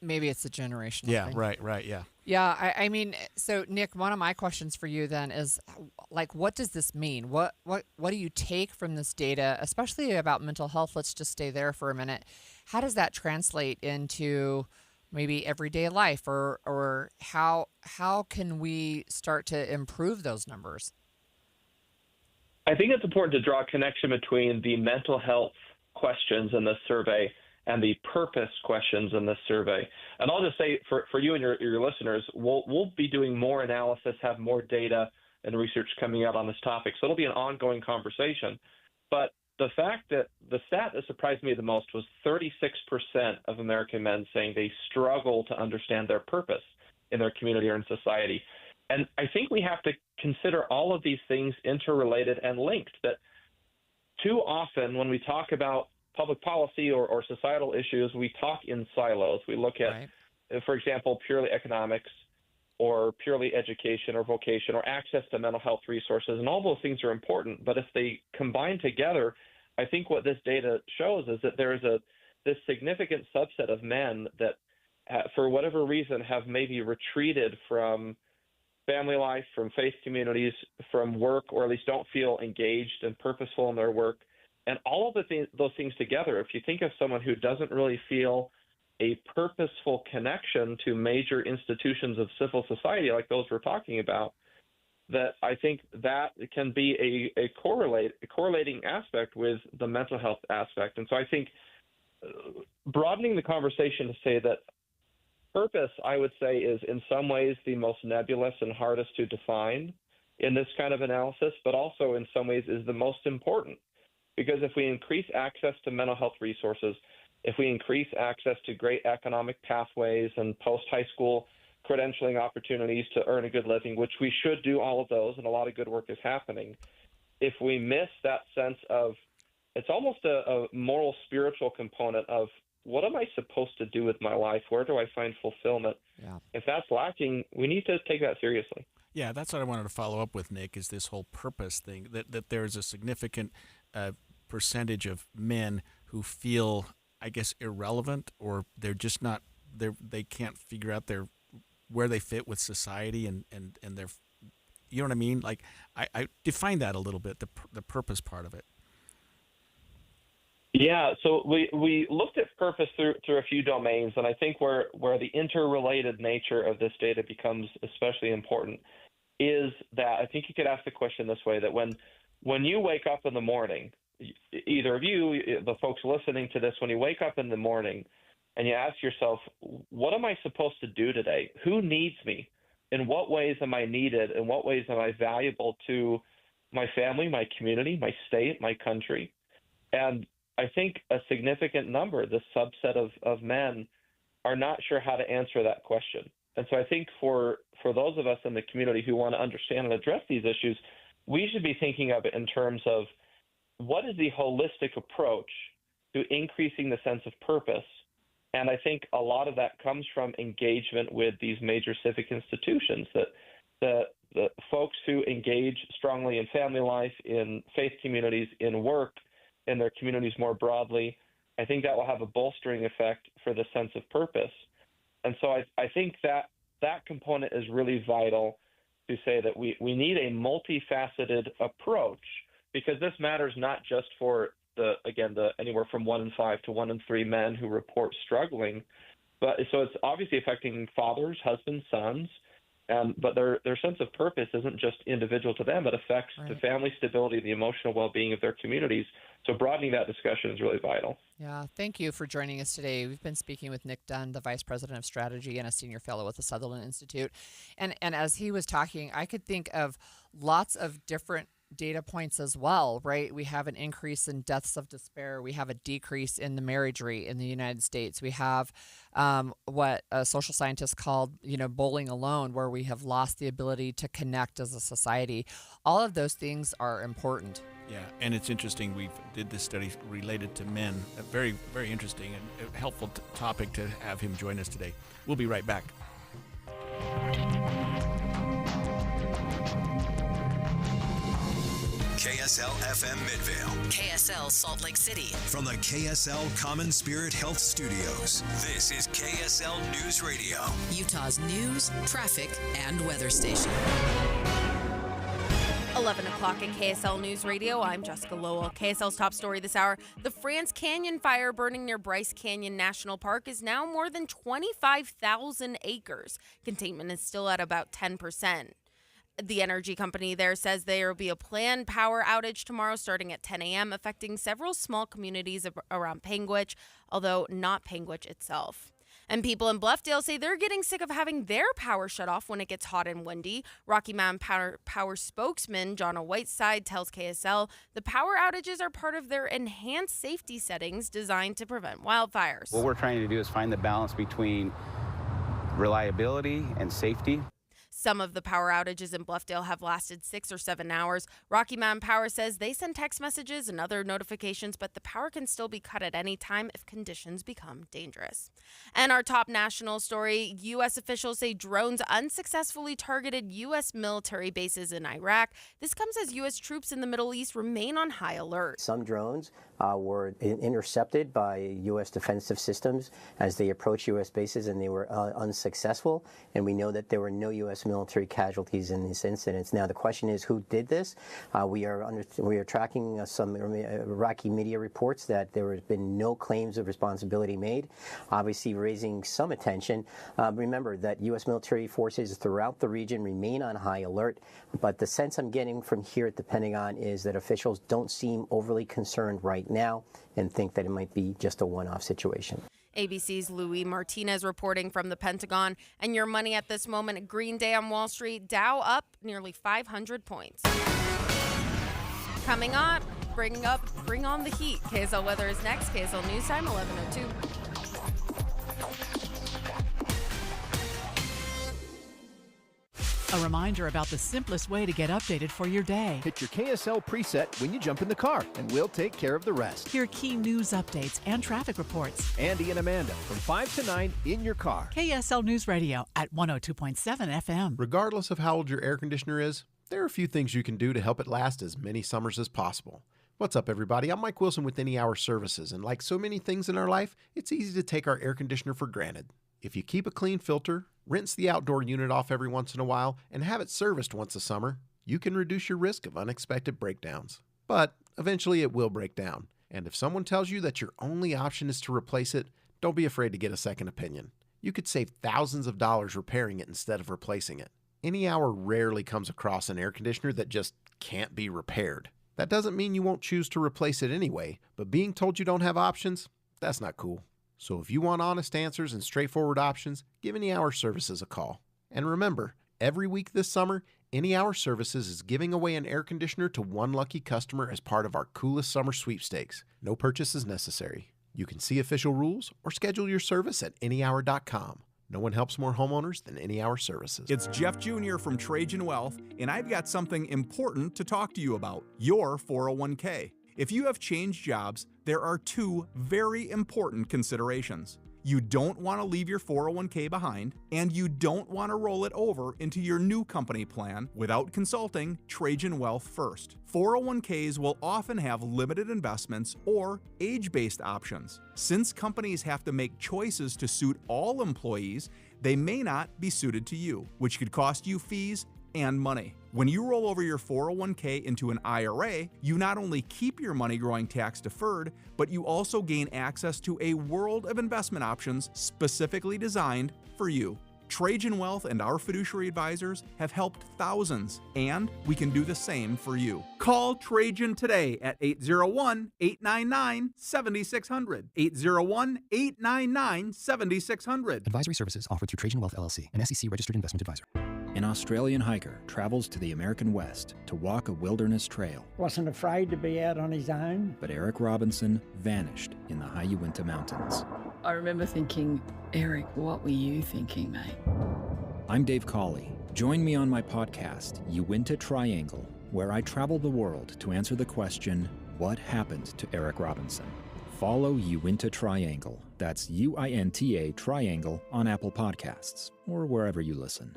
S20: Maybe it's a generational thing.
S15: Right, yeah.
S20: Yeah, I mean, so Nick, one of my questions for you then is, like, what does this mean? What do you take from this data, especially about mental health? Let's just stay there for a minute. How does that translate into maybe everyday life, or how can we start to improve those numbers?
S7: I think it's important to draw a connection between the mental health questions in this survey and the purpose questions in this survey. And I'll just say for you and your listeners, we'll be doing more analysis, have more data and research coming out on this topic. So it'll be an ongoing conversation. But the fact that the stat that surprised me the most was 36% of American men saying they struggle to understand their purpose in their community or in society. And I think we have to consider all of these things interrelated and linked, that too often when we talk about public policy or societal issues, we talk in silos. We look at, for example, purely economics or purely education or vocation or access to mental health resources, and all those things are important. But if they combine together, I think what this data shows is that there is this significant subset of men that, for whatever reason, have maybe retreated from family life, from faith communities, from work, or at least don't feel engaged and purposeful in their work. And all of those things together, if you think of someone who doesn't really feel a purposeful connection to major institutions of civil society like those we're talking about, that I think that can be a correlating aspect with the mental health aspect. And so I think broadening the conversation to say that purpose, I would say, is in some ways the most nebulous and hardest to define in this kind of analysis, but also in some ways is the most important. Because if we increase access to mental health resources, if we increase access to great economic pathways and post-high school credentialing opportunities to earn a good living, which we should do all of those, and a lot of good work is happening, if we miss that sense of, it's almost a moral, spiritual component of, what am I supposed to do with my life? Where do I find fulfillment?
S20: Yeah.
S7: If that's lacking, we need to take that seriously.
S15: Yeah, that's what I wanted to follow up with, Nick, is this whole purpose thing, that there's a significant percentage of men who feel, I guess, irrelevant, or they're just not, they can't figure out where they fit with society and their, you know what I mean? Like, I define that a little bit, the purpose part of it.
S7: Yeah, so we looked at purpose through a few domains, and I think where the interrelated nature of this data becomes especially important is that I think you could ask the question this way, that when you wake up in the morning, either of you, the folks listening to this, when you wake up in the morning and you ask yourself, what am I supposed to do today? Who needs me? In what ways am I needed? In what ways am I valuable to my family, my community, my state, my country? And I think a significant number, the subset of men, are not sure how to answer that question. And so I think for those of us in the community who want to understand and address these issues, we should be thinking of it in terms of what is the holistic approach to increasing the sense of purpose. And I think a lot of that comes from engagement with these major civic institutions, that the folks who engage strongly in family life, in faith communities, in work, in their communities more broadly, I think that will have a bolstering effect for the sense of purpose. And so I think that component is really vital, to say that we need a multifaceted approach, because this matters not just for the anywhere from 1 in 5 to 1 in 3 men who report struggling, but so it's obviously affecting fathers, husbands, sons, but their sense of purpose isn't just individual to them, it affects the family stability, the emotional well-being of their communities. So broadening that discussion is really vital.
S20: Yeah, thank you for joining us today. We've been speaking with Nick Dunn, the Vice President of Strategy and a Senior Fellow with the Sutherland Institute. And as he was talking, I could think of lots of different data points as well, right? We have an increase in deaths of despair. We have a decrease in the marriage rate in the United States. We have what a social scientist called, bowling alone, where we have lost the ability to connect as a society. All of those things are important.
S15: Yeah, and it's interesting. We did this study related to men. A very, very interesting and helpful topic to have him join us today. We'll be right back.
S1: KSL FM Midvale.
S9: KSL Salt Lake City.
S1: From the KSL Common Spirit Health Studios, this is KSL News Radio.
S9: Utah's news, traffic, and weather station.
S10: 11 o'clock at KSL News Radio. I'm Jessica Lowell. KSL's top story this hour. The France Canyon fire burning near Bryce Canyon National Park is now more than 25,000 acres. Containment is still at about 10%. The energy company there says there will be a planned power outage tomorrow starting at 10 a.m., affecting several small communities around Panguitch, although not Panguitch itself. And people in Bluffdale say they're getting sick of having their power shut off when it gets hot and windy. Rocky Mountain Power spokesman Jonna Whiteside tells KSL the power outages are part of their enhanced safety settings designed to prevent wildfires.
S11: What we're trying to do is find the balance between reliability and safety.
S10: Some of the power outages in Bluffdale have lasted 6 or 7 hours. Rocky Mountain Power says they send text messages and other notifications, but the power can still be cut at any time if conditions become dangerous. And our top national story, U.S. officials say drones unsuccessfully targeted U.S. military bases in Iraq. This comes as U.S. troops in the Middle East remain on high alert.
S12: Some drones were intercepted by U.S. defensive systems as they approached U.S. bases, and they were unsuccessful. And we know that there were no U.S. military casualties in this incident. Now, the question is, who did this? We are tracking some Iraqi media reports that there have been no claims of responsibility made, obviously raising some attention. Remember that U.S. military forces throughout the region remain on high alert, but the sense I'm getting from here at the Pentagon is that officials don't seem overly concerned right now and think that it might be just a one-off situation.
S10: ABC's Louis Martinez reporting from the Pentagon. And your money at this moment, a green day on Wall Street. Dow up nearly 500 points. Coming up, bring on the heat. KSL weather is next. KSL News Time, 11:02.
S17: A reminder about the simplest way to get updated for your day.
S3: Hit your KSL preset when you jump in the car, and we'll take care of the rest.
S17: Hear key news updates and traffic reports.
S3: Andy and Amanda from 5 to 9 in your car.
S17: KSL News Radio at 102.7 FM.
S3: Regardless of how old your air conditioner is, there are a few things you can do to help it last as many summers as possible. What's up, everybody? I'm Mike Wilson with Any Hour Services, and like so many things in our life, it's easy to take our air conditioner for granted. If you keep a clean filter, rinse the outdoor unit off every once in a while, and have it serviced once a summer, you can reduce your risk of unexpected breakdowns. But eventually it will break down. And if someone tells you that your only option is to replace it, don't be afraid to get a second opinion. You could save thousands of dollars repairing it instead of replacing it. Any Hour rarely comes across an air conditioner that just can't be repaired. That doesn't mean you won't choose to replace it anyway, but being told you don't have options, that's not cool. So if you want honest answers and straightforward options, give Any Hour Services a call. And remember, every week this summer, Any Hour Services is giving away an air conditioner to one lucky customer as part of our Coolest Summer Sweepstakes. No purchase is necessary. You can see official rules or schedule your service at anyhour.com. No one helps more homeowners than Any Hour Services.
S21: It's Jeff Jr. from Trajan Wealth, and I've got something important to talk to you about, your 401k. If you have changed jobs, there are two very important considerations. You don't want to leave your 401k behind, and you don't want to roll it over into your new company plan without consulting Trajan Wealth first. 401ks will often have limited investments or age-based options. Since companies have to make choices to suit all employees, they may not be suited to you, which could cost you fees and money. When you roll over your 401k into an IRA, you not only keep your money growing tax deferred, but you also gain access to a world of investment options specifically designed for you. Trajan Wealth and our fiduciary advisors have helped thousands, and we can do the same for you. Call Trajan today at 801-899-7600. 801-899-7600.
S23: Advisory services offered through Trajan Wealth LLC, an SEC registered investment advisor.
S2: An Australian hiker travels to the American West to walk a wilderness trail.
S4: Wasn't afraid to be out on his own.
S2: But Eric Robinson vanished in the high Uinta Mountains.
S8: I remember thinking, Eric, what were you thinking, mate?
S2: I'm Dave Cawley. Join me on my podcast, Uinta Triangle, where I travel the world to answer the question, what happened to Eric Robinson? Follow Uinta Triangle. That's UINTA Triangle on Apple Podcasts or wherever you listen.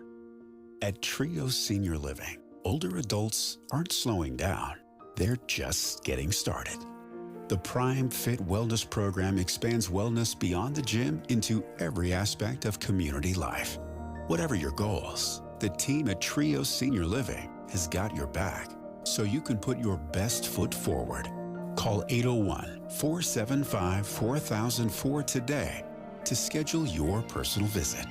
S13: At Trio Senior Living, older adults aren't slowing down. They're just getting started. The Prime Fit Wellness Program expands wellness beyond the gym into every aspect of community life. Whatever your goals, the team at Trio Senior Living has got your back, so you can put your best foot forward. Call 801-475-4004 today to schedule your personal visit.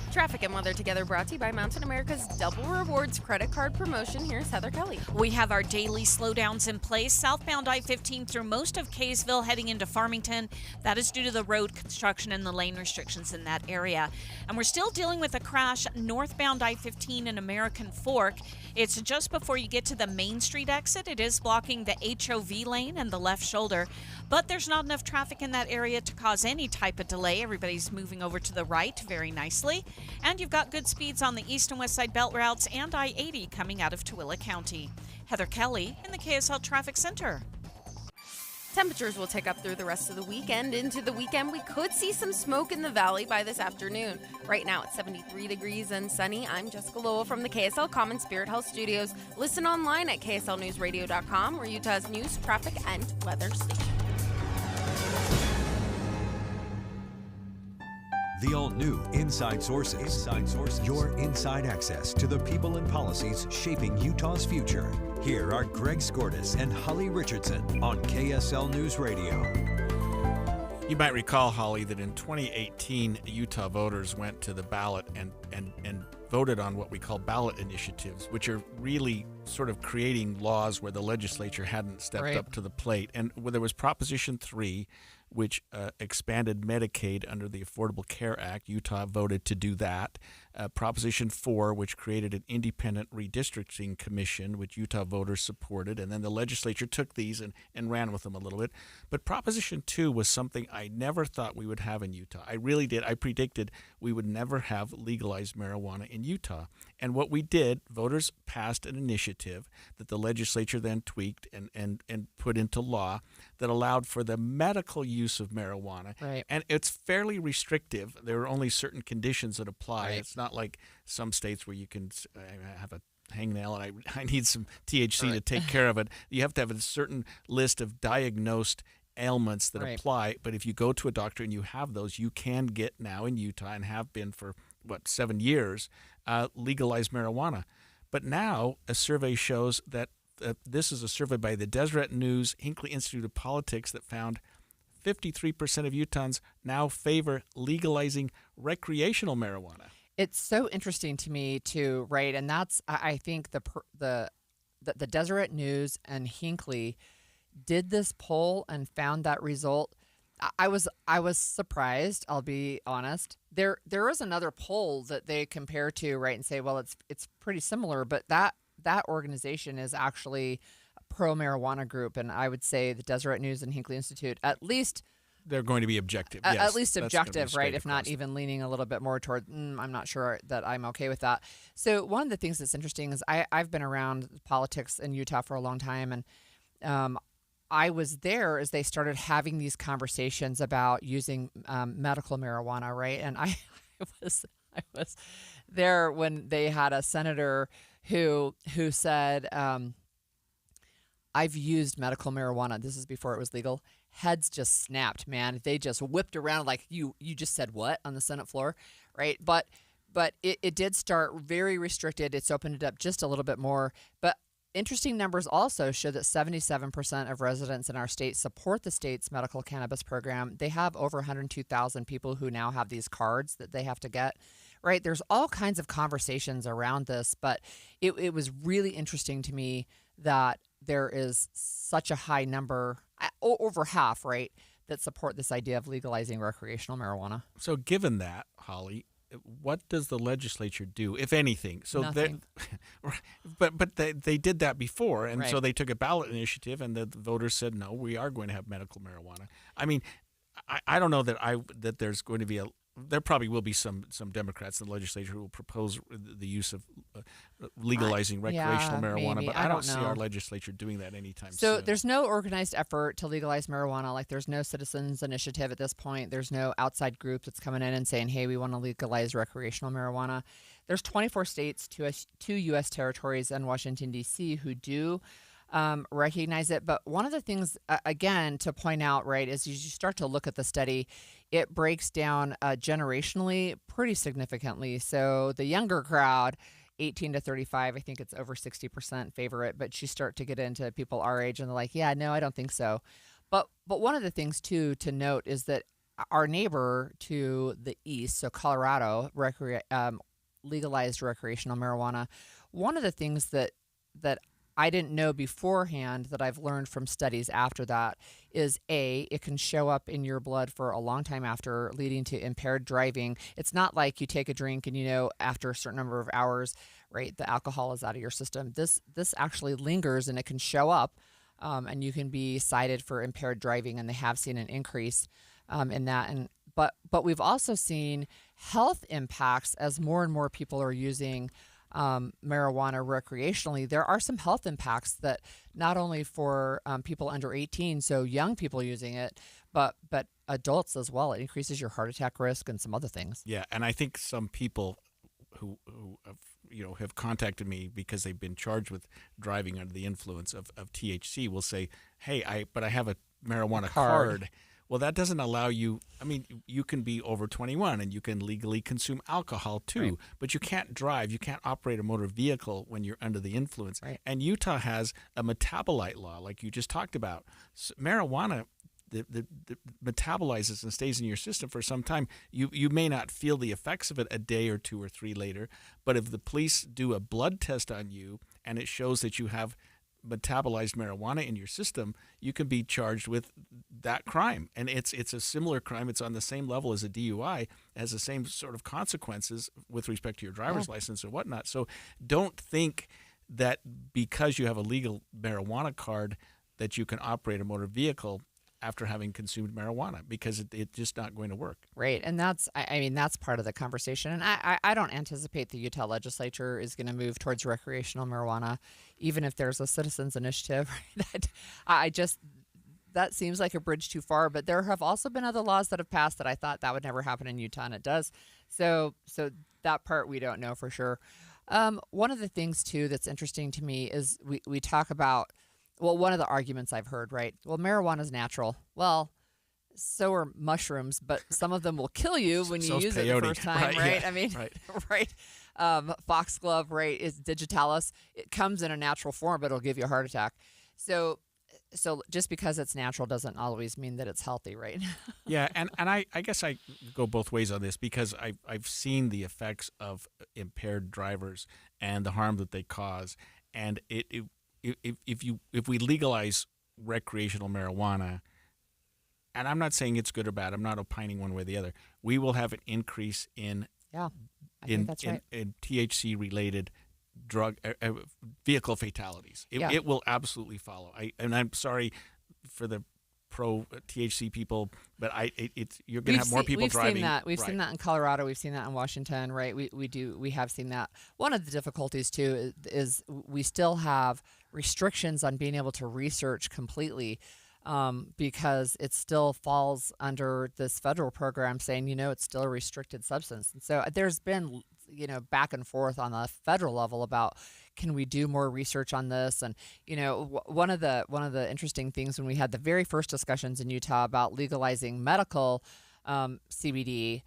S10: Traffic and weather together brought to you by Mountain America's Double Rewards credit card promotion. Here's Heather Kelly.
S16: We have our daily slowdowns in place. Southbound I-15 through most of Kaysville heading into Farmington. That is due to the road construction and the lane restrictions in that area. And we're still dealing with a crash northbound I-15 in American Fork. It's just before you get to the Main Street exit. It is blocking the HOV lane and the left shoulder. But there's not enough traffic in that area to cause any type of delay. Everybody's moving over to the right very nicely. And you've got good speeds on the east and west side belt routes and I-80 coming out of Tooele County. Heather Kelly in the KSL Traffic Center.
S10: Temperatures will tick up through the rest of the weekend. Into the weekend, we could see some smoke in the valley by this afternoon. Right now, it's 73 degrees and sunny. I'm Jessica Lowell from the KSL Common Spirit Health Studios. Listen online at kslnewsradio.com, where Utah's news, traffic, and weather station.
S14: The all-new Inside Sources. Inside Sources. Your inside access to the people and policies shaping Utah's future. Here are Greg Skordas and Holly Richardson on KSL News Radio.
S15: You might recall, Holly, that in 2018, Utah voters went to the ballot and voted on what we call ballot initiatives, which are really sort of creating laws where the legislature hadn't stepped up to the plate. And there was Proposition 3, which expanded Medicaid under the Affordable Care Act. Utah voted to do that. Proposition 4, which created an independent redistricting commission, which Utah voters supported. And then the legislature took these and ran with them a little bit. But Proposition 2 was something I never thought we would have in Utah. I really did. I predicted we would never have legalized marijuana in Utah. And what we did, voters passed an initiative that the legislature then tweaked and put into law that allowed for the medical use of marijuana.
S20: Right.
S15: And it's fairly restrictive. There are only certain conditions that apply. Right. It's not like some states where you can have a hangnail and I need some THC to take care of it. You have to have a certain list of diagnosed ailments that apply. But if you go to a doctor and you have those, you can get now in Utah and have been for, 7 years, legalized marijuana. But now a survey shows that this is a survey by the Deseret News Hinckley Institute of Politics that found 53% of Utahns now favor legalizing recreational marijuana.
S20: It's so interesting to me too, right? And that's, I think the Deseret News and Hinckley did this poll and found that result. I was surprised, I'll be honest. There is another poll that they compare to, right, and say, well, it's pretty similar, but that organization is actually a pro-marijuana group, and I would say the Deseret News and Hinckley Institute, at least
S15: they're going to be objective.
S20: Yes,
S15: at
S20: least objective, right? If not even leaning a little bit more toward, I'm not sure that I'm okay with that. So one of the things that's interesting is I've been around politics in Utah for a long time, and I was there as they started having these conversations about using medical marijuana, right? And I was there when they had a senator who said, I've used medical marijuana. This is before it was legal. Heads just snapped, man. They just whipped around like you just said what on the Senate floor, right? But it did start very restricted. It's opened it up just a little bit more. But interesting numbers also show that 77% of residents in our state support the state's medical cannabis program. They have over 102,000 people who now have these cards that they have to get, right? There's all kinds of conversations around this, but it was really interesting to me that there is such a high number, over half, right, that support this idea of legalizing recreational marijuana.
S15: So given that, Holly, what does the legislature do, if anything? So
S20: Nothing.
S15: but they did that before, and so
S20: Right.
S15: they took a ballot initiative, and the voters said no, we are going to have medical marijuana. I mean, I don't know that there's going to be there probably will be some Democrats in the legislature who will propose the use of legalizing recreational marijuana,
S20: maybe.
S15: but
S20: I
S15: I don't
S20: don't
S15: see
S20: know.
S15: our legislature doing that anytime
S20: So
S15: soon.
S20: there's no organized effort to legalize marijuana. Like there's no citizens initiative at this point. There's no outside group that's coming in and saying, hey, we want to legalize recreational marijuana. There's 24 states, two U.S. territories, and Washington, D.C. who do recognize it. But one of the things, again, to point out, right, is as you start to look at the study, it breaks down generationally pretty significantly. So the younger crowd, 18 to 35, I think it's over 60% favor it. But you start to get into people our age and they're like, yeah, no, I don't think so. But one of the things, too, to note is that our neighbor to the east, so Colorado, legalized recreational marijuana. One of the things that I didn't know beforehand that I've learned from studies after that is it can show up in your blood for a long time after, leading to impaired driving. It's not like you take a drink and, after a certain number of hours, right, the alcohol is out of your system. This actually lingers and it can show up, and you can be cited for impaired driving, and they have seen an increase in that. But we've also seen health impacts as more and more people are using marijuana recreationally. There are some health impacts that not only for people under 18, so young people using it, but adults as well. It increases your heart attack risk and some other things.
S15: Yeah, and I think some people who have contacted me because they've been charged with driving under the influence of THC will say, hey, I have a marijuana card. Well, that doesn't allow you. I mean, you can be over 21 and you can legally consume alcohol too,
S20: Right.
S15: but you can't drive. You can't operate a motor vehicle when you're under the influence.
S20: Right.
S15: And Utah has a metabolite law, like you just talked about. So marijuana, the metabolizes and stays in your system for some time. You may not feel the effects of it a day or two or three later, but if the police do a blood test on you and it shows that you have metabolized marijuana in your system, you can be charged with that crime. And it's a similar crime. It's on the same level as a DUI. It has the same sort of consequences with respect to your driver's license or whatnot. So don't think that because you have a legal marijuana card that you can operate a motor vehicle after having consumed marijuana, because it's just not going to work.
S20: Right. And that's part of the conversation. And I don't anticipate the Utah legislature is going to move towards recreational marijuana, even if there's a citizens initiative. That seems like a bridge too far. But there have also been other laws that have passed that I thought that would never happen in Utah, and it does. So that part we don't know for sure. One of the things, too, that's interesting to me is we talk about, well, one of the arguments I've heard, right? Well, marijuana is natural. Well, so are mushrooms, but some of them will kill you when you use it the first time, right?
S15: Yeah,
S20: I mean,
S15: right.
S20: right. Foxglove, right, is digitalis. It comes in a natural form, but it'll give you a heart attack. So just because it's natural doesn't always mean that it's healthy, right?
S15: Yeah, and I guess I go both ways on this, because I've seen the effects of impaired drivers and the harm that they cause, and if we legalize recreational marijuana, and I'm not saying it's good or bad, I'm not opining one way or the other, we will have an increase in THC related drug vehicle fatalities. It will absolutely follow. I'm sorry for the pro THC people, but you're going to have more people driving.
S20: We've seen that in Colorado. We've seen that in Washington, right? We have seen that. One of the difficulties too is we still have restrictions on being able to research completely, because it still falls under this federal program saying, it's still a restricted substance. And so there's been, back and forth on the federal level about, can we do more research on this? And, one of the interesting things when we had the very first discussions in Utah about legalizing medical CBD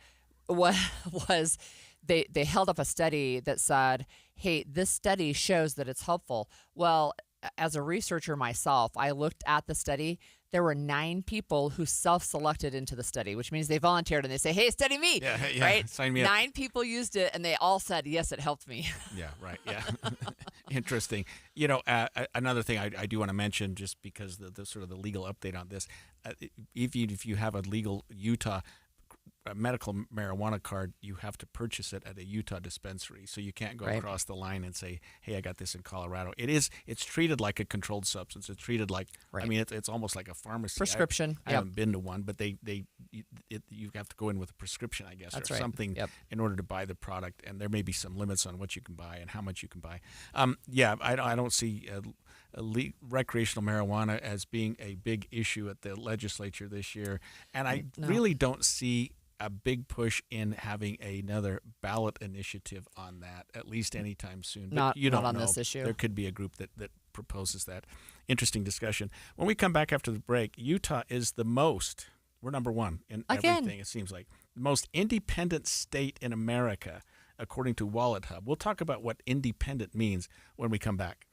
S20: was they held up a study that said, hey, this study shows that it's helpful. Well, as a researcher myself, I looked at the study. There were 9 people who self-selected into the study, which means they volunteered and they say, hey, study me, right?
S15: Sign me up.
S20: 9 people used it and they all said, yes, it helped me.
S15: Yeah, right. Yeah. Interesting. Another thing I do want to mention, just because the sort of the legal update on this, if you have a legal Utah medical marijuana card, you have to purchase it at a Utah dispensary. So you can't go across the line and say, hey, I got this in Colorado. It's treated like a controlled substance. It's treated like, I mean, it's almost like a pharmacy.
S20: Prescription.
S15: I haven't been to one, but you have to go in with a prescription, I guess,
S20: That's
S15: or
S20: right.
S15: something in order to buy the product. And there may be some limits on what you can buy and how much you can buy. I don't see recreational marijuana as being a big issue at the legislature this year. And I really don't see a big push in having another ballot initiative on that, at least anytime soon. But you don't
S20: not on
S15: know.
S20: this issue.
S15: There could be a group that proposes that. Interesting discussion. When we come back after the break, Utah is we're number one in everything, it seems like. The most independent state in America, according to Wallet Hub. We'll talk about what independent means when we come back.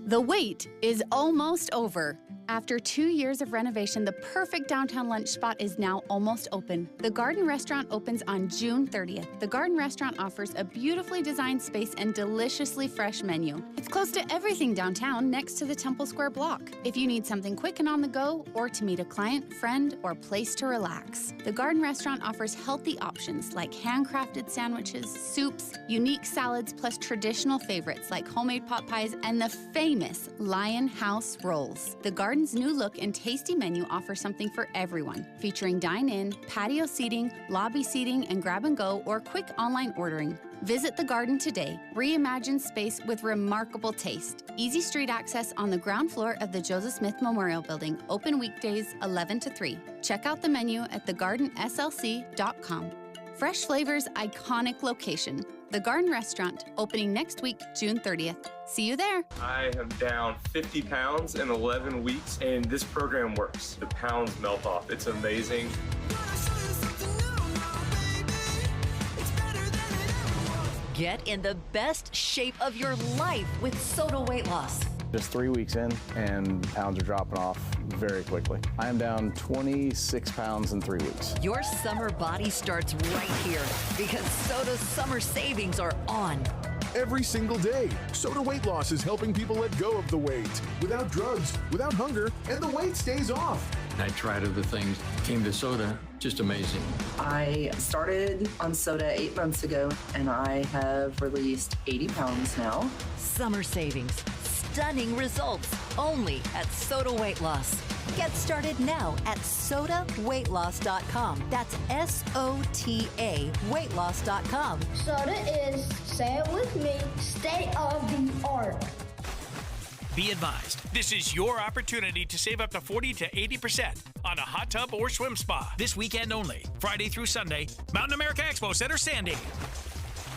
S18: The wait is almost over. After 2 years of renovation, the perfect downtown lunch spot is now almost open. The Garden Restaurant opens on June 30th. The Garden Restaurant offers a beautifully designed space and deliciously fresh menu. It's close to everything downtown, next to the Temple Square block. If you need something quick and on the go, or to meet a client, friend, or place to relax, the Garden Restaurant offers healthy options like handcrafted sandwiches, soups, unique salads, plus traditional favorites like homemade pot pies and the famous Lion House rolls. The Garden's new look and tasty menu offer something for everyone, featuring dine-in, patio seating, lobby seating, and grab-and-go or quick online ordering. Visit the Garden today. Reimagine space with remarkable taste. Easy street access on the ground floor of the Joseph Smith Memorial Building. Open weekdays 11 to 3. Check out the menu at thegardenslc.com. Fresh flavors, iconic location. The Garden Restaurant, opening next week, June 30th. See you there.
S19: I am down 50 pounds in 11 weeks, and this program works. The pounds melt off. It's amazing.
S22: Get in the best shape of your life with Soda Weight Loss.
S11: Just 3 weeks in, and pounds are dropping off very quickly. I am down 26 pounds in 3 weeks.
S22: Your summer body starts right here because Soda's summer savings are on.
S23: Every single day, Soda Weight Loss is helping people let go of the weight without drugs, without hunger, and the weight stays off.
S24: I tried other things, came to soda, just amazing.
S25: I started on soda 8 months ago, and I have released 80 pounds now.
S22: Summer savings, stunning results, only at Soda Weight Loss. Get started now at sodaweightloss.com. That's SOTA weightloss.com.
S5: Soda is, say it with me, state of the art.
S26: Be advised, this is your opportunity to save up to 40 to 80% on a hot tub or swim spa this weekend only, Friday through Sunday, Mountain America Expo Center, Sandy.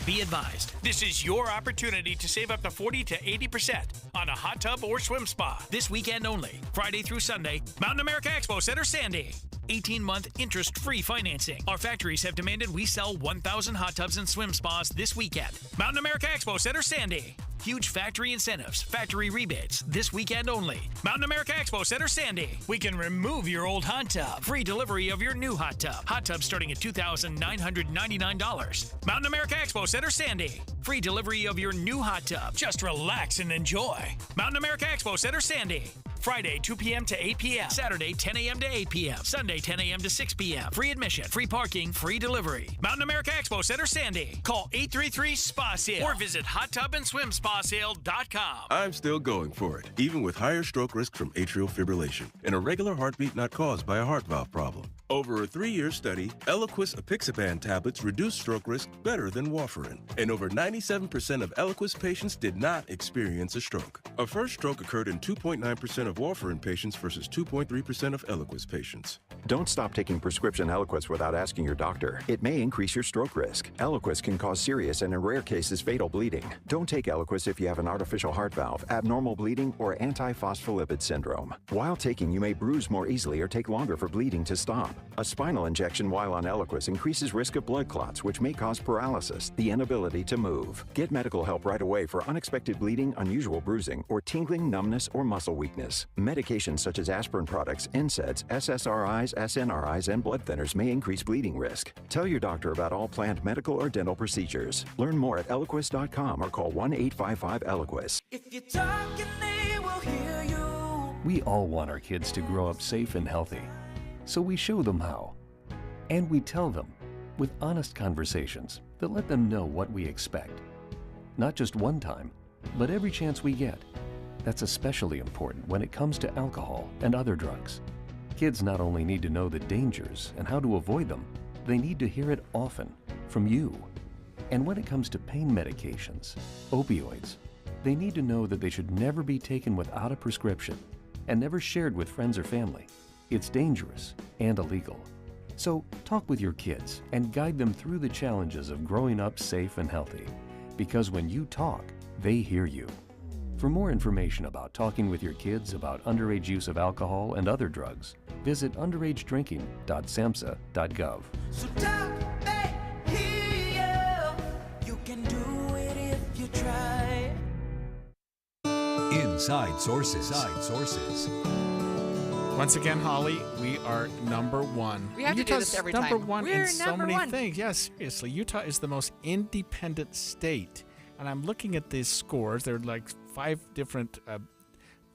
S26: Be advised, this is your opportunity to save up to 40 to 80% on a hot tub or swim spa this weekend only, Friday through Sunday, Mountain America Expo Center, Sandy. 18-month interest-free financing. Our factories have demanded we sell 1,000 hot tubs and swim spas this weekend. Mountain America Expo Center, Sandy. Huge factory incentives, factory rebates, this weekend only. Mountain America Expo Center, Sandy. We can remove your old hot tub. Free delivery of your new hot tub. Hot tub starting at $2,999. Mountain America Expo Center, Sandy. Free delivery of your new hot tub. Just relax and enjoy. Mountain America Expo Center, Sandy. Friday, 2 p.m. to 8 p.m. Saturday, 10 a.m. to 8 p.m. Sunday, 10 a.m. to 6 p.m. Free admission, free parking, free delivery. Mountain America Expo Center, Sandy. Call 833-SPA-SALE or visit hottubandSwimSpaSale.com.
S27: I'm still going for it, even with higher stroke risk from atrial fibrillation and a regular heartbeat not caused by a heart valve problem. Over a 3-year study, Eliquis apixaban tablets reduce stroke risk better than warfarin, and over 97% of Eliquis patients did not experience a stroke. A first stroke occurred in 2.9% of warfarin patients versus 2.3% of Eliquis patients.
S28: Don't stop taking prescription Eliquis without asking your doctor. It may increase your stroke risk. Eliquis can cause serious and in rare cases fatal bleeding. Don't take Eliquis if you have an artificial heart valve, abnormal bleeding, or antiphospholipid syndrome. While taking, you may bruise more easily or take longer for bleeding to stop. A spinal injection while on Eliquis increases risk of blood clots, which may cause paralysis, the inability to move. Get medical help right away for unexpected bleeding, unusual bruising, or tingling, numbness, or muscle weakness. Medications such as aspirin products, NSAIDs, SSRIs, SNRIs, and blood thinners may increase bleeding risk. Tell your doctor about all planned medical or dental procedures. Learn more at Eliquis.com or call 1-855-ELIQUIS.
S30: If you're talking, they will hear you.
S6: We all want our kids to grow up safe and healthy, so we show them how. And we tell them with honest conversations that let them know what we expect. Not just one time, but every chance we get. That's especially important when it comes to alcohol and other drugs. Kids not only need to know the dangers and how to avoid them, they need to hear it often from you. And when it comes to pain medications, opioids, they need to know that they should never be taken without a prescription and never shared with friends or family. It's dangerous and illegal. So talk with your kids and guide them through the challenges of growing up safe and healthy. Because when you talk, they hear you. For more information about talking with your kids about underage use of alcohol and other drugs, visit underagedrinking.samhsa.gov.
S1: So talk, they hear you. You can do it if you try.
S14: Inside Sources. Inside Sources.
S15: Once again, Holly, we are number one.
S20: We have to do this every time.
S15: Number one
S20: We're
S15: in so
S20: number
S15: many
S20: one.
S15: things. Yes, seriously. Utah is the most independent state. And I'm looking at these scores. There are like 5 different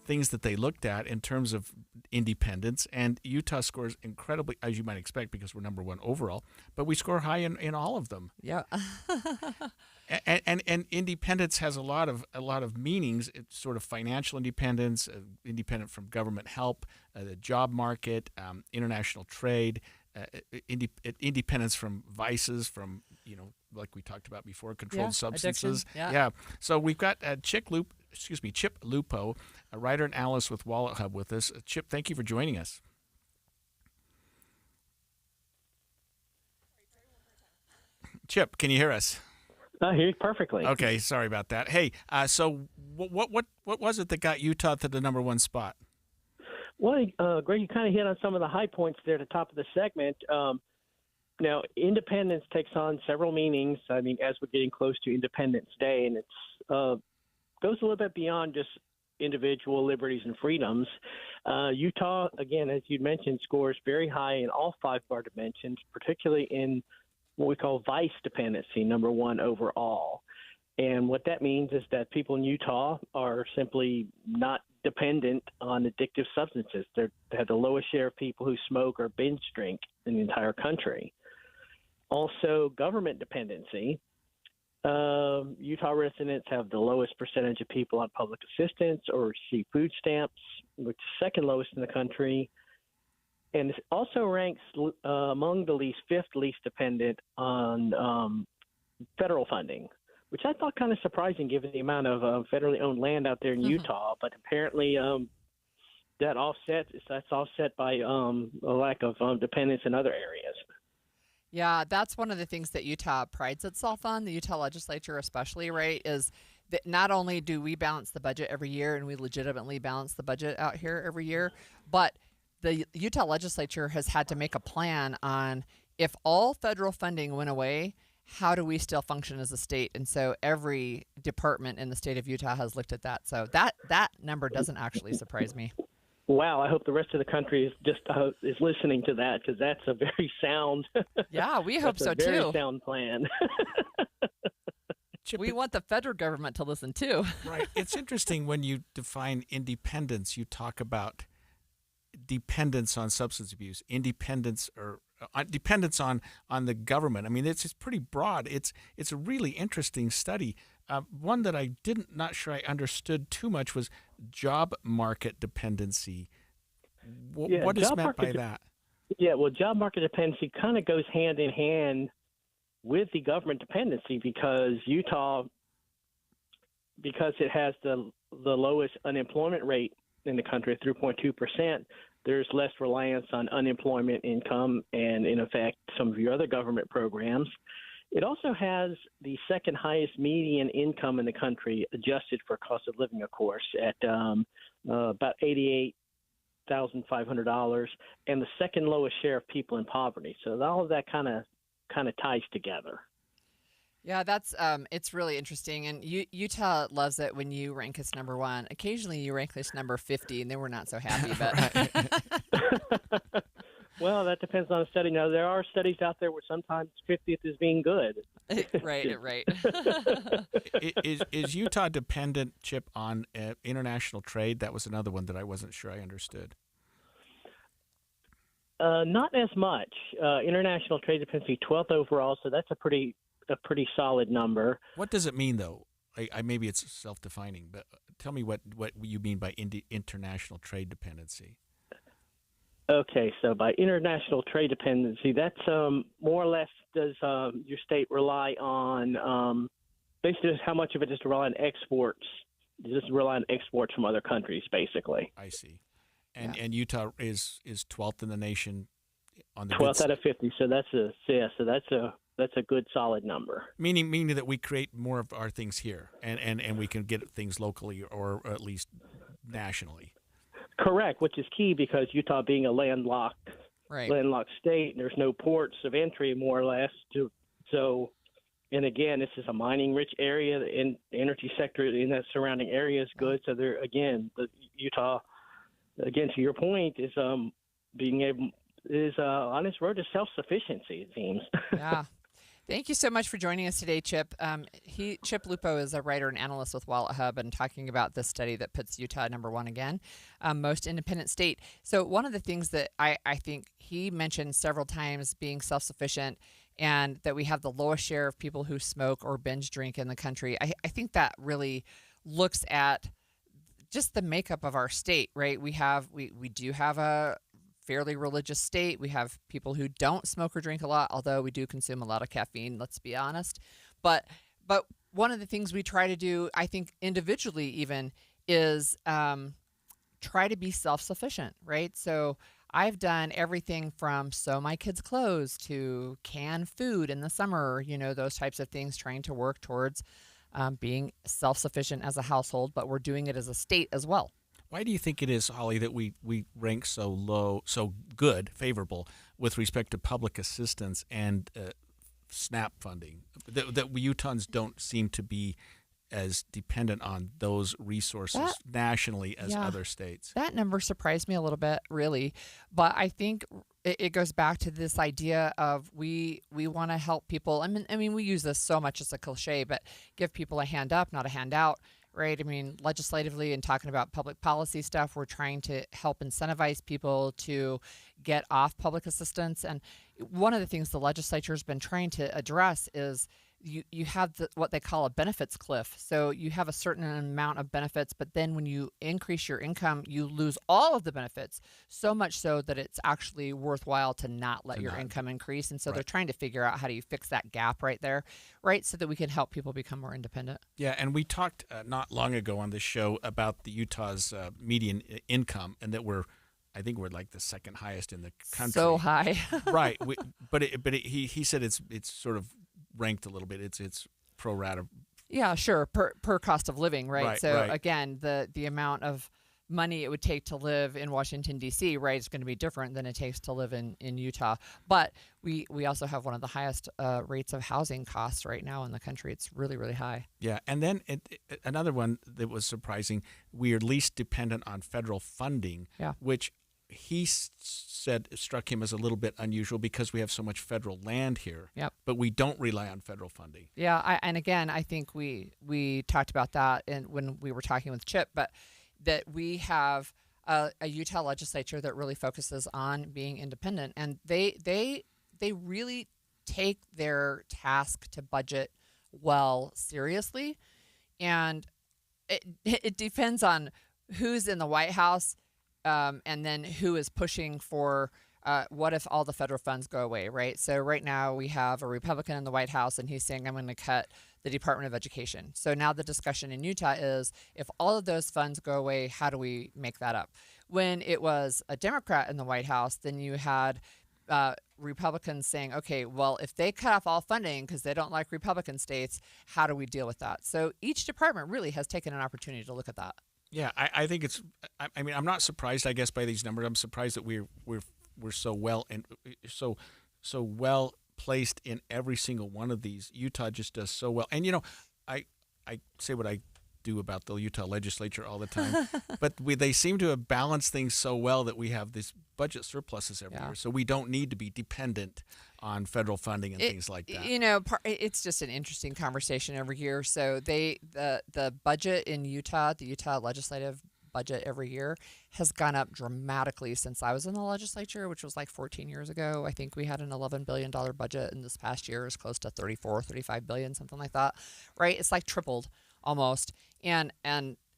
S15: things that they looked at in terms of independence. And Utah scores incredibly, as you might expect, because we're number one overall. But we score high in all of them.
S20: Yeah.
S15: And independence has a lot of meanings. It's sort of financial independence, independent from government help, the job market, international trade, independence from vices, like we talked about before, controlled substances.
S20: addiction,
S15: Yeah. So we've got Chip Lupo, a writer and analyst with Wallet Hub, with us. Chip, thank you for joining us. Chip, can you hear us?
S3: I hear you perfectly.
S15: Okay, sorry about that. Hey, so what was it that got Utah to the number one spot?
S3: Well, Greg, you kind of hit on some of the high points there at the top of the segment. Now, independence takes on several meanings. I mean, as we're getting close to Independence Day, and it's goes a little bit beyond just individual liberties and freedoms. Utah, again, as you mentioned, scores very high in all 5 of our dimensions, particularly in what we call vice dependency, number 1 overall. And what that means is that people in Utah are simply not dependent on addictive substances. They have the lowest share of people who smoke or binge drink in the entire country. Also, government dependency. Utah residents have the lowest percentage of people on public assistance or receive food stamps, which is second lowest in the country. And it also ranks among the 5th least dependent on federal funding, which I thought kind of surprising given the amount of federally owned land out there in Utah. But apparently that's offset by a lack of dependence in other areas.
S20: Yeah, that's one of the things that Utah prides itself on, the Utah legislature especially, right, is that not only do we balance the budget every year, and we legitimately balance the budget out here every year, but the Utah legislature has had to make a plan on if all federal funding went away, how do we still function as a state? And so every department in the state of Utah has looked at that. So that number doesn't actually surprise me.
S3: Wow, I hope the rest of the country is listening to that, because that's a very sound.
S20: Yeah, we hope so
S3: too. Very
S20: too.
S3: sound plan.
S20: We want the federal government to listen too.
S15: Right. It's interesting when you define independence, you talk about dependence on substance abuse, independence or dependence on the government. I mean, it's pretty broad. It's a really interesting study. One that I not sure I understood too much was job market dependency. What is meant by that?
S3: Yeah, well, job market dependency kind of goes hand in hand with the government dependency, because Utah, because it has the lowest unemployment rate in the country, 3.2%, there's less reliance on unemployment income and, in effect, some of your other government programs. It also has the second highest median income in the country, adjusted for cost of living, of course, at about $88,500, and the second lowest share of people in poverty. So all of that kind of ties together.
S20: Yeah, that's it's really interesting, and Utah loves it when you rank us number 1. Occasionally, you rank us number 50, and then we're not so happy. But
S3: well, that depends on the study. Now, there are studies out there where sometimes 50th is being good.
S20: Right.
S15: Is Utah dependent, Chip, on international trade? That was another one that I wasn't sure I understood.
S3: Not as much. International trade dependency, 12th overall, so that's a pretty solid number.
S15: What does it mean, though? Maybe it's self-defining, but tell me what you mean by international trade dependency.
S3: Okay, so by international trade dependency, that's more or less does your state rely on basically just how much of it does it rely on exports? Just rely on exports from other countries, basically.
S15: I see. And Utah is 12th in the nation on the
S3: 12th out of 50. So that's a good solid number.
S15: Meaning that we create more of our things here, and we can get things locally or at least nationally.
S3: Correct, which is key because Utah being a landlocked state, there's no ports of entry more or less. And again, this is a mining-rich area, and the energy sector in that surrounding area is good. So the Utah, again, to your point, is on its road to self-sufficiency, it seems.
S20: Yeah. Thank you so much for joining us today, Chip. Chip Lupo is a writer and analyst with WalletHub and talking about this study that puts Utah number one again, most independent state. So one of the things that I think he mentioned several times being self-sufficient and that we have the lowest share of people who smoke or binge drink in the country. I think that really looks at just the makeup of our state, right? We do have a fairly religious state. We have people who don't smoke or drink a lot, although we do consume a lot of caffeine, let's be honest. But one of the things we try to do, I think individually even, is try to be self-sufficient, right? So I've done everything from sew my kids' clothes to can food in the summer, those types of things, trying to work towards being self-sufficient as a household, but we're doing it as a state as well.
S15: Why do you think it is, Holly, that we rank so low, so good, favorable, with respect to public assistance and SNAP funding? That Utahns don't seem to be as dependent on those resources nationally as other states.
S20: That number surprised me a little bit, really. But I think it goes back to this idea of we want to help people. I mean, we use this so much as a cliche, but give people a hand up, not a handout. Right. I mean, legislatively and talking about public policy stuff, we're trying to help incentivize people to get off public assistance. And one of the things the legislature has been trying to address is you have what they call a benefits cliff. So you have a certain amount of benefits, but then when you increase your income, you lose all of the benefits, so much so that it's actually worthwhile to not let your income increase. And so they're trying to figure out how do you fix that gap right there, right, so that we can help people become more independent.
S15: Yeah, and we talked not long ago on this show about the Utah's median income, and that I think we're like the second highest in the country.
S20: So high.
S15: Right. He said it's sort of ranked a little bit. It's pro rata.
S20: Yeah, sure. Per cost of living, right? So again, the amount of money it would take to live in Washington, D.C., right, is going to be different than it takes to live in Utah. But we also have one of the highest rates of housing costs right now in the country. It's really, really high.
S15: Yeah. And then another one that was surprising, we are least dependent on federal funding, which he said struck him as a little bit unusual because we have so much federal land here.
S20: Yep.
S15: But we don't rely on federal funding.
S20: Yeah. And again, I think we talked about that when we were talking with Chip, but that we have a Utah legislature that really focuses on being independent, and they really take their task to budget well seriously, and it depends on who's in the White House, and then who is pushing for what if all the federal funds go away, right? So right now we have a Republican in the White House, and he's saying, I'm going to cut the Department of Education. So now the discussion in Utah is, if all of those funds go away, how do we make that up? When it was a Democrat in the White House, then you had Republicans saying, okay, well, if they cut off all funding because they don't like Republican states, how do we deal with that? So each department really has taken an opportunity to look at that.
S15: Yeah, I think it's. I mean, I'm not surprised, I guess, by these numbers. I'm surprised that we're so well and so well placed in every single one of these. Utah just does so well. And I say what I do about the Utah legislature all the time, but they seem to have balanced things so well that we have these budget surpluses every year. So we don't need to be dependent on federal funding and things like that.
S20: It's just an interesting conversation every year. So the budget in Utah, the Utah legislative budget every year has gone up dramatically since I was in the legislature, which was like 14 years ago. I think we had an $11 billion budget, and this past year is close to 35 billion, something like that, right? It's like tripled almost, and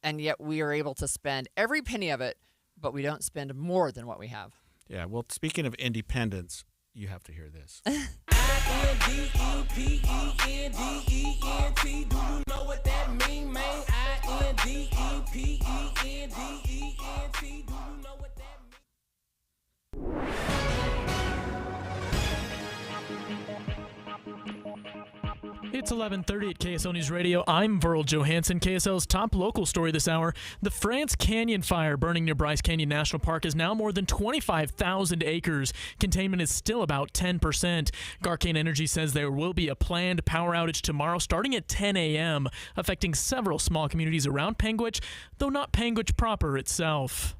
S20: yet we are able to spend every penny of it, but we don't spend more than what we have.
S15: Yeah, well, speaking of independence, you have to hear this.
S1: I-N-D-E-P-E-N-D-E-N-T. Do you know what that mean, man? I-N-D-E-P-E-N-D-E-N-T. Do you know what that mean?
S2: It's 11:30 at KSL News Radio. I'm Verl Johansson. KSL's top local story this hour. The France Canyon fire burning near Bryce Canyon National Park is now more than 25,000 acres. Containment is still about 10%. Garcane Energy says there will be a planned power outage tomorrow starting at 10 a.m., affecting several small communities around Panguitch, though not Panguitch proper itself.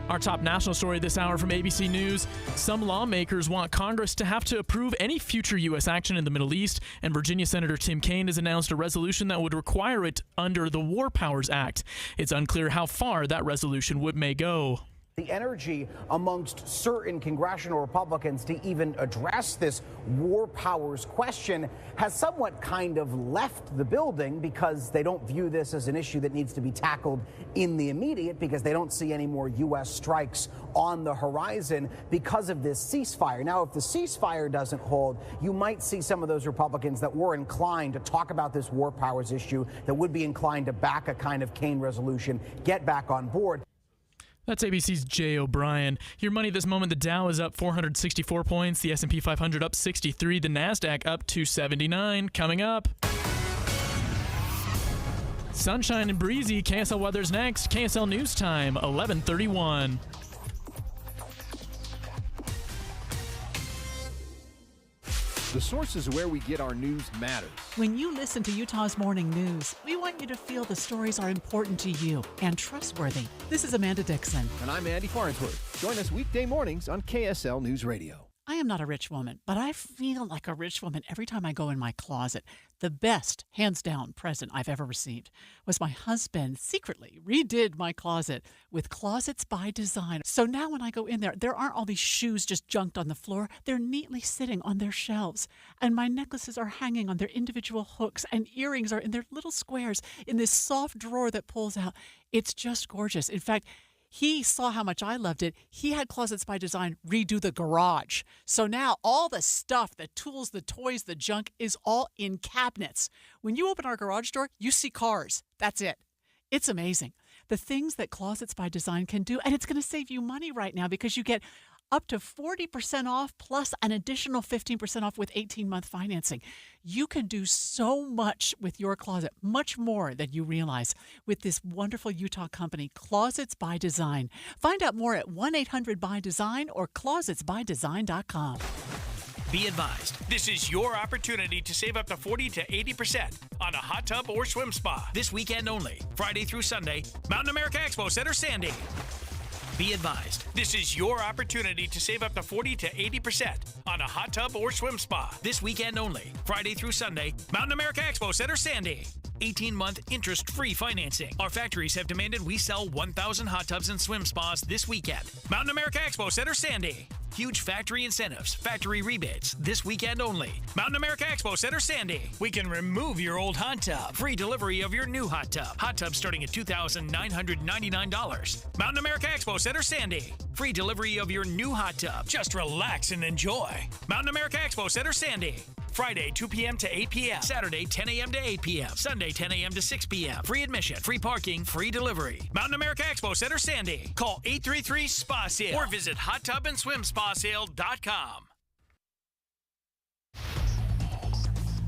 S2: Our top national story this hour from ABC News. Some lawmakers want Congress to have to approve any future U.S. action in the Middle East, and Virginia Senator Tim Kaine has announced a resolution that would require it under the War Powers Act. It's unclear how far that resolution may go.
S4: The energy amongst certain congressional Republicans to even address this war powers question has somewhat kind of left the building because they don't view this as an issue that needs to be tackled in the immediate, because they don't see any more U.S. strikes on the horizon because of this ceasefire. Now, if the ceasefire doesn't hold, you might see some of those Republicans that were inclined to talk about this war powers issue, that would be inclined to back a kind of Kaine resolution, get back on board.
S2: That's ABC's Jay O'Brien. Your money this moment, the Dow is up 464 points, the S&P 500 up 63, the NASDAQ up 279. Coming up, sunshine and breezy. KSL weather's next. KSL News Time, 11:31.
S7: The sources where we get our news matters.
S8: When you listen to Utah's Morning News, we want you to feel the stories are important to you and trustworthy. This is Amanda Dixon.
S7: And I'm Andy Farnsworth. Join us weekday mornings on KSL News Radio.
S8: I am not a rich woman, but I feel like a rich woman every time I go in my closet. The best, hands down, present I've ever received was my husband secretly redid my closet with Closets by Design. So now when I go in there aren't all these shoes just junked on the floor. They're neatly sitting on their shelves. And my necklaces are hanging on their individual hooks, and earrings are in their little squares in this soft drawer that pulls out. It's just gorgeous. In fact, he saw how much I loved it. He had Closets by Design redo the garage. So now all the stuff, the tools, the toys, the junk is all in cabinets. When you open our garage door, you see cars. That's it. It's amazing. The things that Closets by Design can do, and it's going to save you money right now because you get up to 40% off plus an additional 15% off with 18-month financing. You can do so much with your closet, much more than you realize, with this wonderful Utah company, Closets by Design. Find out more at 1-800-BY-DESIGN or closetsbydesign.com.
S26: Be advised, this is your opportunity to save up to 40 to 80% on a hot tub or swim spa this weekend only, Friday through Sunday, Mountain America Expo Center, Sandy. Be advised, this is your opportunity to save up to 40 to 80% on a hot tub or swim spa this weekend only, Friday through Sunday, Mountain America Expo Center, Sandy. 18-month interest-free financing. Our factories have demanded we sell 1,000 hot tubs and swim spas this weekend. Mountain America Expo Center, Sandy. Huge factory incentives, factory rebates, this weekend only. Mountain America Expo Center, Sandy. We can remove your old hot tub. Free delivery of your new hot tub. Hot tub starting at $2,999. Mountain America Expo Center, Sandy. Free delivery of your new hot tub. Just relax and enjoy. Mountain America Expo Center, Sandy. Friday, 2 p.m. to 8 p.m. Saturday, 10 a.m. to 8 p.m. Sunday, 10 a.m. to 6 p.m. Free admission, free parking, free delivery. Mountain America Expo Center, Sandy. Call 833-SPA-SALE or visit hottubandSwimSpaSale.com.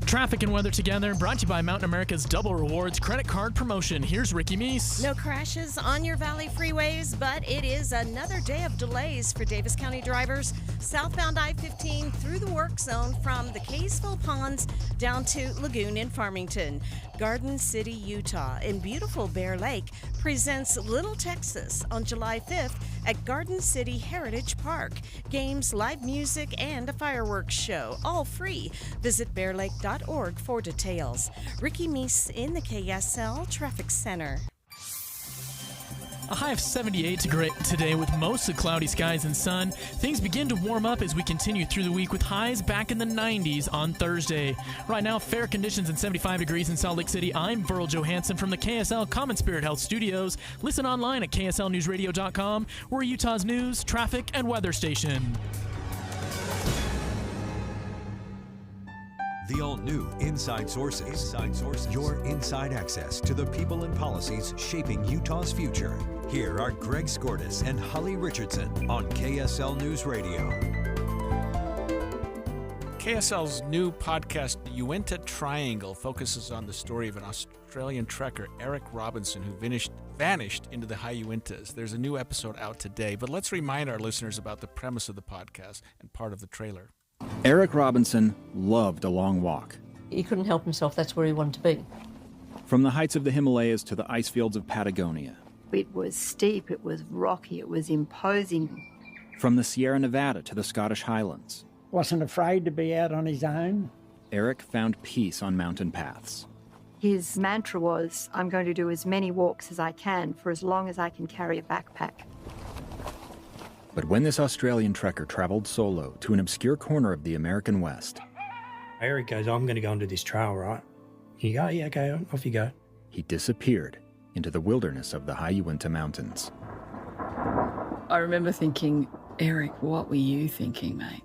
S2: Traffic and weather together, brought to you by Mountain America's Double Rewards credit card promotion. Here's Ricky Meese.
S9: No crashes on your Valley freeways, but it is another day of delays for Davis County drivers. Southbound I-15 through the work zone from the Kaysville Ponds down to Lagoon in Farmington. Garden City, Utah, and beautiful Bear Lake presents Little Texas on July 5th at Garden City Heritage Park. Games, live music, and a fireworks show, all free. Visit bearlake.org for details. Ricky Meese in the KSL Traffic Center.
S2: A high of 78 today with mostly cloudy skies and sun. Things begin to warm up as we continue through the week with highs back in the 90s on Thursday. Right now, fair conditions and 75 degrees in Salt Lake City. I'm Verl Johansson from the KSL Common Spirit Health Studios. Listen online at kslnewsradio.com. We're Utah's news, traffic, and weather station.
S14: The all-new Inside Sources. Inside Sources. Your inside access to the people and policies shaping Utah's future. Here are Greg Skordas and Holly Richardson on KSL News Radio.
S15: KSL's new podcast, The Uinta Triangle, focuses on the story of an Australian trekker, Eric Robinson, who vanished into the high Uintas. There's a new episode out today, but let's remind our listeners about the premise of the podcast and part of the trailer.
S10: Eric Robinson loved a long walk.
S11: He couldn't help himself. That's where he wanted to be.
S10: From the heights of the Himalayas to the ice fields of Patagonia.
S12: It was steep, it was rocky, it was imposing.
S10: From the Sierra Nevada to the Scottish Highlands.
S13: Wasn't afraid to be out on his own.
S10: Eric found peace on mountain paths.
S12: His mantra was, I'm going to do as many walks as I can for as long as I can carry a backpack.
S10: But when this Australian trekker traveled solo to an obscure corner of the American West,
S16: Eric goes, I'm going to go onto this trail, right? You go, yeah, okay, off you go.
S10: He disappeared into the wilderness of the high Uinta Mountains.
S17: I remember thinking, Eric, what were you thinking, mate?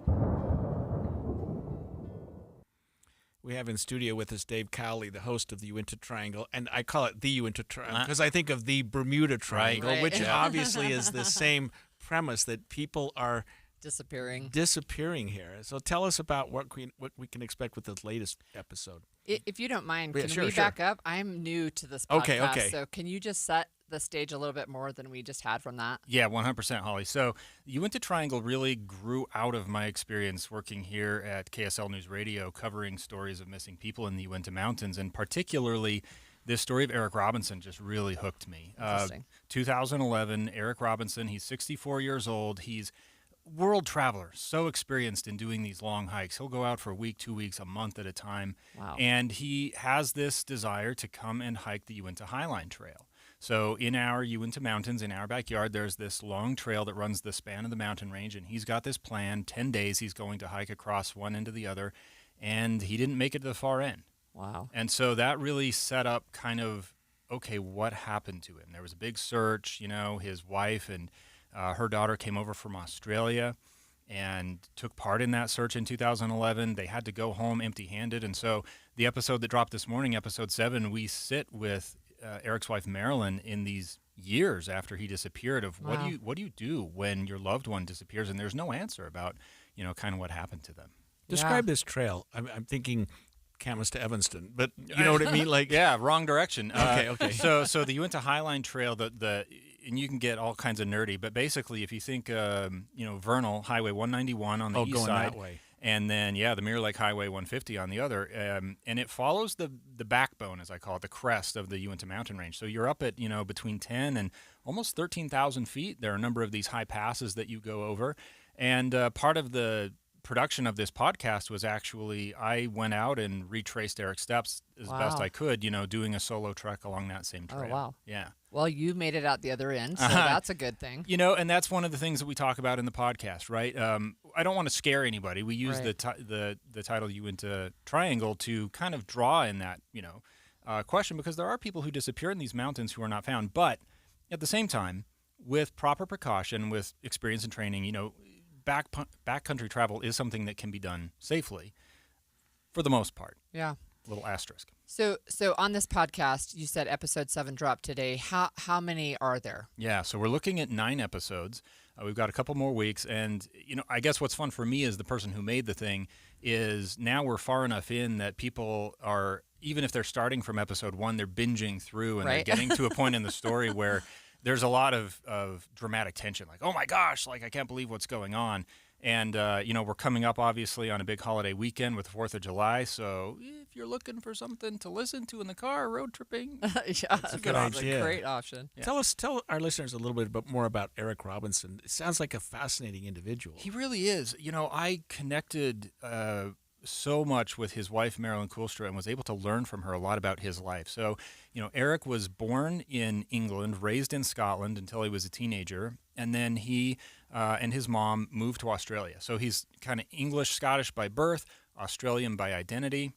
S15: We have in studio with us Dave Cowley, the host of the Uinta Triangle, and I call it the Uinta Triangle because I think of the Bermuda Triangle,
S20: Right.
S15: which obviously is the same premise that people are
S20: disappearing
S15: here. So tell us about what we can expect with the latest episode.
S20: If you don't mind,
S15: Yeah,
S20: can
S15: sure,
S20: we
S15: sure.
S20: back up? I'm new to this podcast,
S15: Okay.
S20: so can you just set the stage a little bit more than we just had from that?
S18: Yeah, 100%, Holly. So Uinta Triangle really grew out of my experience working here at KSL News Radio, covering stories of missing people in the Uinta Mountains, and particularly this story of Eric Robinson just really hooked me.
S20: Interesting.
S18: 2011, Eric Robinson, he's 64 years old. He's world traveler, so experienced in doing these long hikes. He'll go out for a week, 2 weeks, a month at a time.
S20: Wow.
S18: And he has this desire to come and hike the Uinta Highline Trail. So in our Uinta Mountains, in our backyard, there's this long trail that runs the span of the mountain range, and he's got this plan. 10 days he's going to hike across one end to the other, and he didn't make it to the far end.
S20: Wow.
S18: And so that really set up kind of, okay, what happened to him? There was a big search. His wife and her daughter came over from Australia and took part in that search in 2011. They had to go home empty-handed. And so the episode that dropped this morning, episode 7, we sit with Eric's wife, Marilyn, in these years after he disappeared of
S20: Wow.
S18: what do you do when your loved one disappears and there's no answer about, kind of what happened to them.
S15: Describe this trail. I'm thinking Camas to Evanston, but you know what I mean? Like,
S18: yeah, wrong direction.
S15: Okay.
S18: So the Uinta Highline Trail, and you can get all kinds of nerdy, but basically, if you think, Vernal Highway 191 on the east
S15: going
S18: side,
S15: that way.
S18: and then the Mirror Lake Highway 150 on the other, and it follows the backbone, as I call it, the crest of the Uinta Mountain Range. So you're up at between 10 and almost 13,000 feet. There are a number of these high passes that you go over, and part of the production of this podcast was actually I went out and retraced Eric's steps as best
S20: Wow.
S18: I could, doing a solo trek along that same trail.
S20: Oh, wow.
S18: Yeah.
S20: Well, you made it out the other end, so that's a good thing.
S18: And that's one of the things that we talk about in the podcast, right? I don't want to scare anybody. We use
S20: Right.
S18: the title Uinta Triangle to kind of draw in that, question, because there are people who disappear in these mountains who are not found. But at the same time, with proper precaution, with experience and training, backcountry travel is something that can be done safely for the most part.
S20: Yeah.
S18: Little asterisk.
S20: So on this podcast, you said episode 7 dropped today. How many are there?
S18: Yeah, so we're looking at 9 episodes. We've got a couple more weeks, and I guess what's fun for me as the person who made the thing is now we're far enough in that people are, even if they're starting from episode 1, they're binging through and
S20: Right.
S18: they're getting to a point in the story where there's a lot of dramatic tension, like, oh my gosh, like I can't believe what's going on. And, we're coming up, obviously, on a big holiday weekend with the 4th of July. So if you're looking for something to listen to in the car, road tripping,
S20: that's
S18: a good option.
S20: a great option.
S18: Yeah.
S15: Tell our listeners a little bit more about Eric Robinson. It sounds like a fascinating individual.
S18: He really is. I connected so much with his wife, Marilyn Koolstra, and was able to learn from her a lot about his life. So, Eric was born in England, raised in Scotland until he was a teenager, and then he and his mom moved to Australia. So he's kind of English-Scottish by birth, Australian by identity.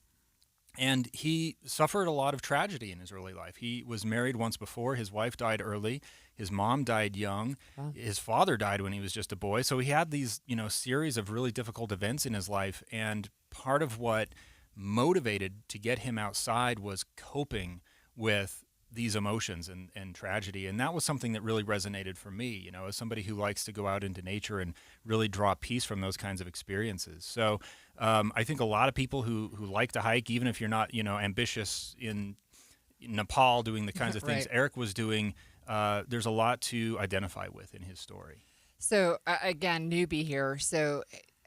S18: And he suffered a lot of tragedy in his early life. He was married once before. His wife died early. His mom died young.
S20: Wow.
S18: His father died when he was just a boy. So he had these, series of really difficult events in his life. And part of what motivated to get him outside was coping with these emotions and tragedy. And that was something that really resonated for me, as somebody who likes to go out into nature and really draw peace from those kinds of experiences. So I think a lot of people who like to hike, even if you're not, ambitious in Nepal doing the kinds of things
S20: Right.
S18: Eric was doing, there's a lot to identify with in his story.
S20: So again, newbie here. So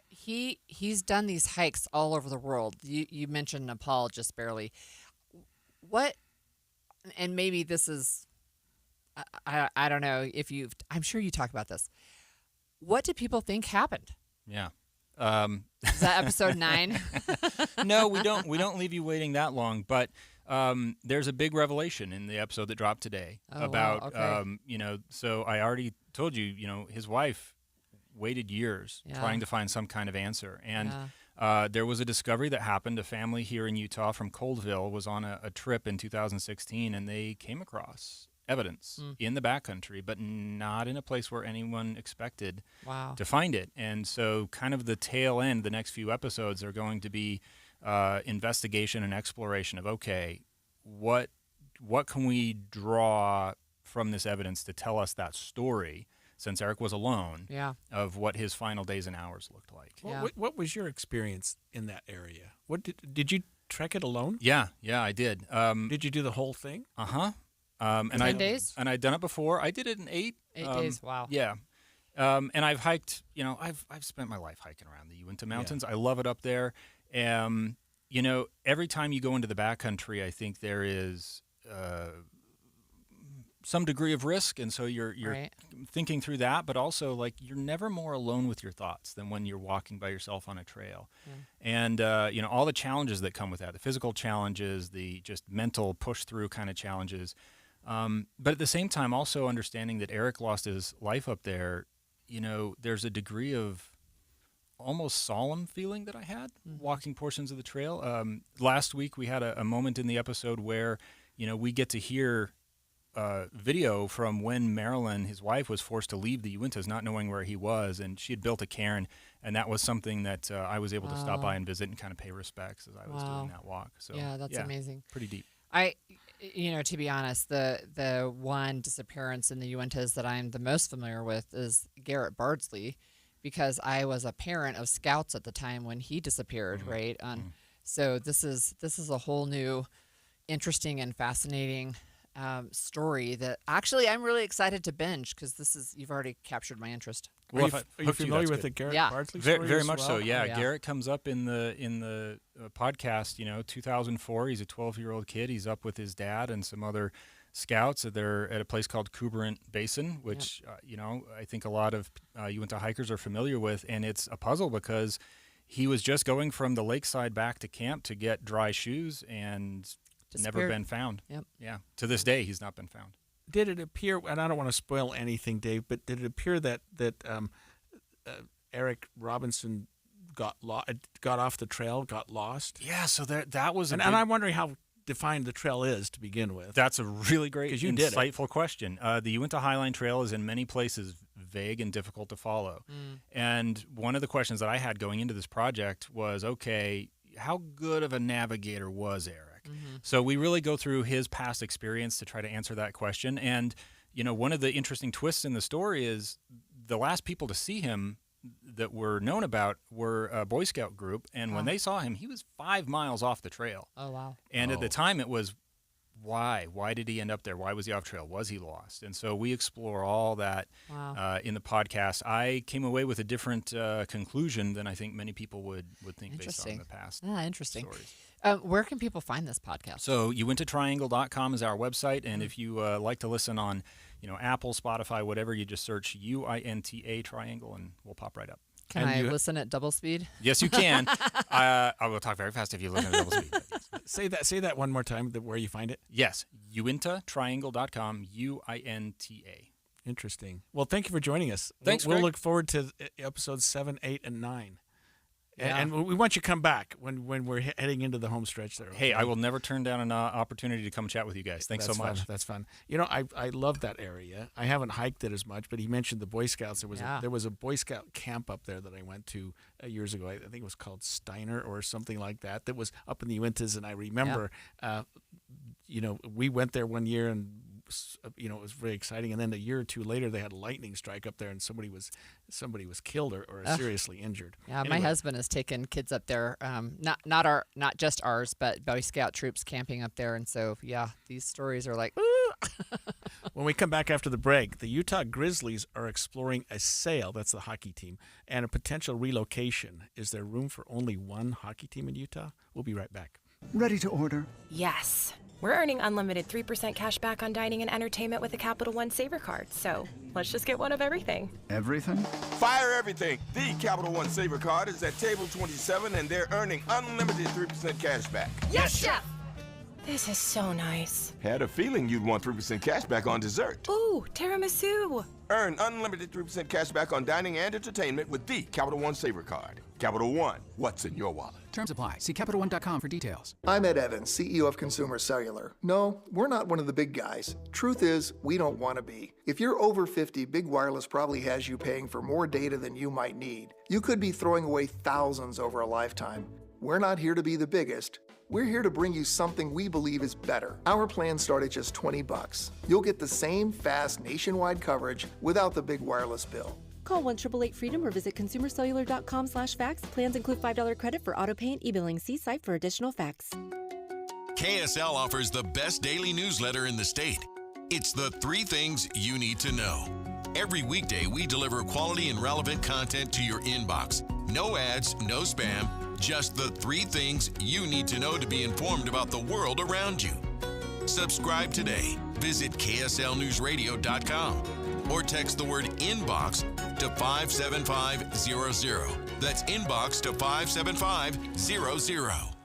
S20: he's done these hikes all over the world. You mentioned Nepal just barely. What? And maybe this is, I don't know if I'm sure you talk about this. What do people think happened?
S18: Yeah.
S20: Is that episode 9?
S18: No, we don't. We don't leave you waiting that long. But there's a big revelation in the episode that dropped today about,
S20: wow, okay.
S18: So I already told you, his wife waited years
S20: Yeah.
S18: trying to find some kind of answer. And
S20: Yeah.
S18: there was a discovery that happened. A family here in Utah from Coldville was on a trip in 2016, and they came across evidence in the backcountry, but not in a place where anyone expected
S20: Wow.
S18: to find it. And so kind of the tail end, the next few episodes are going to be investigation and exploration of, okay, what can we draw from this evidence to tell us that story, since Eric was alone,
S20: Yeah.
S18: of what his final days and hours looked like.
S20: Yeah.
S15: What was your experience in that area? What did you trek it alone?
S18: Yeah, I did.
S15: Did you do the whole thing?
S18: Uh-huh.
S20: In 10 days?
S18: And I'd done it before. I did it in 8.
S20: 8 days, wow.
S18: Yeah. And I've hiked, I've spent my life hiking around the Uinta Mountains. I love it up there. Every time you go into the backcountry, I think there is some degree of risk, and so you're
S20: Right.
S18: thinking through that, but also like you're never more alone with your thoughts than when you're walking by yourself on a trail. And all the challenges that come with that, the physical challenges, the just mental push through kind of challenges, but at the same time also understanding that Eric lost his life up there. There's a degree of almost solemn feeling that I had walking portions of the trail. Last week we had a moment in the episode where we get to hear video from when Marilyn, his wife, was forced to leave the Uintas, not knowing where he was, and she had built a cairn, and that was something that I was able to stop by and visit and kind of pay respects as I was doing that walk. So
S20: yeah, that's amazing.
S18: Pretty deep.
S20: To be honest, the one disappearance in the Uintas that I'm the most familiar with is Garrett Bardsley, because I was a parent of scouts at the time when he disappeared, right? So this is a whole new, interesting and fascinating story that actually I'm really excited to binge, because you've already captured my interest.
S15: Well, are you familiar with the Garrett Bardsley story?
S18: Very
S15: as
S18: much
S15: well?
S18: so. Yeah. Garrett comes up in the podcast. 2004. He's a 12-year-old kid. He's up with his dad and some other scouts. They're at a place called Kuberant Basin, which I think a lot of Uinta hikers are familiar with, and it's a puzzle because he was just going from the lakeside back to camp to get dry shoes and never been found.
S20: Yep.
S18: Yeah. To this day, he's not been found.
S15: Did it appear, and I don't want to spoil anything, Dave, but did it appear that Eric Robinson got off the trail, got lost?
S18: Yeah, so that was
S15: and I'm wondering how defined the trail is to begin with.
S18: That's a really great, insightful question. The Uinta Highline Trail is in many places vague and difficult to follow. And one of the questions that I had going into this project was, okay, how good of a navigator was Eric? So we really go through his past experience to try to answer that question. And, one of the interesting twists in the story is the last people to see him that were known about were a Boy Scout group. And when they saw him, he was 5 miles off the trail.
S20: Oh, wow.
S18: And at the time it was, why? Why did he end up there? Why was he off trail? Was he lost? And so we explore all that in the podcast. I came away with a different conclusion than I think many people would think based on the past.
S20: Interesting.
S18: Stories.
S20: Where can people find this podcast?
S18: So uintatriangle.com is our website, and if you like to listen on Apple, Spotify, whatever, you just search UINTA Triangle, and we'll pop right up.
S20: Can I listen at double speed?
S18: Yes, you can. I will talk very fast if you listen at double speed.
S15: Say that one more time, where you find it.
S18: Yes, uintatriangle.com, UINTA.
S15: Interesting. Well, thank you for joining us.
S18: Thanks,
S15: We'll
S18: Greg.
S15: look forward to episodes 7, 8, and 9.
S18: Yeah.
S15: And we want you to come back when we're heading into the home stretch there.
S18: Hey, I will never turn down an opportunity to come chat with you guys. Thanks so much.
S15: That's fun. You know, I love that area. I haven't hiked it as much, but he mentioned the Boy Scouts. There was a Boy Scout camp up there that I went to years ago. I think it was called Steiner or something like that. That was up in the Uintas, and I remember, we went there one year and. It was very exciting, and then a year or two later, they had a lightning strike up there, and somebody was killed or seriously injured.
S20: Yeah,
S15: anyway.
S20: My husband has taken kids up there, not just ours, but Boy Scout troops camping up there, and so these stories are like.
S15: When we come back after the break, the Utah Grizzlies are exploring a sale, that's the hockey team, and a potential relocation. Is there room for only one hockey team in Utah? We'll be right back.
S5: Ready to order?
S19: Yes. We're earning unlimited 3% cash back on dining and entertainment with a Capital One Saver card, so let's just get one of everything.
S5: Everything?
S21: Fire everything. The Capital One Saver card is at table 27, and they're earning unlimited 3% cash back.
S19: Yes, Chef! This is so nice.
S21: Had a feeling you'd want 3% cash back on dessert.
S19: Ooh, tiramisu.
S21: Earn unlimited 3% cash back on dining and entertainment with the Capital One Saver card. Capital One, what's in your wallet?
S22: Terms apply. See CapitalOne.com for details.
S23: I'm Ed Evans, CEO of Consumer Cellular. No, we're not one of the big guys. Truth is, we don't want to be. If you're over 50, Big Wireless probably has you paying for more data than you might need. You could be throwing away thousands over a lifetime. We're not here to be the biggest. We're here to bring you something we believe is better. Our plans start at just $20. You'll get the same fast nationwide coverage without the big wireless bill.
S24: Call 1-888-FREEDOM or visit consumercellular.com/facts. Plans include $5 credit for auto pay and e-billing. See site for additional facts.
S25: KSL offers the best daily newsletter in the state. It's the 3 things you need to know. Every weekday, we deliver quality and relevant content to your inbox. No ads, no spam, just the 3 things you need to know to be informed about the world around you. Subscribe today. Visit KSLNewsRadio.com or text the word inbox to 57500. That's inbox to 57500.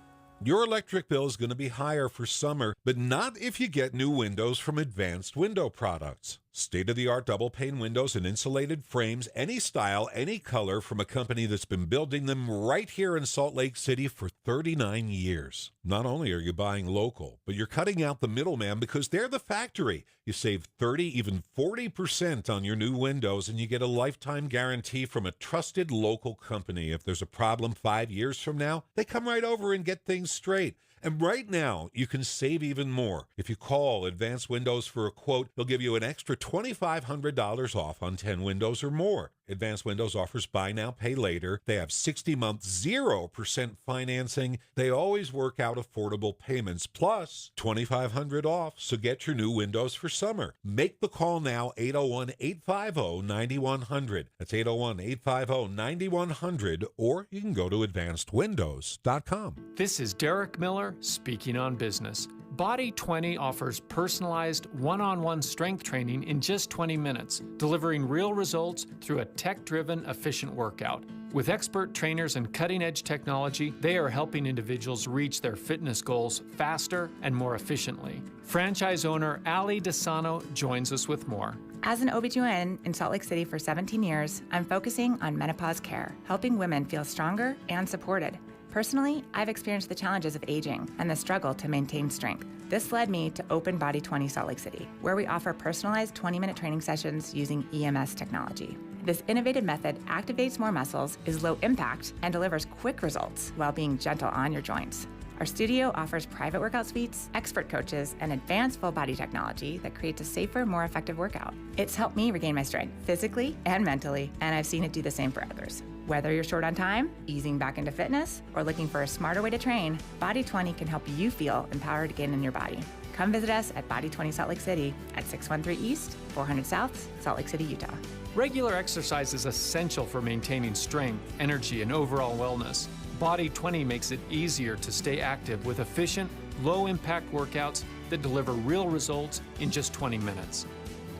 S27: Your electric bill is going to be higher for summer, but not if you get new windows from Advanced Window Products. State-of-the-art double-pane windows and insulated frames, any style, any color, from a company that's been building them right here in Salt Lake City for 39 years. Not only are you buying local, but you're cutting out the middleman because they're the factory. You save 30, even 40% on your new windows, and you get a lifetime guarantee from a trusted local company. If there's a problem 5 years from now, they come right over and get things straight. And right now, you can save even more. If you call Advanced Windows for a quote, they'll give you an extra $2,500 off on 10 windows or more. Advanced Windows offers buy now, pay later. They have 60-month 0% financing. They always work out affordable payments, plus $2,500 off. So get your new windows for summer. Make the call now, 801-850-9100. That's 801-850-9100, or you can go to advancedwindows.com.
S28: This is Derek Miller speaking on business. Body 20 offers personalized one-on-one strength training in just 20 minutes, delivering real results through a tech-driven, efficient workout. With expert trainers and cutting-edge technology, they are helping individuals reach their fitness goals faster and more efficiently. Franchise owner Ali DeSano joins us with more.
S29: As an OBGYN in Salt Lake City for 17 years, I'm focusing on menopause care, helping women feel stronger and supported. Personally, I've experienced the challenges of aging and the struggle to maintain strength. This led me to Open Body 20 Salt Lake City, where we offer personalized 20-minute training sessions using EMS technology. This innovative method activates more muscles, is low impact, and delivers quick results while being gentle on your joints. Our studio offers private workout suites, expert coaches, and advanced full body technology that creates a safer, more effective workout. It's helped me regain my strength physically and mentally, and I've seen it do the same for others. Whether you're short on time, easing back into fitness, or looking for a smarter way to train, Body 20 can help you feel empowered again in your body. Come visit us at Body 20 Salt Lake City at 613 East, 400 South, Salt Lake City, Utah.
S28: Regular exercise is essential for maintaining strength, energy, and overall wellness. Body 20 makes it easier to stay active with efficient, low-impact workouts that deliver real results in just 20 minutes.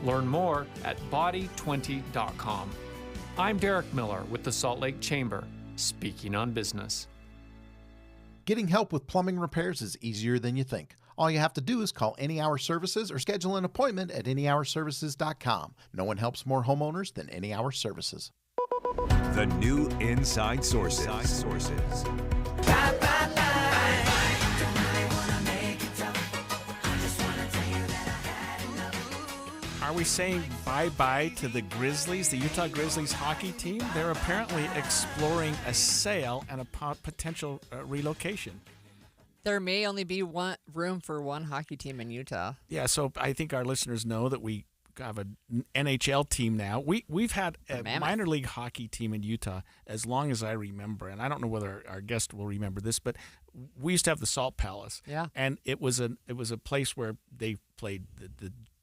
S28: Learn more at body20.com. I'm Derek Miller with the Salt Lake Chamber, speaking on business.
S1: Getting help with plumbing repairs is easier than you think. All you have to do is call Any Hour Services or schedule an appointment at anyhourservices.com. No one helps more homeowners than Any Hour Services.
S14: The new Inside Sources.
S15: Are we saying bye-bye to the Grizzlies, the Utah Grizzlies hockey team? They're apparently exploring a sale and a potential relocation.
S20: There may only be room for one hockey team in Utah.
S15: Yeah, so I think our listeners know that we have an NHL team now. We've had a minor league hockey team in Utah as long as I remember, and I don't know whether our guest will remember this, but we used to have the Salt Palace.
S20: Yeah,
S15: and it was a place where they played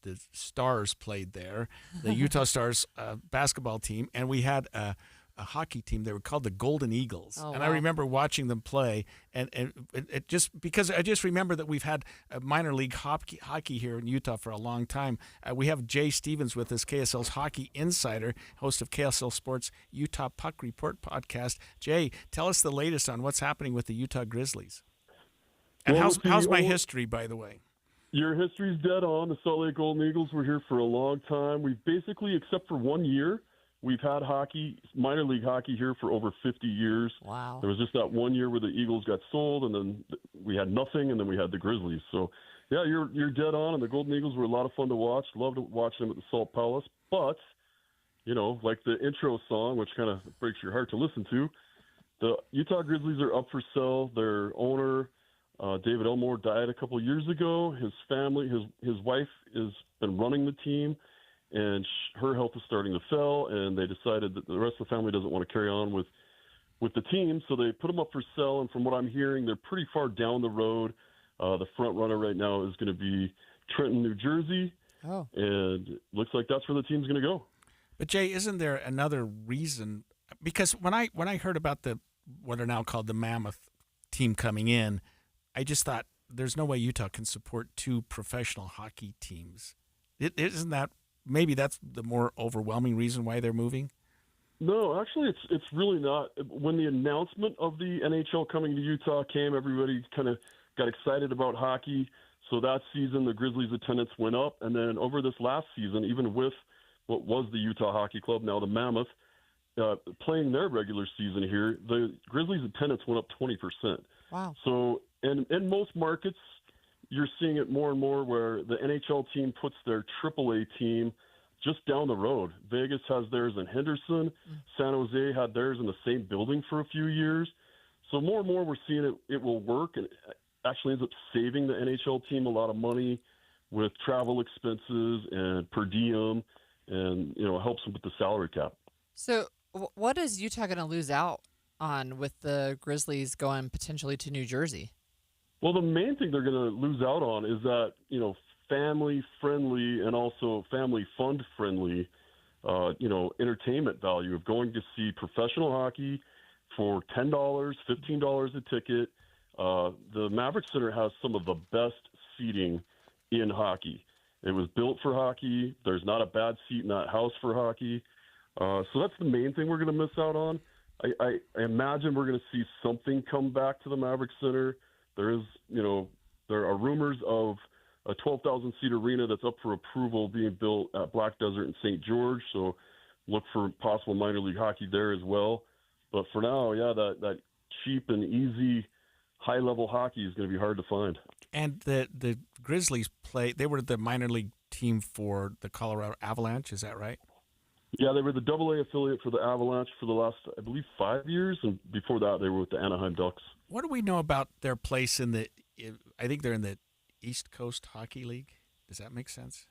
S15: the Stars played there, the Utah Stars basketball team, and we had a hockey team. They were called the Golden Eagles.
S20: Oh,
S15: and
S20: wow.
S15: I remember watching them play, and it just because I just remember that we've had a minor league hockey here in Utah for a long time. We have Jay Stevens with us, KSL's hockey insider, host of KSL Sports Utah Puck Report podcast. Jay, tell us the latest on what's happening with the Utah Grizzlies. And how's my history, by the way?
S3: Your history's dead on. The Salt Lake Golden Eagles were here for a long time. We've basically, except for 1 year, we've had hockey, minor league hockey here for over 50 years.
S20: Wow.
S3: There was just that 1 year where the Eagles got sold, and then we had nothing, and then we had the Grizzlies. So, yeah, you're dead on, and the Golden Eagles were a lot of fun to watch. Loved watching them at the Salt Palace. But, you know, like the intro song, which kind of breaks your heart to listen to, the Utah Grizzlies are up for sale. Their owner, David Elmore, died a couple of years ago. His family, his wife has been running the team, and her health is starting to fail, and they decided that the rest of the family doesn't want to carry on with the team, so they put them up for sale, and from what I'm hearing, they're pretty far down the road. The front runner right now is going to be Trenton, New Jersey, and it looks like that's where the team's going to go.
S15: But Jay, isn't there another reason? Because when I heard about what are now called the Mammoth team coming in, I just thought there's no way Utah can support two professional hockey teams. Isn't that maybe that's the more overwhelming reason why they're moving?
S3: No, actually, it's really not. When the announcement of the NHL coming to Utah came, everybody kind of got excited about hockey. So that season, the Grizzlies' attendance went up, and then over this last season, even with what was the Utah Hockey Club, now the Mammoth, playing their regular season here, the Grizzlies' attendance went up 20%.
S20: Wow.
S3: So in most markets, you're seeing it more and more where the NHL team puts their AAA team just down the road. Vegas has theirs in Henderson. San Jose had theirs in the same building for a few years. So more and more we're seeing it will work, and it actually ends up saving the NHL team a lot of money with travel expenses and per diem, and helps them with the salary cap.
S20: So what is Utah going to lose out on with the Grizzlies going potentially to New Jersey?
S3: Well, the main thing they're going to lose out on is that, family-friendly and also family fund-friendly, entertainment value of going to see professional hockey for $10, $15 a ticket. The Maverick Center has some of the best seating in hockey. It was built for hockey. There's not a bad seat in that house for hockey. So that's the main thing we're going to miss out on. I imagine we're going to see something come back to the Maverick Center. There are rumors of a 12,000-seat arena that's up for approval being built at Black Desert and St. George, so look for possible minor league hockey there as well. But for now, that cheap and easy high-level hockey is going to be hard to find.
S15: And the Grizzlies they were the minor league team for the Colorado Avalanche, is that right?
S3: Yeah, they were the AA affiliate for the Avalanche for the last, I believe, 5 years, and before that they were with the Anaheim Ducks.
S15: What do we know about their place I think they're in the East Coast Hockey League? Does that make sense?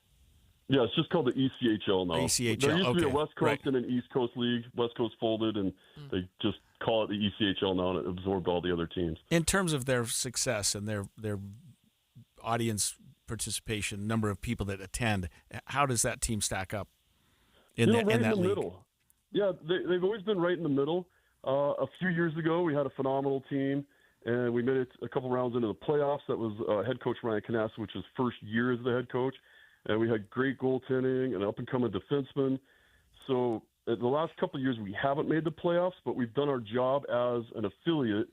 S3: Yeah, it's just called the ECHL now.
S15: ECHL,
S3: there used to be a West Coast
S15: right.
S3: and an East Coast league. West Coast folded, and they just call it the ECHL now, and it absorbed all the other teams.
S15: In terms of their success and their audience participation, number of people that attend, how does that team stack up in that league?
S3: Middle. Yeah, they've always been right in the middle. A few years ago, we had a phenomenal team, and we made it a couple rounds into the playoffs. That was head coach Ryan Canassa, which is first year as the head coach. And we had great goaltending and up-and-coming defensemen. So the last couple of years we haven't made the playoffs, but we've done our job as an affiliate,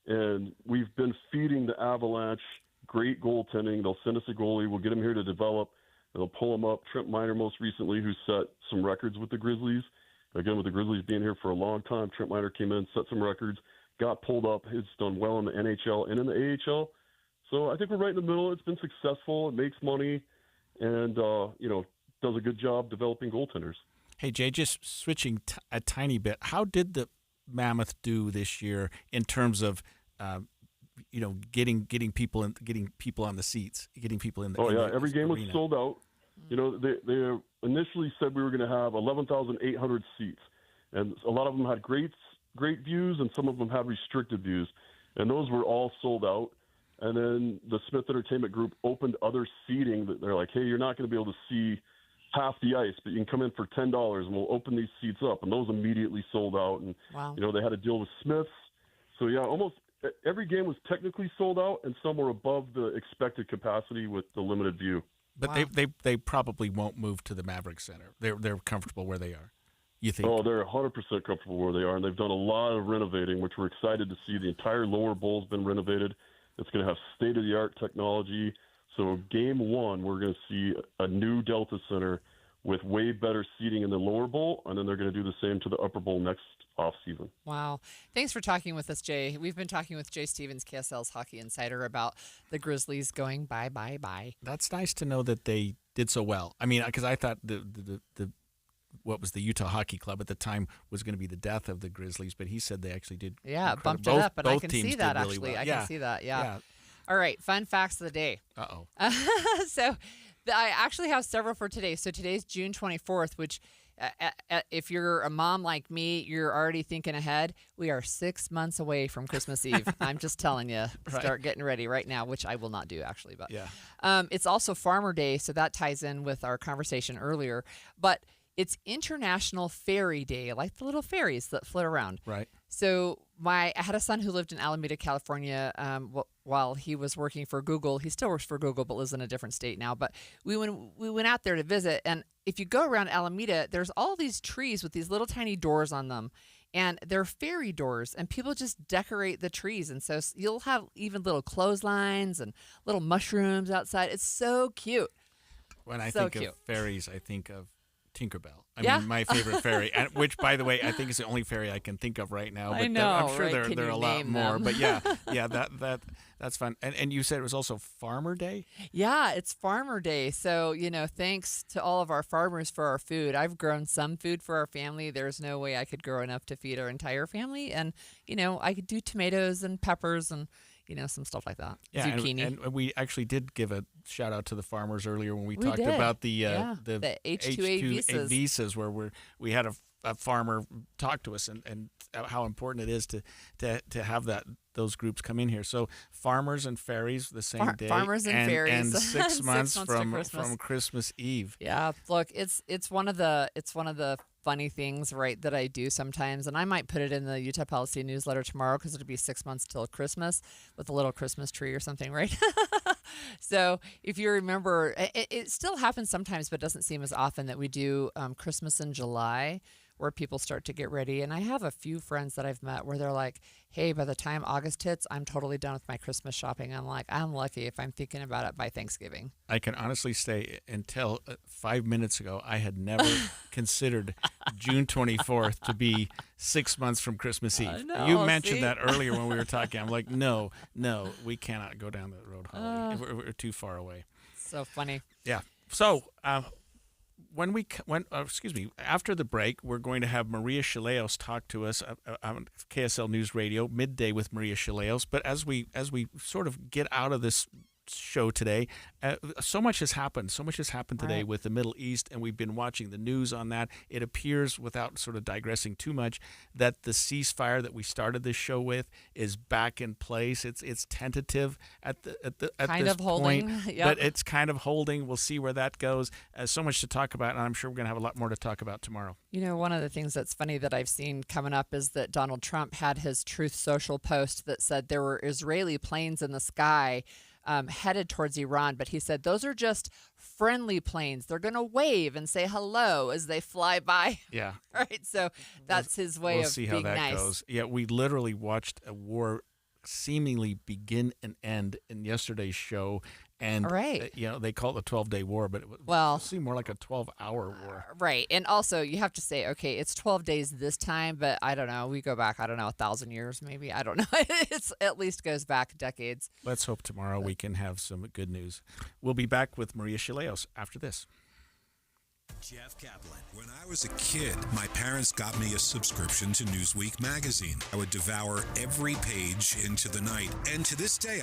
S3: and we've been feeding the Avalanche great goaltending. They'll send us a goalie. We'll get him here to develop. They'll pull him up. Trent Miner most recently, who set some records with the Grizzlies. Again, with the Grizzlies being here for a long time, Trent Miner came in, set some records, got pulled up. He's done well in the NHL and in the AHL. So I think we're right in the middle. It's been successful. It makes money and, does a good job developing goaltenders.
S15: Hey, Jay, just switching a tiny bit, how did the Mammoth do this year in terms of, getting people on the seats, getting people in the
S3: every game
S15: arena.
S3: Was sold out. They initially said we were going to have 11,800 seats, and a lot of them had great views, and some of them had restricted views, and those were all sold out. And then the Smith Entertainment Group opened other seating that they're like, hey, you're not going to be able to see half the ice, but you can come in for $10 and we'll open these seats up. And those immediately sold out. And,
S20: wow.
S3: They had a deal with Smith's. So, almost every game was technically sold out, and some were above the expected capacity with the limited view.
S15: But wow. they probably won't move to the Maverick Center. They're comfortable where they are. You think?
S3: Oh, they're 100% comfortable where they are, and they've done a lot of renovating, which we're excited to see. The entire lower bowl's been renovated. It's going to have state-of-the-art technology. So game one, we're going to see a new Delta Center with way better seating in the lower bowl, and then they're going to do the same to the upper bowl next offseason.
S20: Wow. Thanks for talking with us, Jay. We've been talking with Jay Stevens, KSL's Hockey Insider, about the Grizzlies going bye.
S15: That's nice to know that they did so well. I mean, because I thought the what was the Utah Hockey Club at the time was going to be the death of the Grizzlies, but he said they actually did.
S20: Yeah,
S15: incredible.
S20: Bumped it up, and I can see that
S15: really
S20: actually.
S15: well.
S20: I can see that. Yeah. All right, fun facts of the day.
S15: Uh-oh.
S20: So I actually have several for today. So today's June 24th, which if you're a mom like me, you're already thinking ahead. We are 6 months away from Christmas Eve. I'm just telling you, start getting ready right now, which I will not do actually. But it's also Farmer Day, so that ties in with our conversation earlier. But it's International Fairy Day, like the little fairies that float around.
S15: Right.
S20: So I had a son who lived in Alameda, California, while he was working for Google. He still works for Google, but lives in a different state now. But we went out there to visit, and if you go around Alameda, there's all these trees with these little tiny doors on them, and they're fairy doors, and people just decorate the trees. And so you'll have even little clotheslines and little mushrooms outside. It's so cute.
S15: When I think of fairies, I think of Tinkerbell. I mean, my favorite fairy, which, by the way, I think is the only fairy I can think of right now. But
S20: I know,
S15: I'm sure
S20: right?
S15: there are a lot more. But that's fun. And you said it was also Farmer Day?
S20: Yeah, it's Farmer Day. So, thanks to all of our farmers for our food. I've grown some food for our family. There's no way I could grow enough to feed our entire family. And, I could do tomatoes and peppers and some stuff like that.
S15: Yeah,
S20: zucchini.
S15: And we actually did give a shout out to the farmers earlier when we talked about the
S20: H2A
S15: visas, where we had a farmer talk to us and how important it is to have those groups come in here. So farmers and fairies the same day.
S20: Farmers and fairies.
S15: And 6 months,
S20: from
S15: Christmas Eve.
S20: Yeah, look, it's one of the funny things, right, that I do sometimes, and I might put it in the Utah Policy newsletter tomorrow because it'll be 6 months till Christmas with a little Christmas tree or something, right? So if you remember, it still happens sometimes, but doesn't seem as often that we do Christmas in July, where people start to get ready. And I have a few friends that I've met where they're like, hey, by the time August hits, I'm totally done with my Christmas shopping. I'm like, I'm lucky if I'm thinking about it by Thanksgiving.
S15: I can honestly say until 5 minutes ago, I had never considered June 24th to be 6 months from Christmas Eve. You mentioned that earlier when we were talking. I'm like, no, we cannot go down that road, Holly. We're too far away.
S20: So funny.
S15: Yeah. So, after the break, we're going to have Maria Shilaos talk to us on KSL News Radio, Midday with Maria Shilaos. But as we sort of get out of this show today, so much has happened. So much has happened today with the Middle East, and we've been watching the news on that. It appears, without sort of digressing too much, that the ceasefire that we started this show with is back in place. It's tentative at this
S20: holding.
S15: point,
S20: Yep.
S15: but it's kind of holding. We'll see where that goes. So much to talk about, and I'm sure we're going to have a lot more to talk about tomorrow.
S20: One of the things that's funny that I've seen coming up is that Donald Trump had his Truth Social post that said there were Israeli planes in the sky headed towards Iran. But he said those are just friendly planes. They're going to wave and say hello as they fly by.
S15: Yeah.
S20: Right. So that's his way of being nice. We'll see how that goes.
S15: Yeah, we literally watched a war seemingly begin and end in yesterday's show. And, they call it the 12-day war, but it seemed more like a 12-hour war.
S20: Right. And also, you have to say, okay, it's 12 days this time, but I don't know. We go back, 1,000 years maybe. I don't know. It's at least goes back decades.
S15: Let's hope tomorrow we can have some good news. We'll be back with Maria Shileos after this.
S2: Jeff Kaplan. When I was a kid, my parents got me a subscription to Newsweek magazine. I would devour every page into the night. And to this day,